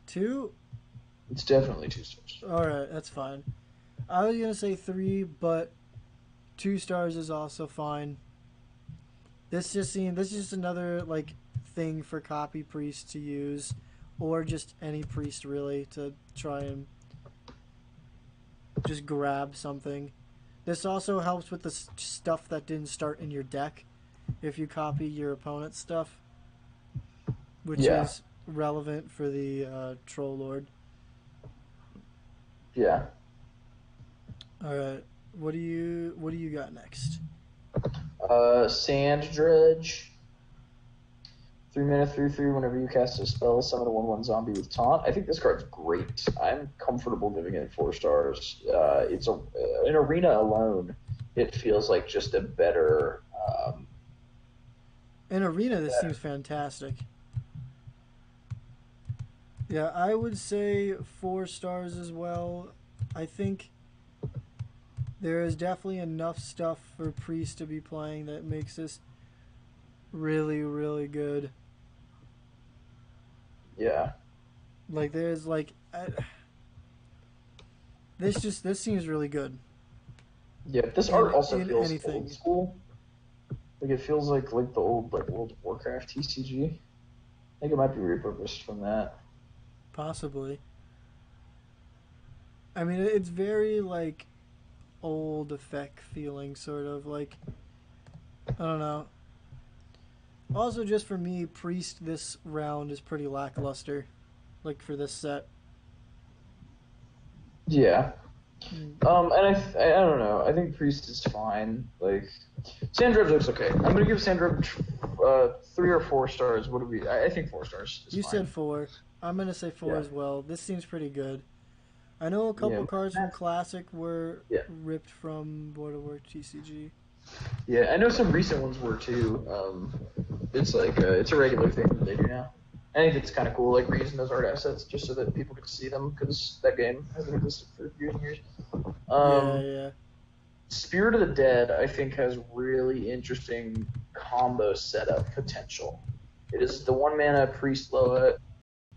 2? It's definitely 2 stars. All right, that's fine. I was gonna say 3, but 2 stars is also fine. This is just another thing for copy priest to use, or just any priest really to try and just grab something. This also helps with the stuff that didn't start in your deck if you copy your opponent's stuff, which is relevant for the Troll Lord. Yeah. All right. What do you got next? Sand Dredge. 3 mana, 3/3. Whenever you cast a spell, summon a 1/1 zombie with taunt. I think this card's great. I'm comfortable giving it 4 stars. It's in arena alone. It feels like just a better. In arena, this seems fantastic. Yeah, I would say 4 stars as well. I think there is definitely enough stuff for Priest to be playing that makes this really, really good. Yeah. There's this seems really good. Yeah, this art also feels old school. It feels like the old World of Warcraft TCG. I think it might be repurposed from that. Possibly. I mean, it's very old effect feeling, sort of I don't know. Also, just for me, Priest this round is pretty lackluster, for this set. Yeah. And I don't know. I think Priest is fine. Sand Dredge looks okay. I'm gonna give Sand Dredge 3 or 4 stars. What do we? I think 4 stars. You said 4. I'm gonna say 4 as well. This seems pretty good. I know a couple cards from Classic were ripped from World of War TCG. Yeah, I know some recent ones were too. It's like it's a regular thing that they do now. I think it's kind of cool, like reusing those art assets just so that people can see them because that game hasn't existed for years and years. Yeah, yeah. Spirit of the Dead, I think, has really interesting combo setup potential. It is the 1 mana priest Loa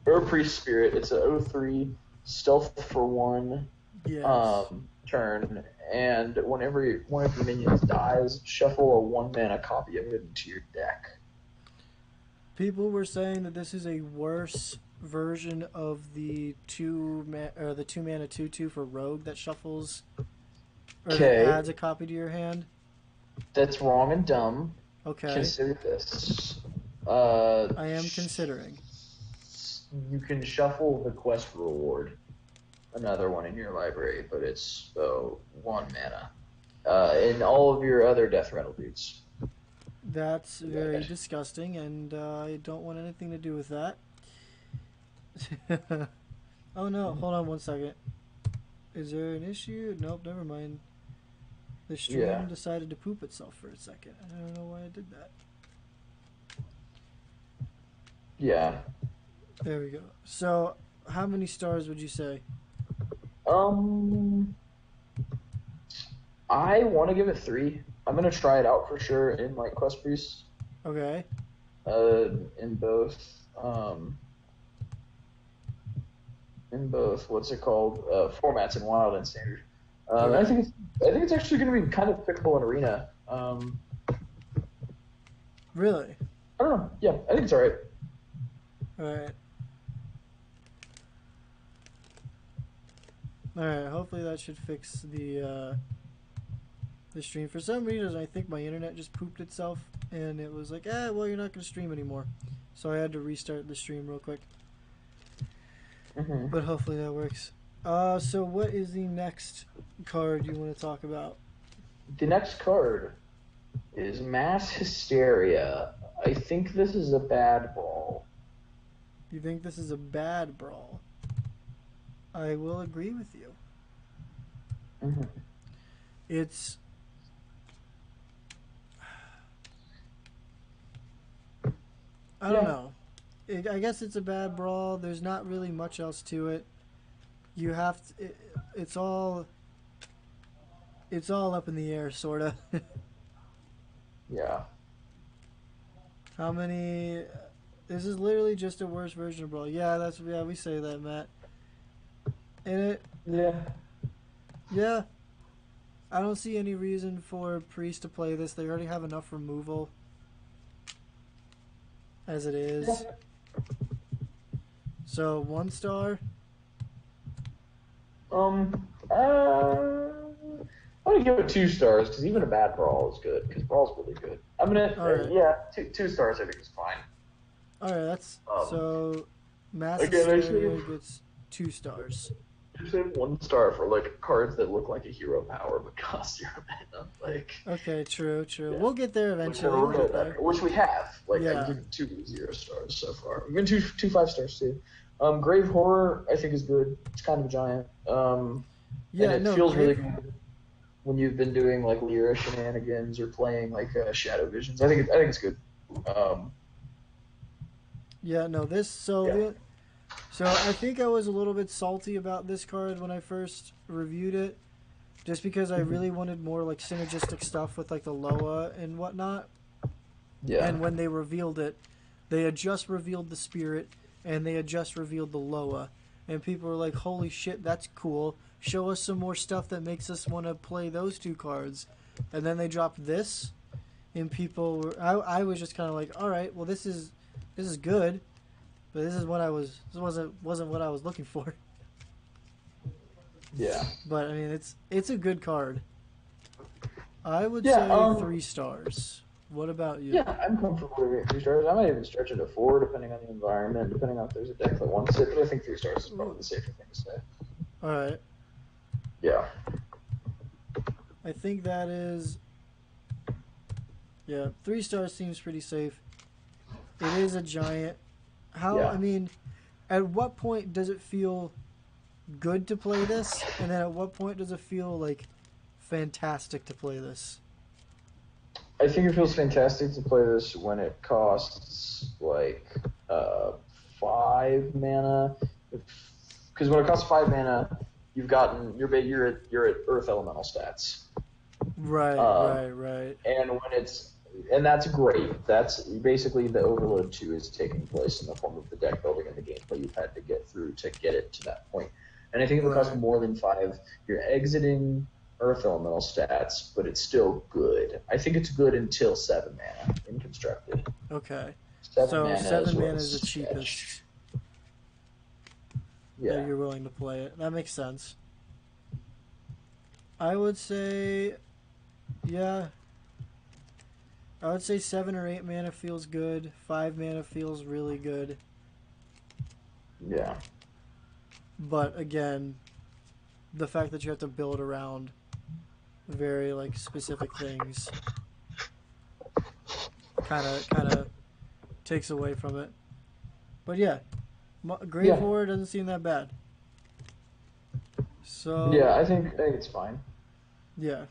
or priest spirit. It's a 0/3 stealth for 1 Yes. turn, and whenever one of your minions dies, shuffle a 1 mana copy of it into your deck. People were saying that this is a worse version of the 2 mana 2/2 for rogue that shuffles or that Okay, adds a copy to your hand. that's wrong and dumb. Okay. Consider this. I am considering. You can shuffle the quest reward, another one in your library, but it's 1 mana. And all of your other death rattle dudes. That's very disgusting, and I don't want anything to do with that. Oh no, hold on 1 second. Is there an issue? Nope, never mind. The stream decided to poop itself for a second. I don't know why I did that. Yeah. There we go. So, how many stars would you say? I want to give it 3. I'm gonna try it out for sure in like Quest Priest. Okay. In both what's it called formats in Wild and Standard. Okay. I think it's actually gonna be kind of pickable in Arena. Really? I don't know. Yeah, I think it's alright. Alright. Alright, hopefully that should fix the stream. For some reason, I think my internet just pooped itself, and it was like, well, you're not going to stream anymore. So I had to restart the stream real quick. Mm-hmm. But hopefully that works. So what is the next card you want to talk about? The next card is Mass Hysteria. I think this is a bad brawl. You think this is a bad brawl? I will agree with you. Mm-hmm. It's... I don't know. I guess it's a bad brawl. There's not really much else to it. You have to... It's all up in the air, sort of. Yeah. How many... This is literally just a worse version of brawl. Yeah, we say that, Matt. And yeah. I don't see any reason for Priest to play this. They already have enough removal as it is. So 1 star. I'm gonna give it 2 stars because even a bad brawl is good because brawl's really good. I'm gonna two stars. I think is fine. All right, that's so. Mass again, Hysteria gets 2 stars. I should have 1 star for like cards that look like a hero power but cost 0 mana. Like. Okay, true. Yeah. We'll get there eventually. Which we have. Like I've given 2 0 stars so far. We've given two 5 stars too. Grave Horror I think is good. It's kind of a giant. And it feels really good when you've been doing like Lyra shenanigans or playing like Shadow Visions. I think it's good. So I think I was a little bit salty about this card when I first reviewed it, just because I really wanted more like synergistic stuff with like the Loa and whatnot. Yeah. And when they revealed it, they had just revealed the Spirit and they had just revealed the Loa, and people were like, "Holy shit, that's cool! Show us some more stuff that makes us want to play those 2 cards." And then they dropped this, and people were. I was just kind of like, "All right, well this is good." But this wasn't what I was looking for. Yeah. But I mean, it's a good card. I would say 3 stars. What about you? Yeah, I'm comfortable with 3 stars. I might even stretch it to 4 depending on the environment, depending on if there's a deck that wants it. But I think 3 stars is probably the safer thing to say. All right. Yeah. I think that is. Yeah, 3 stars seems pretty safe. It is a giant. I mean, at what point does it feel good to play this? And then at what point does it feel like fantastic to play this? I think it feels fantastic to play this when it costs like 5 mana. Because when it costs 5 mana, you're at Earth Elemental stats. Right, right. And that's great. That's basically the Overload 2 is taking place in the form of the deck building and the gameplay you've had to get through to get it to that point. And I think if it costs more than 5, you're exiting Earth Elemental stats, but it's still good. I think it's good until 7 mana in Constructed. Okay. 7 mana is the cheapest. Yeah. That you're willing to play it. That makes sense. I would say, yeah. I would say 7 or 8 mana feels good. 5 mana feels really good. Yeah. But again, the fact that you have to build around very like specific things kind of takes away from it. But yeah, Grave Horror doesn't seem that bad. So yeah, I think it's fine. Yeah,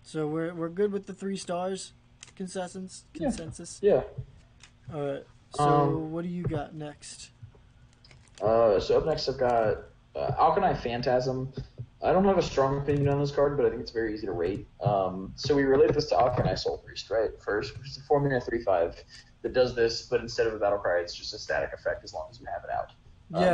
so we're good with the 3 stars consensus. Yeah. All right. So what do you got next? So up next I've got Alkali Phantasm. I don't have a strong opinion on this card, but I think it's very easy to rate. So we relate this to Alkali Soul Priest, right? First, which is a 4-mana 3/5 that does this, but instead of a battle cry, it's just a static effect as long as you have it out.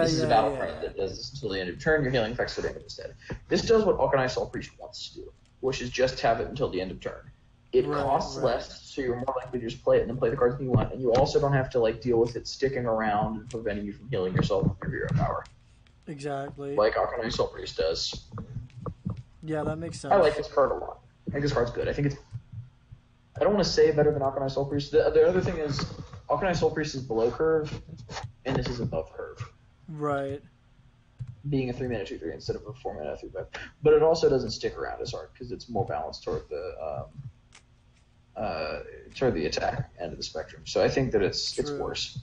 This is a battle cry that does this until the end of turn. Your healing effects are damage instead. This does what Alkali Soul Priest wants to do, which is just have it until the end of turn. It costs less, so you're more likely to just play it and then play the cards that you want, and you also don't have to like deal with it sticking around and preventing you from healing yourself with your hero power. Exactly. Like Alkali Soul Priest does. Yeah, that makes sense. I like this card a lot. I think this card's good. I don't want to say better than Alkali Soul Priest. The other thing is, Alkali Soul Priest is below curve, and this is above curve. Right. Being a 3-mana 2/3 instead of a 4-mana 3/5. But it also doesn't stick around as hard because it's more balanced toward the attack end of the spectrum. So I think that it's worse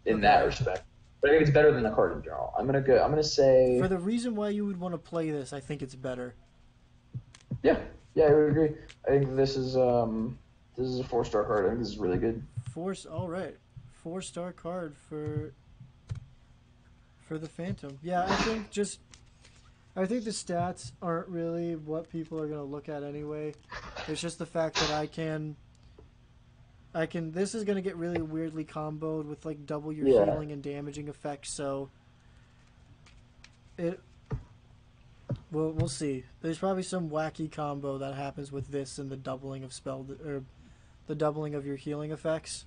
in that respect. But I think it's better than the card in general. I'm gonna say for the reason why you would want to play this, I think it's better. Yeah, I would agree. I think this is a 4-star card. I think this is really good. All right, 4-star card for the Phantom. Yeah, I think the stats aren't really what people are gonna look at anyway. It's just the fact that I can. This is gonna get really weirdly comboed with like double your healing and damaging effects. So we'll see. There's probably some wacky combo that happens with this and the doubling of the doubling of your healing effects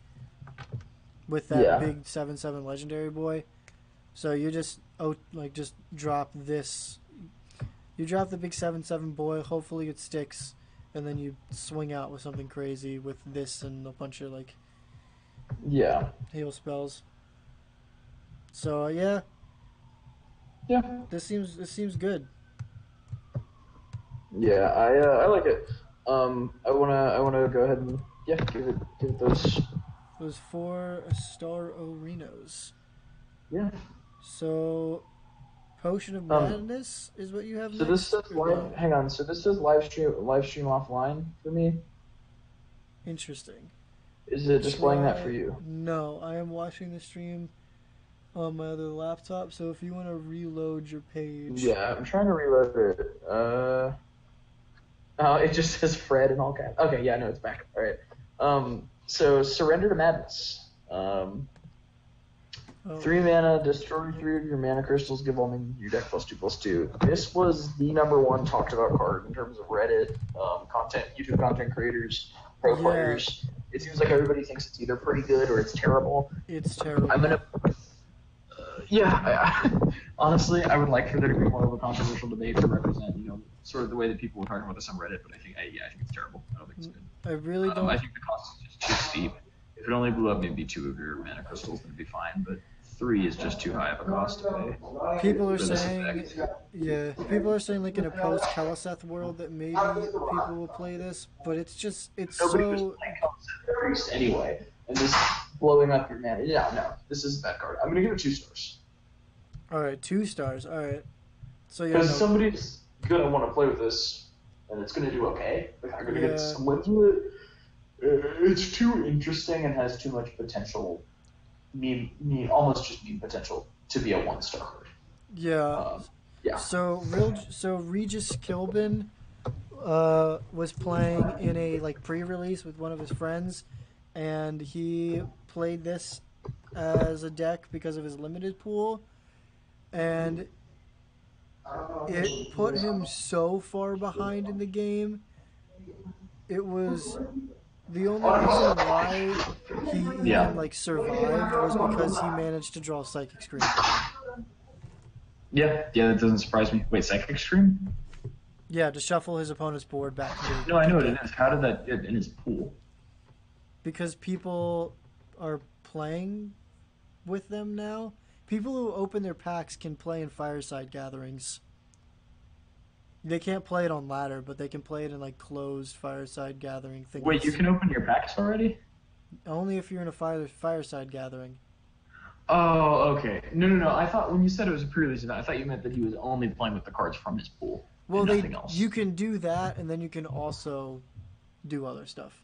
with that big 7/7 legendary boy. So you just drop this. You drop the big 7/7 boy. Hopefully it sticks. And then you swing out with something crazy with this and a bunch of heal spells. So yeah. This seems good. Yeah, I like it. I wanna go ahead and give it those 4-star Orinos. Yeah. So Potion of Madness is what you have. So this says hang on. So this says live stream offline for me. Interesting. Is it displaying that for you? No, I am watching the stream on my other laptop. So if you want to reload your page. Yeah, I'm trying to reload it. It just says Fred in all caps. Okay, yeah, no, it's back. All right. So Surrender to Madness. 3 mana, destroy 3 of your mana crystals, give all your deck +2/+2. This was the #1 talked about card in terms of Reddit, YouTube content creators, pro players. It seems like everybody thinks it's either pretty good or it's terrible. It's terrible. I'm gonna. Honestly, I would like for there to be more of a controversial debate to represent, sort of the way that people were talking about this on Reddit. But I think it's terrible. I don't think it's good. I really don't. I think the cost is just too steep. If it only blew up maybe 2 of your mana crystals, then it'd be fine. But 3 is just too high of a cost to pay. People are saying like in a post-Keliseth world that maybe people will play this, but it's Nobody was playing Keliseth anyway, and this blowing up your mana. Yeah, no, this is a bad card. I'm gonna give it 2 stars. All right, 2 stars. All right. So because somebody's gonna want to play with this, and it's gonna do okay. Like I'm gonna get someone to it. it's too interesting and has too much potential. Almost just meme potential to be a 1-star card. Yeah. Yeah. So Regis Kilbin was playing in a like pre-release with one of his friends, and he played this as a deck because of his limited pool, and it put him so far behind in the game. It was the only reason why he even like survived was because he managed to draw Psychic Scream. Yeah, that doesn't surprise me. Wait, Psychic Scream? Yeah, to shuffle his opponent's board back into No, I know what it is. How did that get in his pool? Because people are playing with them now. People who open their packs can play in Fireside Gatherings. They can't play it on ladder, but they can play it in like closed Fireside Gathering things. Wait, you can open your packs already? Only if you're in a Fireside Gathering. Oh, okay. No. I thought when you said it was a pre-release event, I thought you meant that he was only playing with the cards from his pool. Well, nothing else. You can do that, and then you can also do other stuff.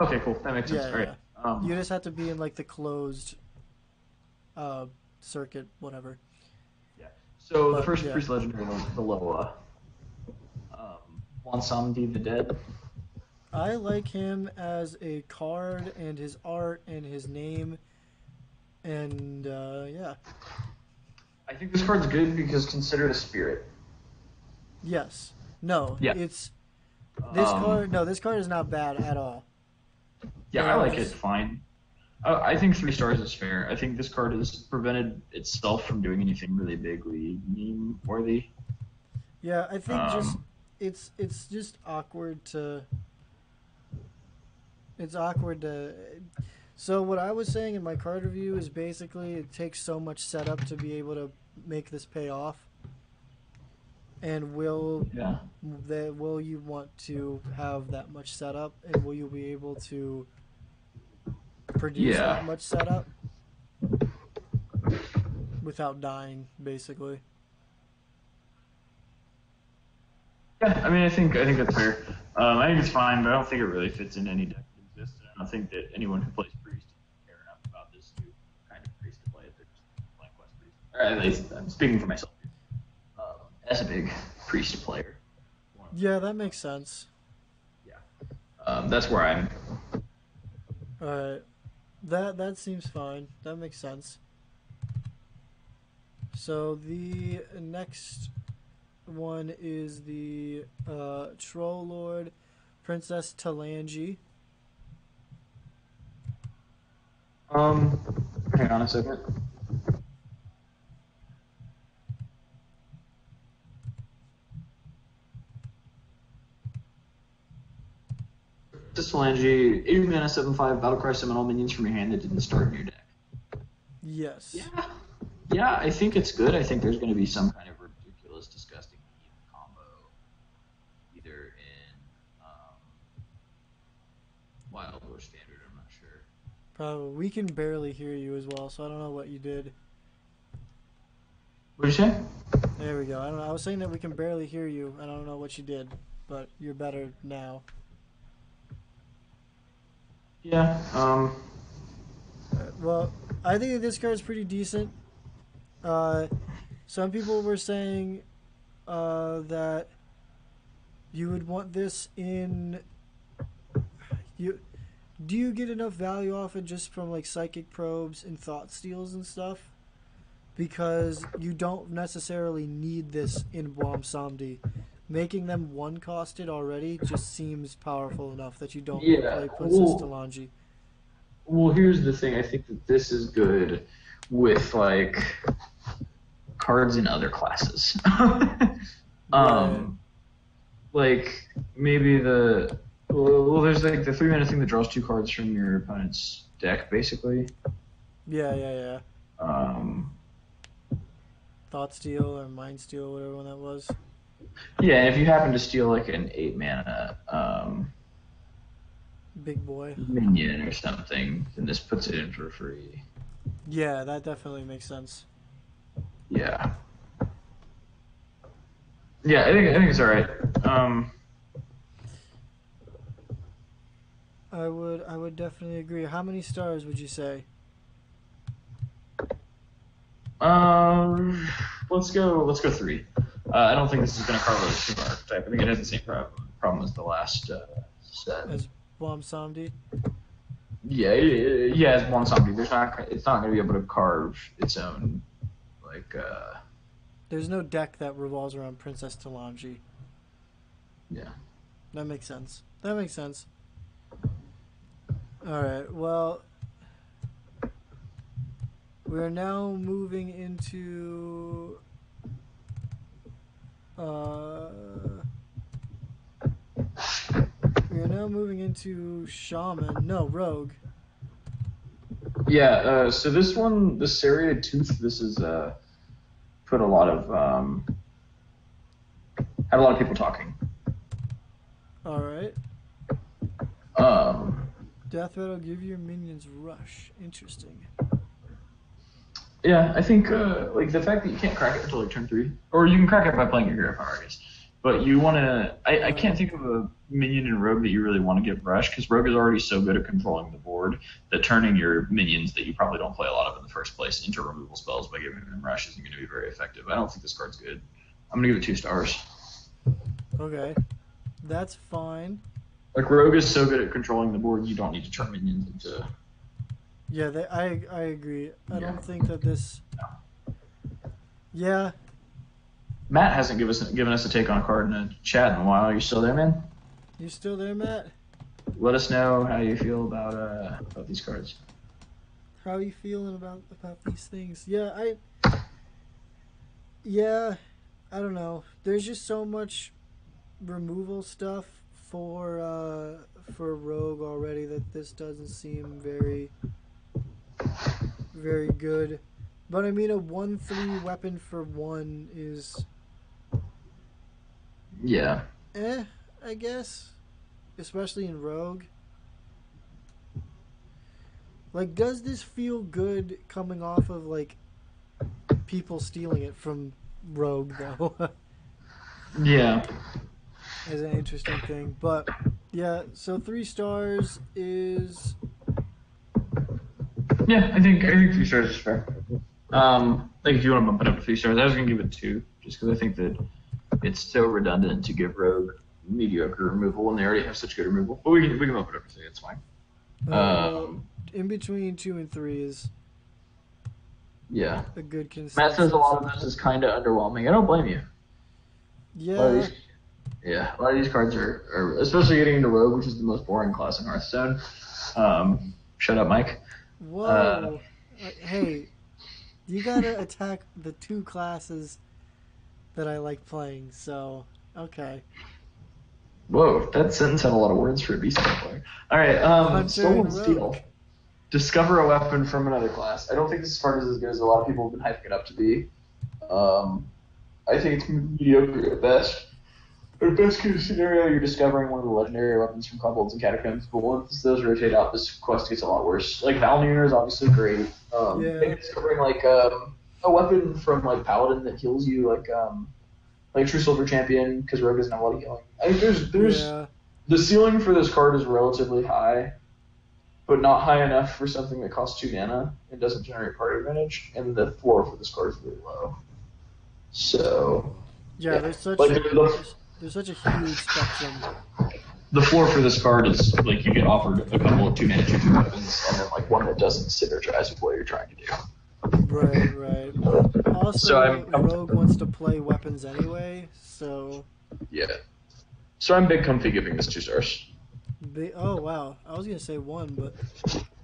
Okay, cool. That makes sense. Yeah, Right. yeah. You just have to be in like the closed circuit, whatever. Yeah. So the first Priest Legendary, the Loa. Wansamdi the Dead. I like him as a card and his art and his name, and yeah. I think this card's good because considered a spirit. Yes. No. Yeah. It's this card. No, this card is not bad at all. Yeah, I like it fine. I think 3 stars is fair. I think this card has prevented itself from doing anything really bigly meme worthy. Yeah, I think it's just awkward to. It's awkward to. So what I was saying in my card review is basically it takes so much setup to be able to make this pay off. And will you want to have that much setup, and will you be able to produce that much setup without dying, basically? Yeah, I mean, I think that's fair. I think it's fine, but I don't think it really fits in any deck that exists. I don't think that anyone who plays Priest care enough about this to kind of Priest to play it. They're just playing Quest Priest. Or at least I'm speaking for myself. As a big Priest player. Yeah, that makes sense. Yeah. That's where I'm. Alright. That seems fine. That makes sense. So the next one is the Troll Lord Princess Talanji. Hang on a second. Talanji, 80 mana, 7/5, battlecry, summon all minions from your hand that didn't start in your deck. Yes. Yeah, I think it's good. I think there's going to be some kind of ridiculous, disgusting combo, either in Wild or Standard. I'm not sure. Probably. We can barely hear you as well, so I don't know what you did. What did you say? There we go. I don't know. I was saying that we can barely hear you, and I don't know what you did, but you're better now. Yeah. Well, I think this card is pretty decent. Some people were saying that you would want this in. Do you get enough value off it just from like Psychic Probes and Thought Steals and stuff? Because you don't necessarily need this in Somdi. Making them 1-costed already just seems powerful enough that you don't play Princess Talanji. Well, here's the thing. I think that this is good with like cards in other classes. Like maybe there's like the 3-mana thing that draws 2 cards from your opponent's deck, basically. Yeah. Thought Steal or Mind Steal, whatever one that was. Yeah, and if you happen to steal like an 8-mana big boy minion or something, then this puts it in for free. Yeah, that definitely makes sense. Yeah. Yeah, I think it's alright. I would definitely agree. How many stars would you say? Let's go 3. I don't think this is going to cover the tumor archetype. I think it has the same problem as the last set. As Wam Samdi? Yeah, it's one something. It's not going to be able to carve its own, like. There's no deck that revolves around Princess Talanji. Yeah. That makes sense. Alright, well, we're now moving into Shaman. No, Rogue. Yeah. So this one, the serrated tooth. This is put a lot of had a lot of people talking. Alright. Death Red will give your minions rush. Interesting. Yeah, I think like the fact that you can't crack it until like turn 3, or you can crack it by playing your hero power, I guess. But you want to. I can't think of a minion in Rogue that you really want to give rush, because Rogue is already so good at controlling the board that turning your minions that you probably don't play a lot of in the first place into removal spells by giving them rush isn't going to be very effective. I don't think this card's good. I'm going to give it 2 stars. Okay, that's fine. Like, Rogue is so good at controlling the board, you don't need to turn minions into. Yeah, I agree. I don't think that this. Yeah. Matt hasn't given us a take on a card in a chat in a while. Are you still there, man? You still there, Matt? Let us know how you feel about these cards. How are you feeling about these things? Yeah, I don't know. There's just so much removal stuff for Rogue already that this doesn't seem very good. But I mean, a 1/3 weapon for 1 is I guess, especially in Rogue. Like, does this feel good coming off of like people stealing it from Rogue though? Yeah. Is an interesting thing, but yeah. So 3 stars is. Yeah, I think 3 stars is fair. Like, if you want to bump it up to 3 stars, I was gonna give it 2, just because I think that it's so redundant to give Rogue mediocre removal when they already have such good removal. But we can bump it up to 3. It's fine. In between 2 and 3 is. Yeah. A good consensus. Matt says a lot of this is kind of underwhelming. I don't blame you. Yeah. A lot of these cards are especially getting into Rogue, which is the most boring class in Hearthstone. Shut up, Mike. Whoa. Hey, you gotta attack the 2 classes that I like playing, so, okay. Whoa, that sentence had a lot of words for a beast player. Alright, Stolen Steel. Discover a weapon from another class. I don't think this card is as good as a lot of people have been hyping it up to be. I think it's mediocre at best. In best case scenario, you're discovering one of the legendary weapons from Kobolds and Catacombs, but once those rotate out, this quest gets a lot worse. Like, Valnir is obviously great. Maybe discovering, like, a weapon from, like, Paladin that heals you, like True Silver Champion, because Rogue doesn't have a lot of healing. I think the ceiling for this card is relatively high, but not high enough for something that costs 2 mana and doesn't generate party advantage, and the floor for this card is really low. So, there's such a huge spectrum. The floor for this card is, like, you get offered a couple of 2 mana 2/2 weapons, and then, like, one that doesn't synergize with what you're trying to do. Right. Also, Rogue wants to play weapons anyway, so. Yeah. So I'm big comfy giving this 2 stars. Oh, wow. I was going to say 1, but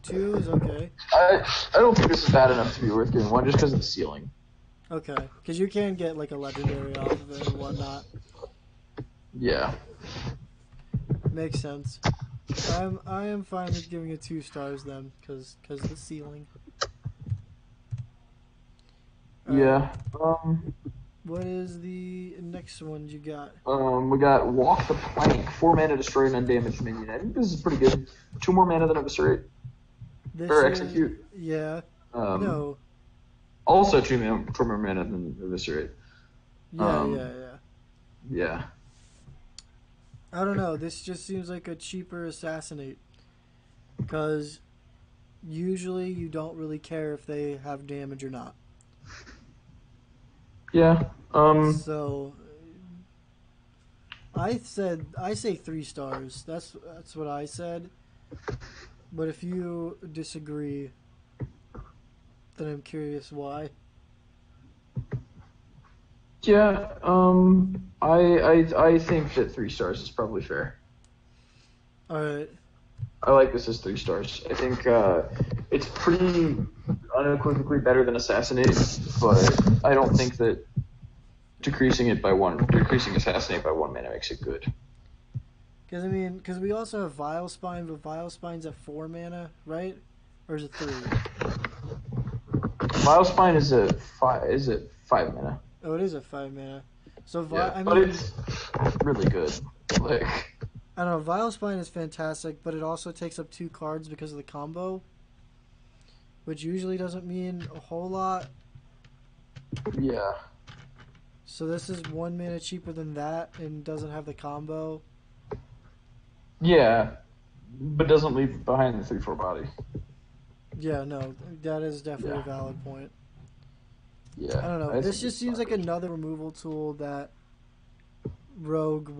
2 is okay. I don't think this is bad enough to be worth giving 1 just because of the ceiling. Okay. Because you can get, like, a legendary off of it and whatnot. Yeah. Makes sense. I am fine with giving it 2 stars then, because the ceiling. Yeah. What is the next one you got? We got Walk the Plank. 4 mana, destroy an undamaged minion. I think this is pretty good. 2 more mana than Eviscerate. Execute. Yeah. No. Also 2 more mana than Eviscerate. Yeah. I don't know. This just seems like a cheaper Assassinate. because usually you don't really care if they have damage or not. Yeah. So I say 3 stars. That's what I said. But if you disagree, then I'm curious why. Yeah. I think that 3 stars is probably fair. All right. I like this as 3 stars. I think it's pretty unequivocally better than Assassinate, but I don't think that decreasing Assassinate by 1 mana makes it good. Because we also have Vile Spine, but Vile Spine's at 4 mana, right? Or is it 3? Vile Spine is at 5 mana. Oh, it is at 5 mana. So But it's really good. Like, I don't know. Vile Spine is fantastic, but it also takes up 2 cards because of the combo, which usually doesn't mean a whole lot. yeah. So this is 1 mana cheaper than that and doesn't have the combo. Yeah, but doesn't leave behind the 3/4 body. Yeah, no, that is definitely a valid point. Yeah. I don't know. This just seems like another removal tool that Rogue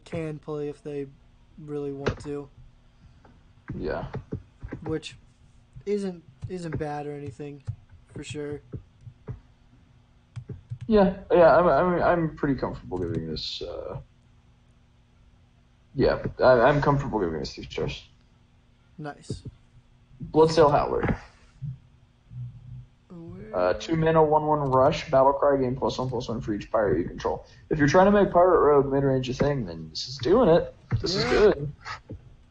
can play if they really want to. Yeah. Which isn't bad or anything, for sure. Yeah. I'm pretty comfortable giving this. I'm comfortable giving this 3 stars. Nice. Bloodsail Howler. 2 mana, 1/1 rush, battlecry, gain +1/+1 for each pirate you control. If you're trying to make Pirate Rogue mid-range a thing, then this is doing it. This is good.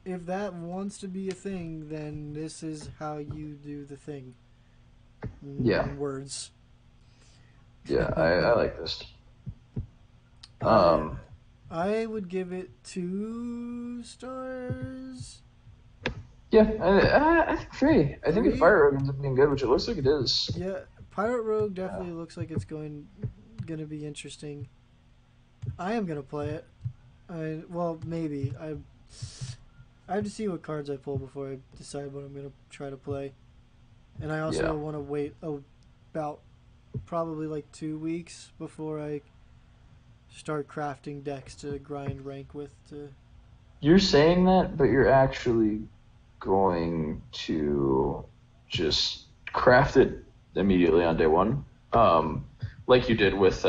If that wants to be a thing, then this is how you do the thing. Yeah. Words. Yeah, I like this. I would give it 2 stars. Yeah, I think 3. I think if Pirate Rogue ends up being good, which it looks like it is. Yeah, Pirate Rogue definitely looks like it's going to be interesting. I am going to play it. Maybe. I have to see what cards I pull before I decide what I'm going to try to play. And I also want to wait about probably like 2 weeks before I start crafting decks to grind rank with. You're saying that, but you're actually going to just craft it immediately on day 1, like you did with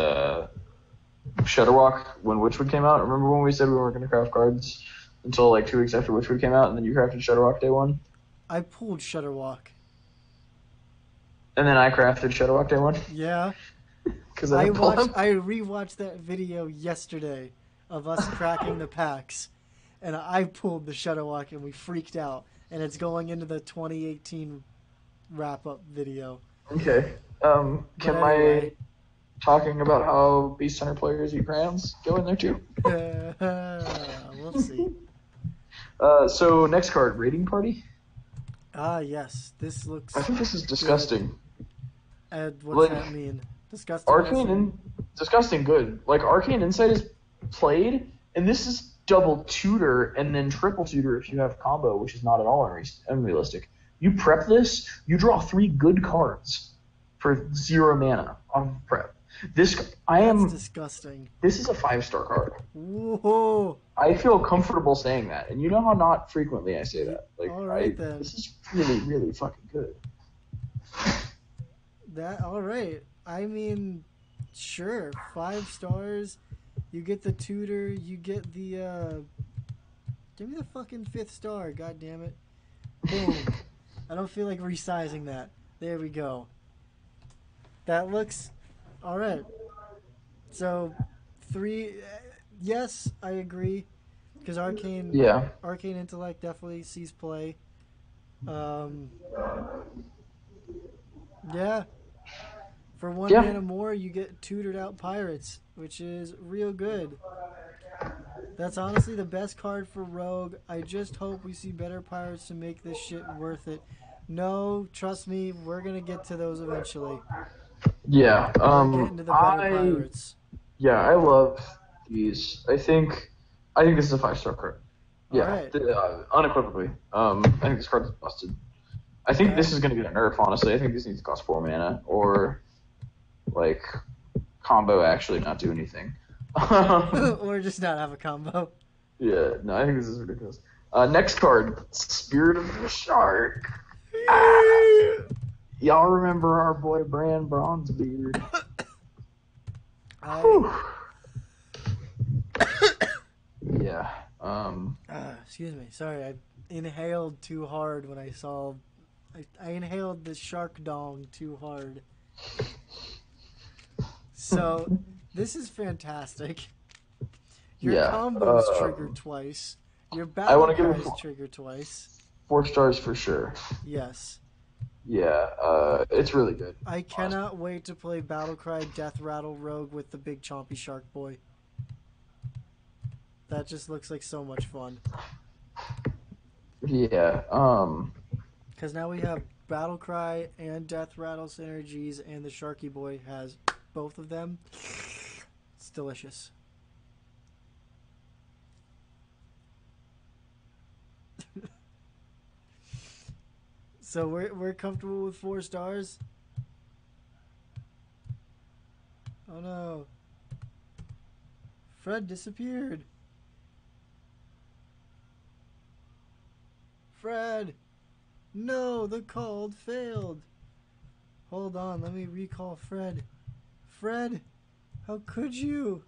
Shudderwalk when Witchwood came out. Remember when we said we weren't going to craft cards until like 2 weeks after Witchwood came out, and then you crafted Shudderwalk day 1? I pulled Shudderwalk. And then I crafted Shudderwalk day 1? Yeah. Because I rewatched that video yesterday of us cracking the packs, and I pulled the Shudderwalk and we freaked out. And it's going into the 2018 wrap-up video. Okay. Can my talking about how Beast Hunter players eat crayons go in there too? We'll see. So next card, Raiding Party. Ah, yes. This looks. I think this is disgusting. What's that mean? Disgusting. Disgusting good. Like Arcane Insight is played, and this is double tutor and then triple tutor if you have combo, which is not at all unrealistic. You prep this, you draw 3 good cards for 0 mana on prep. That's disgusting. This is a 5-star card. Whoa! I feel comfortable saying that, and you know how not frequently I say that. Like, all right, then. This is really, really fucking good. All right. I mean, sure, 5 stars. You get the tutor. You get the. Give me the fucking 5th star. God damn it! Boom. I don't feel like resizing that. There we go. That looks all right. So 3. Yes, I agree. Because Arcane Intellect definitely sees play. Yeah. For 1 mana more, you get tutored out pirates, which is real good. That's honestly the best card for Rogue. I just hope we see better pirates to make this shit worth it. No, trust me, we're gonna get to those eventually. Yeah. Get into the better pirates. Yeah, I love these. I think this is a 5-star card. Yeah, Alright. Unequivocally. I think this card is busted. I think this is going to get a nerf, honestly. I think this needs to cost 4 mana, or, like, combo actually not do anything. Or just not have a combo. Yeah, no, I think this is ridiculous. Next card, Spirit of the Shark. Y'all remember our boy Bran Bronzebeard? Yeah. Excuse me. Sorry, I inhaled too hard when I saw. I inhaled the shark dong too hard. So, this is fantastic. Your combos trigger twice. Your battle cries trigger twice. 4 stars for sure. Yes. Yeah, it's really good. I cannot wait to play Battlecry Death Rattle Rogue with the big chompy shark boy. That just looks like so much fun. Yeah, Because now we have Battlecry and Death Rattle synergies, and the Sharky Boy has both of them. It's delicious. So we're comfortable with 4 stars? Oh no. Fred disappeared. Fred! No, the call failed. Hold on, let me recall Fred. Fred, how could you?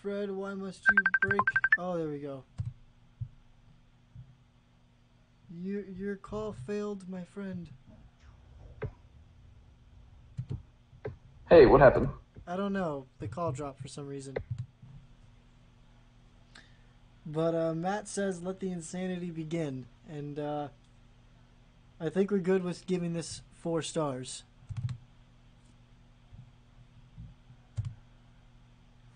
Fred, why must you break? Oh, there we go. Your call failed, my friend. Hey, what happened? I don't know. The call dropped for some reason. But Matt says, let the insanity begin. And I think we're good with giving this 4 stars.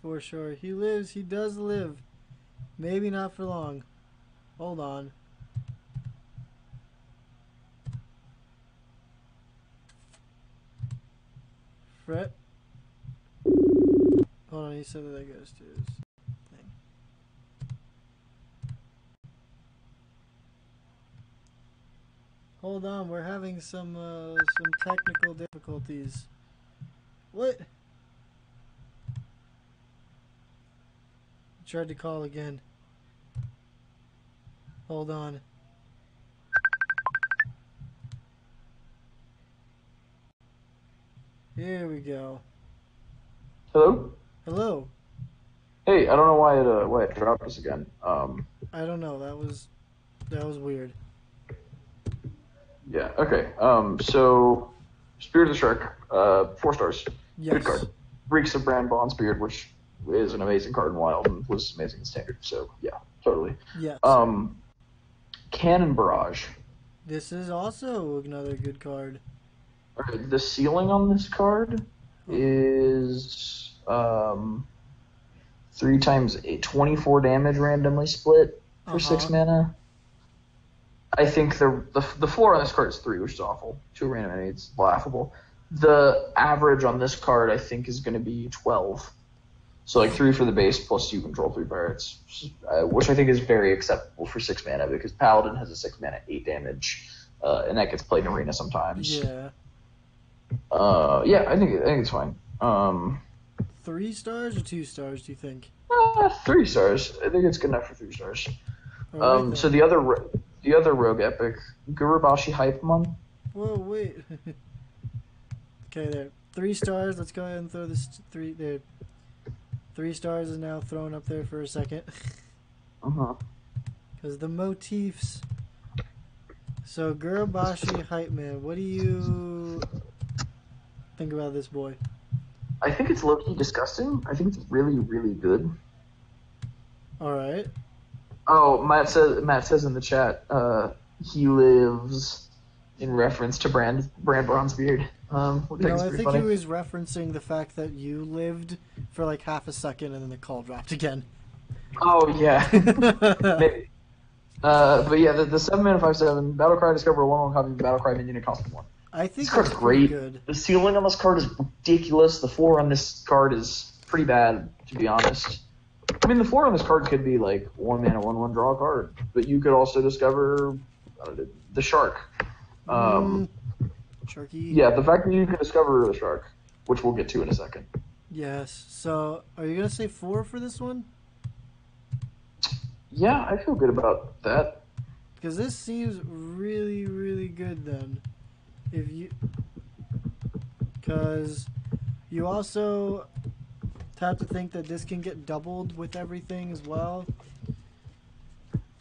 For sure. He lives. He does live. Maybe not for long. Hold on. Fred? Hold on, he said that goes to his thing. Hold on, we're having some technical difficulties. What? Tried to call again. Hold on. Here we go. Hello? Hello. Hey, I don't know why it dropped us again. I don't know. That was weird. Yeah. Okay. So, Spirit of the Shark, 4 stars. Yes. Good card. Reeks of Bran Bronzebeard, which is an amazing card in Wild and was amazing in Standard. So yeah, totally. Yes. Cannon Barrage. This is also another good card. Okay, the ceiling on this card is 3 times 24 damage randomly split for 6 mana. I think the floor on this card is 3, which is awful. 2 random enemies, laughable. The average on this card, I think, is going to be 12. So like 3 for the base plus you control 3 pirates, which I think is very acceptable for 6 mana because Paladin has a 6 mana 8 damage, and that gets played in arena sometimes. Yeah. Yeah, I think it's fine. 3 stars or 2 stars? Do you think? 3 stars. I think it's good enough for 3 stars. Right, so the other rogue epic, Gurubashi Hypemon. Whoa, wait. Okay, there. 3 stars. Let's go ahead and throw this 3 there. 3 stars is now thrown up there for a second. Because the motifs. So, Gurubashi Hype Man, what do you think about this boy? I think it's low-key disgusting. I think it's really, really good. Alright. Oh, Matt says in the chat, he lives in reference to Bran Bronzebeard. No, I think he was referencing the fact that you lived for like half a second and then the call dropped again. Oh, yeah. Maybe. But yeah, the 7 mana 5/7 Battlecry discover a 1/1 copy of Battlecry minion at cost 1. I think this card's that's great. good. The ceiling on this card is ridiculous. The floor on this card is pretty bad. to be honest. I mean, the floor on this card could be like 1 mana, 1/1 draw a card, but you could also discover the shark. Sharky. Yeah, the fact that you can discover the shark, which we'll get to in a second. Yes. So, are you gonna say 4 for this one? Yeah, I feel good about that. Because this seems really, really good then. Because you also have to think that this can get doubled with everything as well.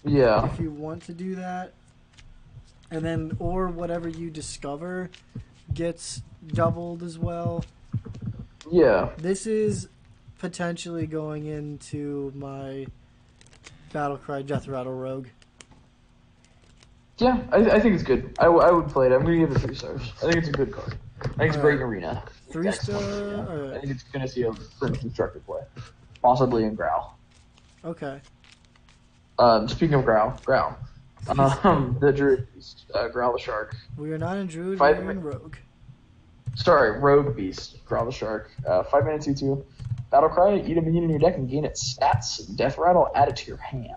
Yeah. If you want to do that. And then, or whatever you discover gets doubled as well. Yeah. This is potentially going into my Battlecry Death Rattle Rogue. Yeah, I think it's good. I would play it. I'm going to give it 3 stars. I think it's a good card. I think it's a great arena. 3 star? I think it's going to see a French constructed play. Possibly in Growl. Okay. Speaking of Growl. The Druid Beast, Growl the Shark. We are not in Druid, we're in Rogue. Sorry, Rogue Beast, Growl the Shark. 5 mana 2/2. Battlecry, eat a minion in your deck and gain its stats. Death Rattle, add it to your hand.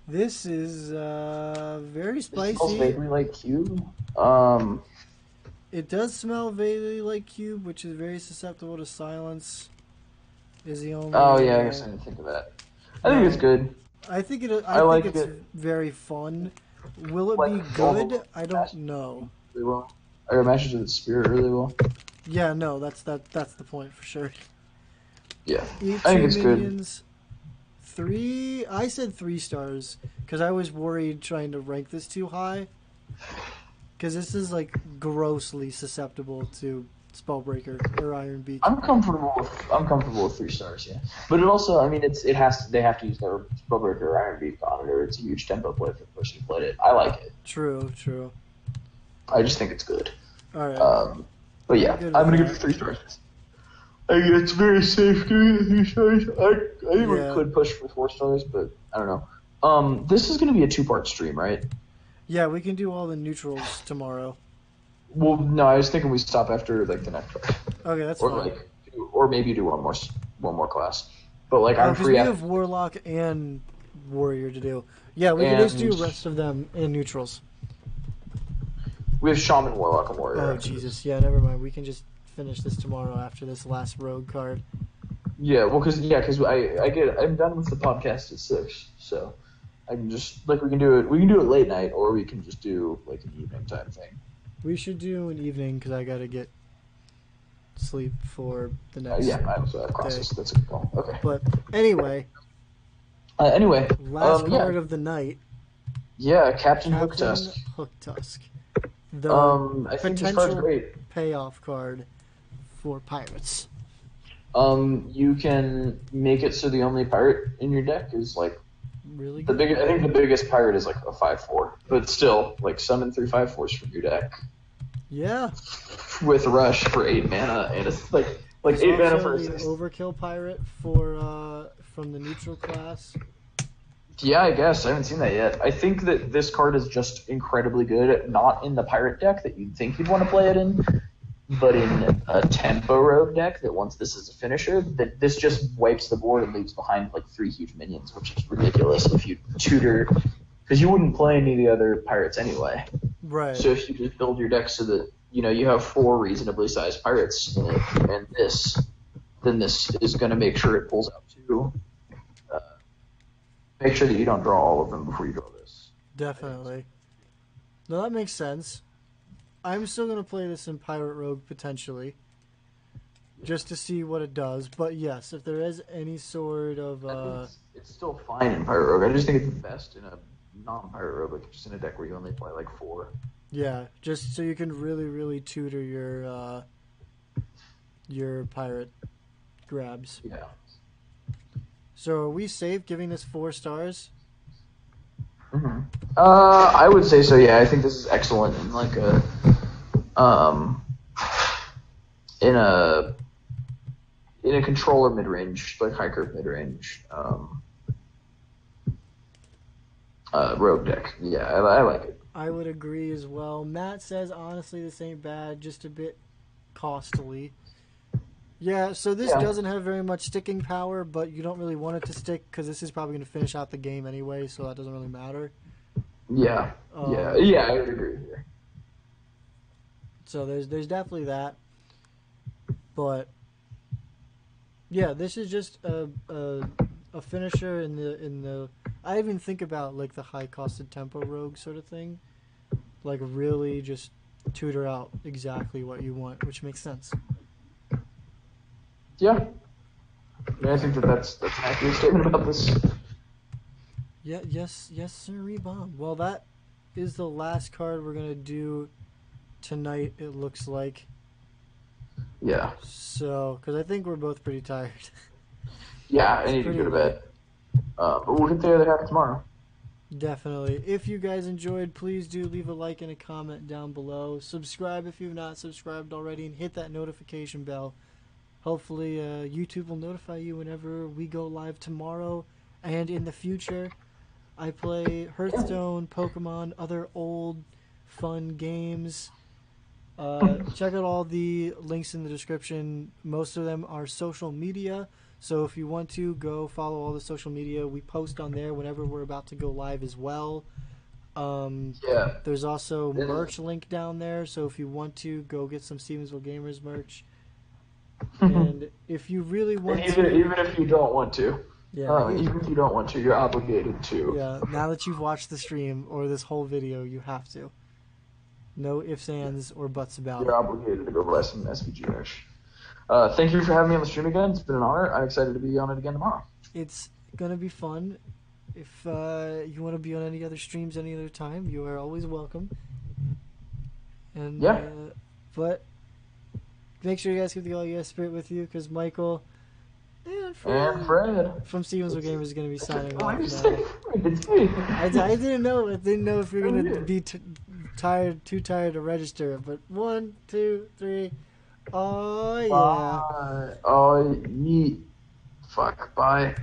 This is very spicy. It smells vaguely like Cube. It does smell vaguely like Cube, which is very susceptible to silence. Is the only. Oh yeah, I guess I didn't think of that. I think it's good. I think it. I like think it's very fun. Will it be good? I don't know. Really well. It matches with the spirit really well. Yeah, no, that's the point for sure. Yeah, Eat I think 2 it's minions. 3. I said 3 stars because I was worried trying to rank this too high. Because this is like grossly susceptible to Spellbreaker or Iron Beak. I'm comfortable with 3 stars. Yeah, but it also, I mean, they have to use their Spellbreaker or Iron Beak on it, or it's a huge tempo play for the person who played it. I like it. True. I just think it's good. All right. But yeah, I'm gonna give it 3 stars. I think it's very safe giving it 3 stars. I think we could push for 4 stars, but I don't know. This is gonna be a 2-part stream, right? Yeah, we can do all the neutrals tomorrow. Well, no, I was thinking we stop after like the next class. Okay, that's fine. Or maybe do one more class. But like I'm free. We have Warlock and Warrior to do. Yeah, we can just do the rest of them in neutrals. We have Shaman, Warlock, and Warrior. Oh Jesus, yeah, never mind. We can just finish this tomorrow after this last Rogue card. Yeah, well, because I'm done with the podcast at 6, so I can just we can do it late night, or we can just do like an evening time thing. We should do an evening because I gotta get sleep for the next. Yeah, I also have classes. That's a good call. Okay. But anyway. Last card of the night. Yeah, Captain Hooktusk. The I think this card's potential great. payoff card for pirates. You can make it so the only pirate in your deck is like really good. I think the biggest pirate is like a 5/4, but still like summon 3 5/4s from your deck. Yeah. With Rush for 8 mana, and it's like 8 mana for the overkill pirate for from the neutral class. Yeah, I guess. I haven't seen that yet. I think that this card is just incredibly good, not in the pirate deck that you'd think you'd want to play it in, but in a tempo rogue deck that wants this as a finisher, that this just wipes the board and leaves behind like 3 huge minions, which is ridiculous if you tutor, because you wouldn't play any of the other pirates anyway. Right. So if you just build your deck so that, you have 4 reasonably sized pirates in it, and then this is going to make sure it pulls out 2. Make sure that you don't draw all of them before you draw this. Definitely. No, that makes sense. I'm still going to play this in Pirate Rogue, potentially. Just to see what it does. But yes, if there is any sort of... It's still fine in Pirate Rogue. I just think it's best in a non-Pirate Rogue, like just in a deck where you only play like 4. Yeah, just so you can really, really tutor your pirate grabs. Yeah. So are we safe giving this 4 stars? Mm-hmm. I would say so. Yeah, I think this is excellent in like in a controller mid range, like high curve mid range rogue deck. Yeah, I like it. I would agree as well. Matt says honestly this ain't bad, just a bit costly. Yeah, so this Yeah. doesn't have very much sticking power, but you don't really want it to stick because this is probably going to finish out the game anyway, so that doesn't really matter. Yeah. Yeah. I would agree here. So there's definitely that, but yeah, this is just a finisher in the. I even think about like the high costed tempo rogue sort of thing, like really just tutor out exactly what you want, which makes sense. Yeah. I think that's an accurate statement about this. Yeah, yes, sir, bomb. Well, that is the last card we're gonna do tonight. It looks like. Yeah. So, because I think we're both pretty tired. Yeah, I need to go to bed. But we'll get the other half tomorrow. Definitely. If you guys enjoyed, please do leave a like and a comment down below. Subscribe if you've not subscribed already, and hit that notification bell. Hopefully, YouTube will notify you whenever we go live tomorrow and in the future. I play Hearthstone, Pokemon, other old fun games. Check out all the links in the description. Most of them are social media. So if you want to, go follow all the social media. We post on there whenever we're about to go live as well. Yeah. There's also merch link down there. So if you want to, go get some StevensvilleGamers merch. And if you really want to... Even if you don't want to. Yeah. Even if you don't want to, you're obligated to. Yeah, now that you've watched the stream or this whole video, you have to. No ifs, ands, or buts about You're it. obligated to go buy some SVG merch. Thank you for having me on the stream again. It's been an honor. I'm excited to be on it again tomorrow. It's going to be fun. If you want to be on any other streams any other time, you are always welcome. And Yeah. but make sure you guys keep the all US spirit with you, because Michael and Fred from StevensvilleGamers is going to be signing off now. It's me. I didn't know. I didn't know if you're going to be too tired to register. But 1, 2, 3. Oh yeah. Bye. Oh, yeet. Fuck. Bye.